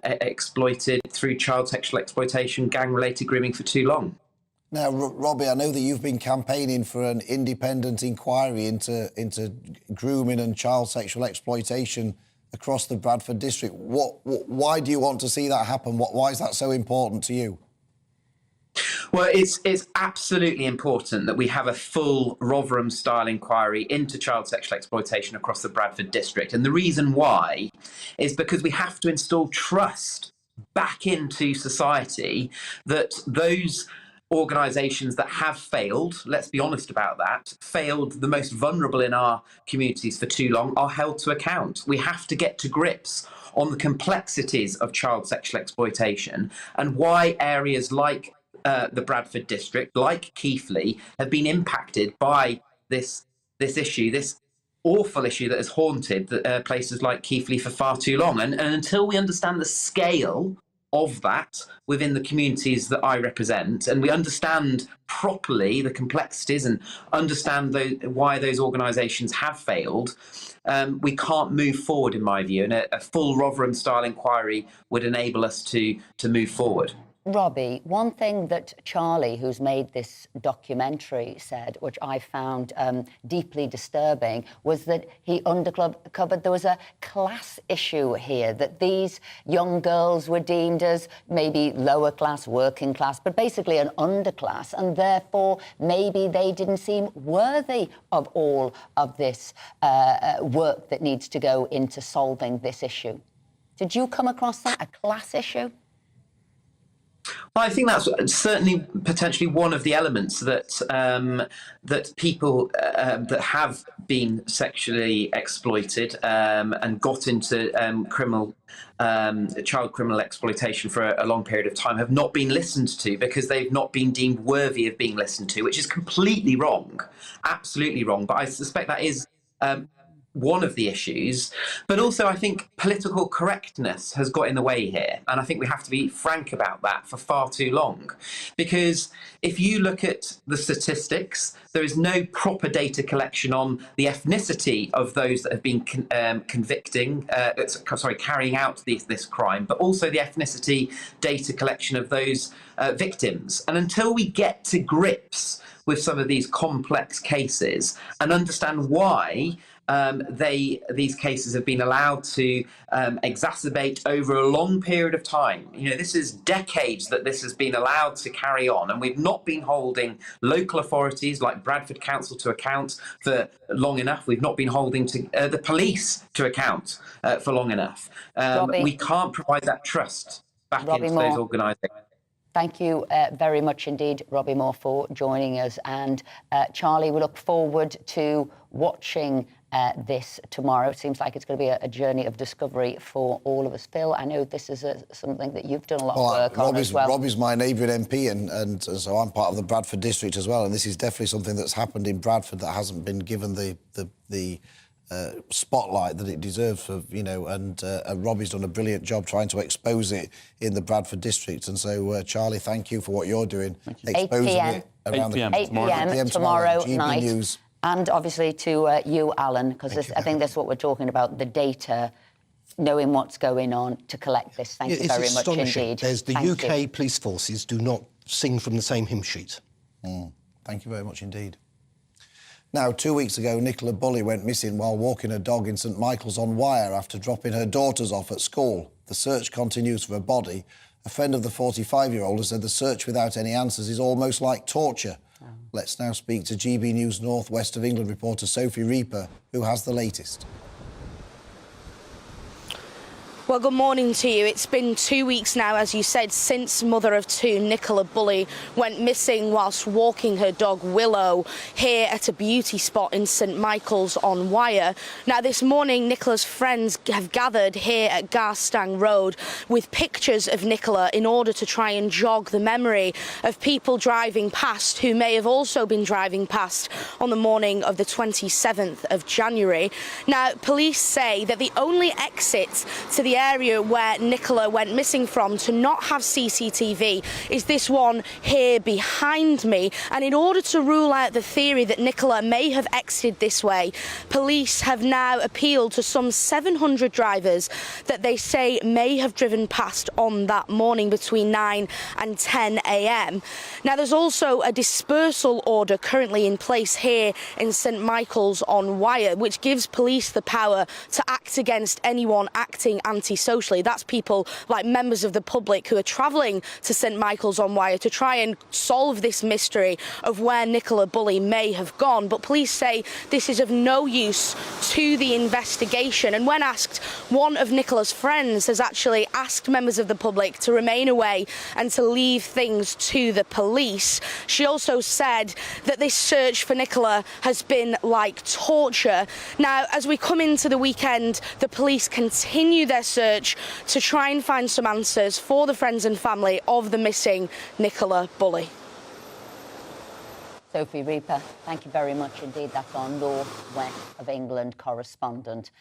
exploited through child sexual exploitation, gang-related grooming for too long. Now, Robbie, I know that you've been campaigning for an independent inquiry into grooming and child sexual exploitation across the Bradford district. Why do you want to see that happen? Why is that so important to you? Well, it's absolutely important that we have a full Rotherham-style inquiry into child sexual exploitation across the Bradford district. And the reason why is because we have to install trust back into society that those organisations that have failed, let's be honest about that, failed the most vulnerable in our communities for too long, are held to account. We have to get to grips on the complexities of child sexual exploitation and why areas like the Bradford district, like Keighley, have been impacted by this issue, this awful issue that has haunted places like Keighley for far too long. And until we understand the scale of that within the communities that I represent, and we understand properly the complexities and understand why those organisations have failed, we can't move forward, in my view. And a full Rotherham-style inquiry would enable us to move forward. Robbie, one thing that Charlie, who's made this documentary, said, which I found deeply disturbing, was that he uncovered there was a class issue here, that these young girls were deemed as maybe lower class, working class, but basically an underclass, and therefore maybe they didn't seem worthy of all of this work that needs to go into solving this issue. Did you come across that, a class issue? Well, I think that's certainly potentially one of the elements that that people that have been sexually exploited and got into child criminal exploitation for a long period of time have not been listened to, because they've not been deemed worthy of being listened to, which is completely wrong, absolutely wrong. But I suspect that is one of the issues, but also I think political correctness has got in the way here, and I think we have to be frank about that for far too long, because if you look at the statistics, there is no proper data collection on the ethnicity of those that have been carrying out this crime, but also the ethnicity data collection of those victims. And until we get to grips with some of these complex cases and understand why these cases have been allowed to exacerbate over a long period of time. You know, this is decades that this has been allowed to carry on, and we've not been holding local authorities like Bradford Council to account for long enough. We've not been holding the police to account for long enough. We can't provide that trust back into those organisations. Thank you very much indeed, Robbie Moore, for joining us. And Charlie, we look forward to watching this tomorrow. It seems like it's going to be a journey of discovery for all of us. Phil, I know this is something that you've done a lot of work on as well. Robbie's my neighbouring MP, and so I'm part of the Bradford district as well. And this is definitely something that's happened in Bradford that hasn't been given the spotlight that it deserves, and Robbie's done a brilliant job trying to expose it in the Bradford district. And so, Charlie, thank you for what you're doing, exposing it around 8 p.m. tomorrow night. GBNews. And obviously to you, Alan, because I think that's what we're talking about, the data, knowing what's going on to collect this. Thank you very much indeed. There's the UK police forces do not sing from the same hymn sheet. Thank you very much indeed. Now, 2 weeks ago, Nicola Bulley went missing while walking her dog in St Michael's on Wyre after dropping her daughters off at school. The search continues for her body. A friend of the 45-year-old has said the search without any answers is almost like torture. Let's now speak to GB News North West of England reporter Sophie Reaper, who has the latest. Well, good morning to you. It's been 2 weeks now, as you said, since mother of two, Nicola Bulley, went missing whilst walking her dog Willow here at a beauty spot in St Michael's on Wyre. Now, this morning, Nicola's friends have gathered here at Garstang Road with pictures of Nicola in order to try and jog the memory of people driving past who may have also been driving past on the morning of the 27th of January. Now, police say that the only exit to the area where Nicola went missing from to not have CCTV is this one here behind me, and in order to rule out the theory that Nicola may have exited this way, police have now appealed to some 700 drivers that they say may have driven past on that morning between 9 and 10 a.m. Now, there's also a dispersal order currently in place here in St Michael's on Wyre, which gives police the power to act against anyone acting antisocially. That's people like members of the public who are travelling to St Michael's on Wyre to try and solve this mystery of where Nicola Bulley may have gone. But police say this is of no use to the investigation. And when asked, one of Nicola's friends has actually asked members of the public to remain away and to leave things to the police. She also said that this search for Nicola has been like torture. Now, as we come into the weekend, the police continue their search to try and find some answers for the friends and family of the missing Nicola Bulley. Sophie Reaper, thank you very much indeed. That's our North West of England correspondent.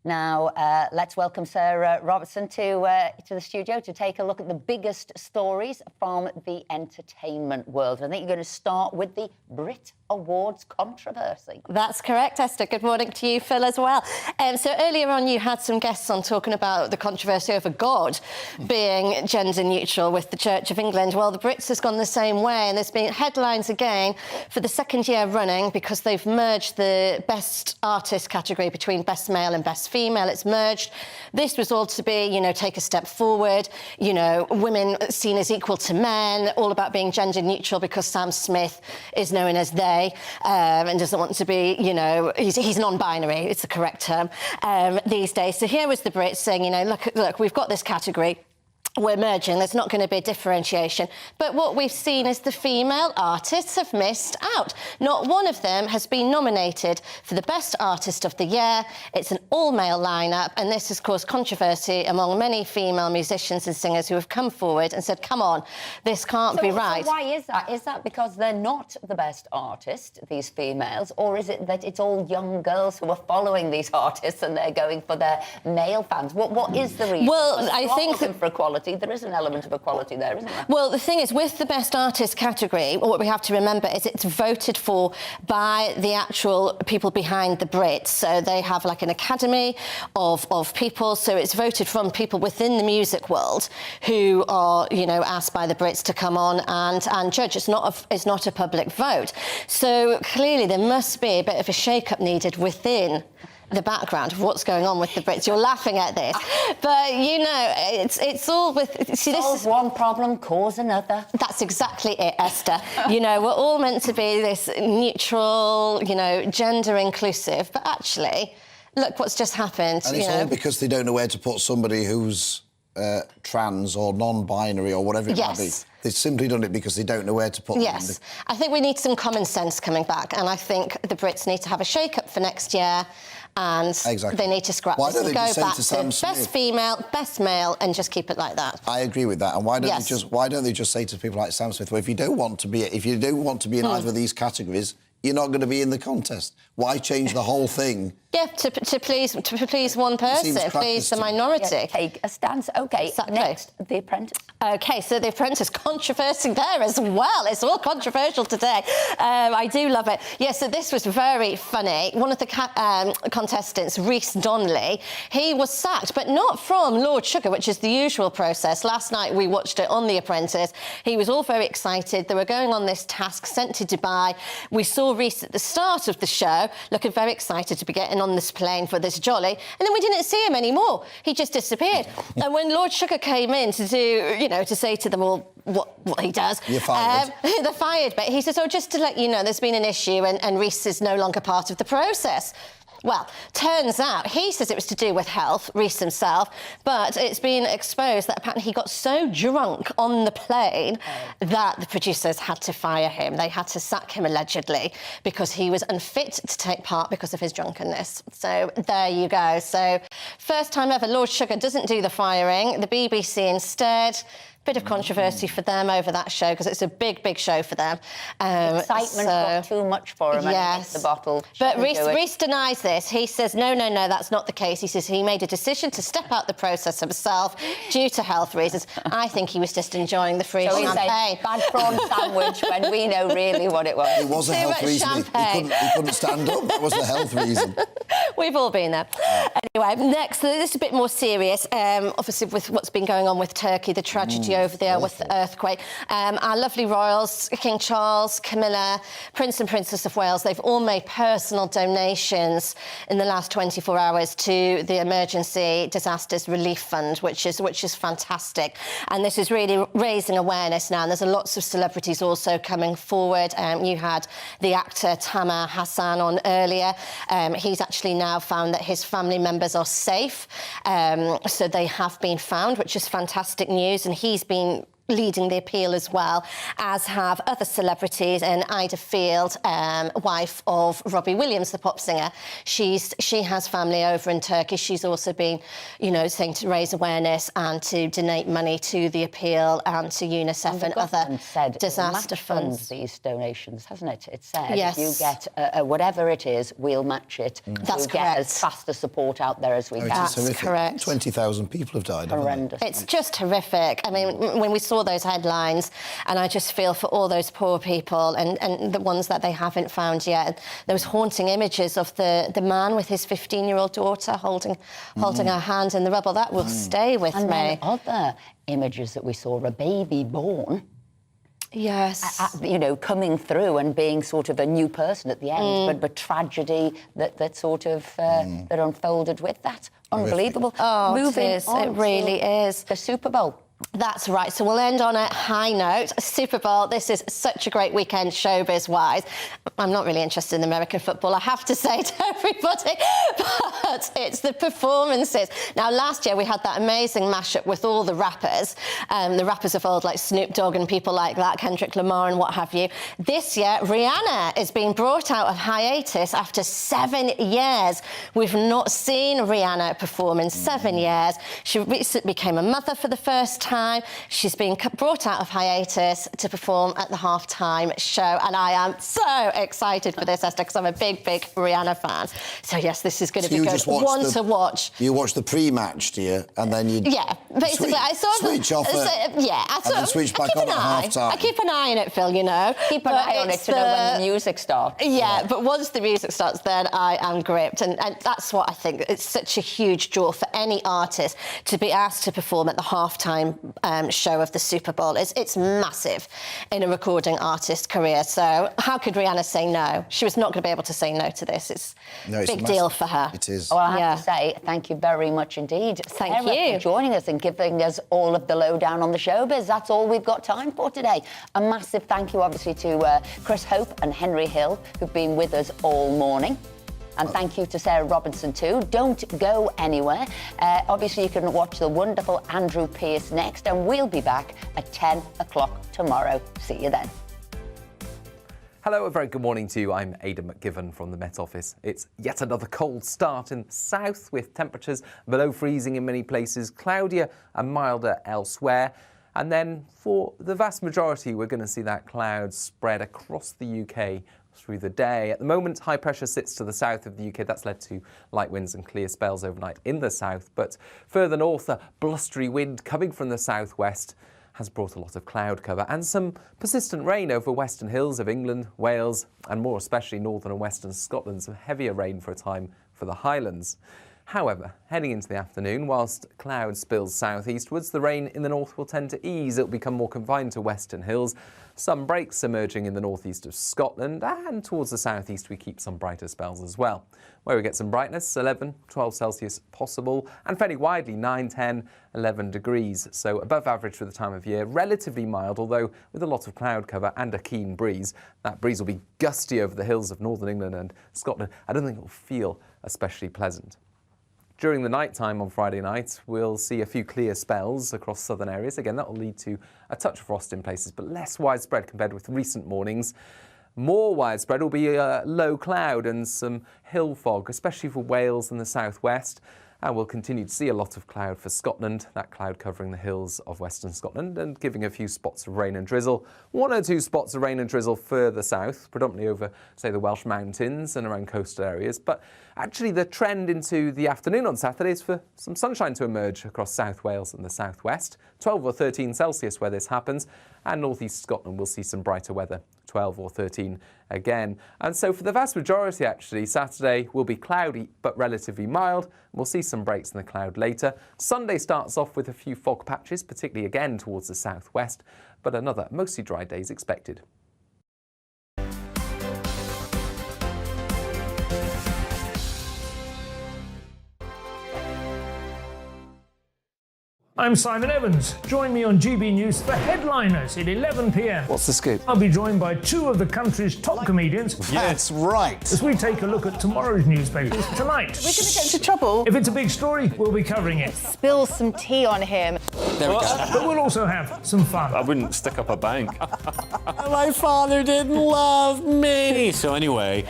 Now, let's welcome Sarah Robertson to the studio to take a look at the biggest stories from the entertainment world. I think you're going to start with the Brit Awards controversy. That's correct, Esther. Good morning to you, Phil, as well. So earlier on, you had some guests on talking about the controversy over God being gender neutral with the Church of England. Well, the Brits has gone the same way, and there's been headlines again for the second year running because they've merged the Best Artist category between Best Male and Best Female. It's merged. This was all to be, take a step forward, women seen as equal to men, all about being gender neutral because Sam Smith is known as they and doesn't want to be, he's non-binary, it's the correct term these days. So here was the Brits saying, look, we've got this category. We're merging, there's not going to be a differentiation. But what we've seen is the female artists have missed out. Not one of them has been nominated for the Best Artist of the Year. It's an all-male lineup, and this has caused controversy among many female musicians and singers who have come forward and said, come on, this can't be right. So why is that? Is that because they're not the best artist, these females, or is it that it's all young girls who are following these artists and they're going for their male fans? What is the reason? Well, I think that for equality, there is an element of equality there, isn't there? Well, the thing is, with the Best Artist category, what we have to remember is it's voted for by the actual people behind the Brits. So they have like an academy of people. So it's voted from people within the music world who are, asked by the Brits to come on and judge. It's not a public vote. So clearly there must be a bit of a shake-up needed within the background of what's going on with the Brits. You're laughing at this, but it's all with. See, this is one problem, cause another. That's exactly it, Esther. We're all meant to be this neutral, gender inclusive, but actually, look what's just happened. And it's all because they don't know where to put somebody who's trans or non-binary or whatever it might be. They've simply done it because they don't know where to put them. Yes, I think we need some common sense coming back, and I think the Brits need to have a shake-up for next year. And they need to scrap this and go back to best female, best male, and just keep it like that. I agree with that. And why don't they just say to people like Sam Smith, well, if you don't want to be in either of these categories, you're not going to be in the contest. Why change the whole thing? Yeah, to please one person, please the minority. Yeah, take a stance. OK, exactly. Next, The Apprentice. OK, so The Apprentice, controversy there as well. It's all controversial today. I do love it. Yeah, so this was very funny. One of the contestants, Rhys Donnelly, he was sacked, but not from Lord Sugar, which is the usual process. Last night we watched it on The Apprentice. He was all very excited. They were going on this task, sent to Dubai. We saw Rhys at the start of the show looking very excited to be getting on this plane for this jolly, and then we didn't see him anymore. He just disappeared. And when Lord Sugar came in to do, to say to them all what he does, you're fired. They're fired. But he says, oh, just to let you know, there's been an issue, and Rhys is no longer part of the process. Well, turns out he says it was to do with health, Rhys himself, but it's been exposed that apparently he got so drunk on the plane that the producers had to fire him. They had to sack him, allegedly, because he was unfit to take part because of his drunkenness. So there you go. So first time ever, Lord Sugar doesn't do the firing. The BBC instead. Bit of controversy for them over that show because it's a big show for them. Excitement got too much for him. Yes, the bottle. But Rhys denies this. He says no, that's not the case. He says he made a decision to step out the process himself due to health reasons. I think he was just enjoying the free champagne. Bad prawn sandwich when we know really what it was. It was a health reason. He couldn't stand up. That was the health reason. We've all been there. Anyway, next, this is a bit more serious. Obviously, with what's been going on with Turkey, the tragedy over there with the earthquake. Our lovely royals, King Charles, Camilla, Prince and Princess of Wales, they've all made personal donations in the last 24 hours to the Emergency Disasters Relief Fund, which is fantastic. And this is really raising awareness now. And there's lots of celebrities also coming forward. You had the actor Tamer Hassan on earlier. He's actually now found that his family members are safe. So they have been found, which is fantastic news. And he's been leading the appeal as well, as have other celebrities. And Ida Field, wife of Robbie Williams, the pop singer, she has family over in Turkey. She's also been, saying to raise awareness and to donate money to the appeal and to UNICEF and other disaster funds. These donations, hasn't it? It said yes. if you get whatever it is, we'll match it. That's we'll get as fast a support out there as we can. That's correct. 20,000 people have died. Horrendous. It's just horrific. I mean, when we saw those headlines, and I just feel for all those poor people and the ones that they haven't found yet. Those haunting images of the man with his 15-year-old daughter holding her hand in the rubble, that will stay with me. And other images that we saw, a baby born. Yes. Coming through and being sort of a new person at the end, but tragedy that sort of that unfolded with that. Unbelievable. Oh, Moving it is. on, It really is. The Super Bowl. That's right. So we'll end on a high note. Super Bowl, this is such a great weekend showbiz-wise. I'm not really interested in American football, I have to say to everybody, but it's the performances. Now, last year we had that amazing mashup with all the rappers of old, like Snoop Dogg and people like that, Kendrick Lamar and what have you. This year, Rihanna is being brought out of hiatus after 7 years. We've not seen Rihanna perform in 7 years. She recently became a mother for the first time. She's been brought out of hiatus to perform at the halftime show, and I am so excited for this, Esther, because I'm a big Rihanna fan. So yes, this is going to be good. One to watch. You watch the pre-match, do you? And then you basically I sort of switch off and then switch back on at half-time. I keep an eye on it, Phil. Keep an eye on it to know when the music starts. Yeah, but once the music starts, then I am gripped, and that's what I think. It's such a huge draw for any artist to be asked to perform at the halftime show of the Super Bowl. It's massive in a recording artist career. So how could Rihanna say no? She was not going to be able to say no to this. It's a big deal for her. It is. Well, I have to say, thank you very much indeed. Thank Sarah, you for joining us and giving us all of the lowdown on the showbiz. That's all we've got time for today. A massive thank you, obviously, to Chris Hope and Henry Hill, who've been with us all morning. And thank you to Sarah Robinson too. Don't go anywhere. Obviously, you can watch the wonderful Andrew Pearce next, and we'll be back at 10 o'clock tomorrow. See you then. Hello, a very good morning to you. I'm Aidan McGivern from the Met Office. It's yet another cold start in the south, with temperatures below freezing in many places, cloudier and milder elsewhere. And then for the vast majority, we're going to see that cloud spread across the UK through the day. At the moment, high pressure sits to the south of the UK. That's led to light winds and clear spells overnight in the south. But further north, a blustery wind coming from the southwest has brought a lot of cloud cover and some persistent rain over western hills of England, Wales, and more especially northern and western Scotland. Some heavier rain for a time for the Highlands. However, heading into the afternoon, whilst cloud spills southeastwards, the rain in the north will tend to ease. It will become more confined to western hills. Some breaks emerging in the northeast of Scotland, and towards the southeast we keep some brighter spells as well. Where we get some brightness, 11, 12 Celsius possible, and fairly widely 9, 10, 11 degrees. So above average for the time of year, relatively mild, although with a lot of cloud cover and a keen breeze. That breeze will be gusty over the hills of northern England and Scotland. I don't think it will feel especially pleasant. During the night time on Friday night, we'll see a few clear spells across southern areas. Again, that will lead to a touch of frost in places, but less widespread compared with recent mornings. More widespread will be low cloud and some hill fog, especially for Wales and the southwest. And we'll continue to see a lot of cloud for Scotland, that cloud covering the hills of western Scotland and giving a few spots of rain and drizzle. 1 or 2 spots of rain and drizzle further south, predominantly over, say, the Welsh mountains and around coastal areas. But actually the trend into the afternoon on Saturday is for some sunshine to emerge across South Wales and the southwest. 12 or 13 Celsius where this happens, and northeast Scotland will see some brighter weather, 12 or 13 again. And so for the vast majority, actually, Saturday will be cloudy but relatively mild. We'll see some breaks in the cloud later. Sunday starts off with a few fog patches, particularly again towards the southwest, but another mostly dry day is expected. I'm Simon Evans. Join me on GB News for Headliners at 11 p.m. What's the scoop? I'll be joined by two of the country's top comedians. That's right. As we take a look at tomorrow's newspapers tonight. We're going to get into trouble. If it's a big story, we'll be covering it. Spill some tea on him. There we go. But we'll also have some fun. I wouldn't stick up a bank. My father didn't love me. So anyway,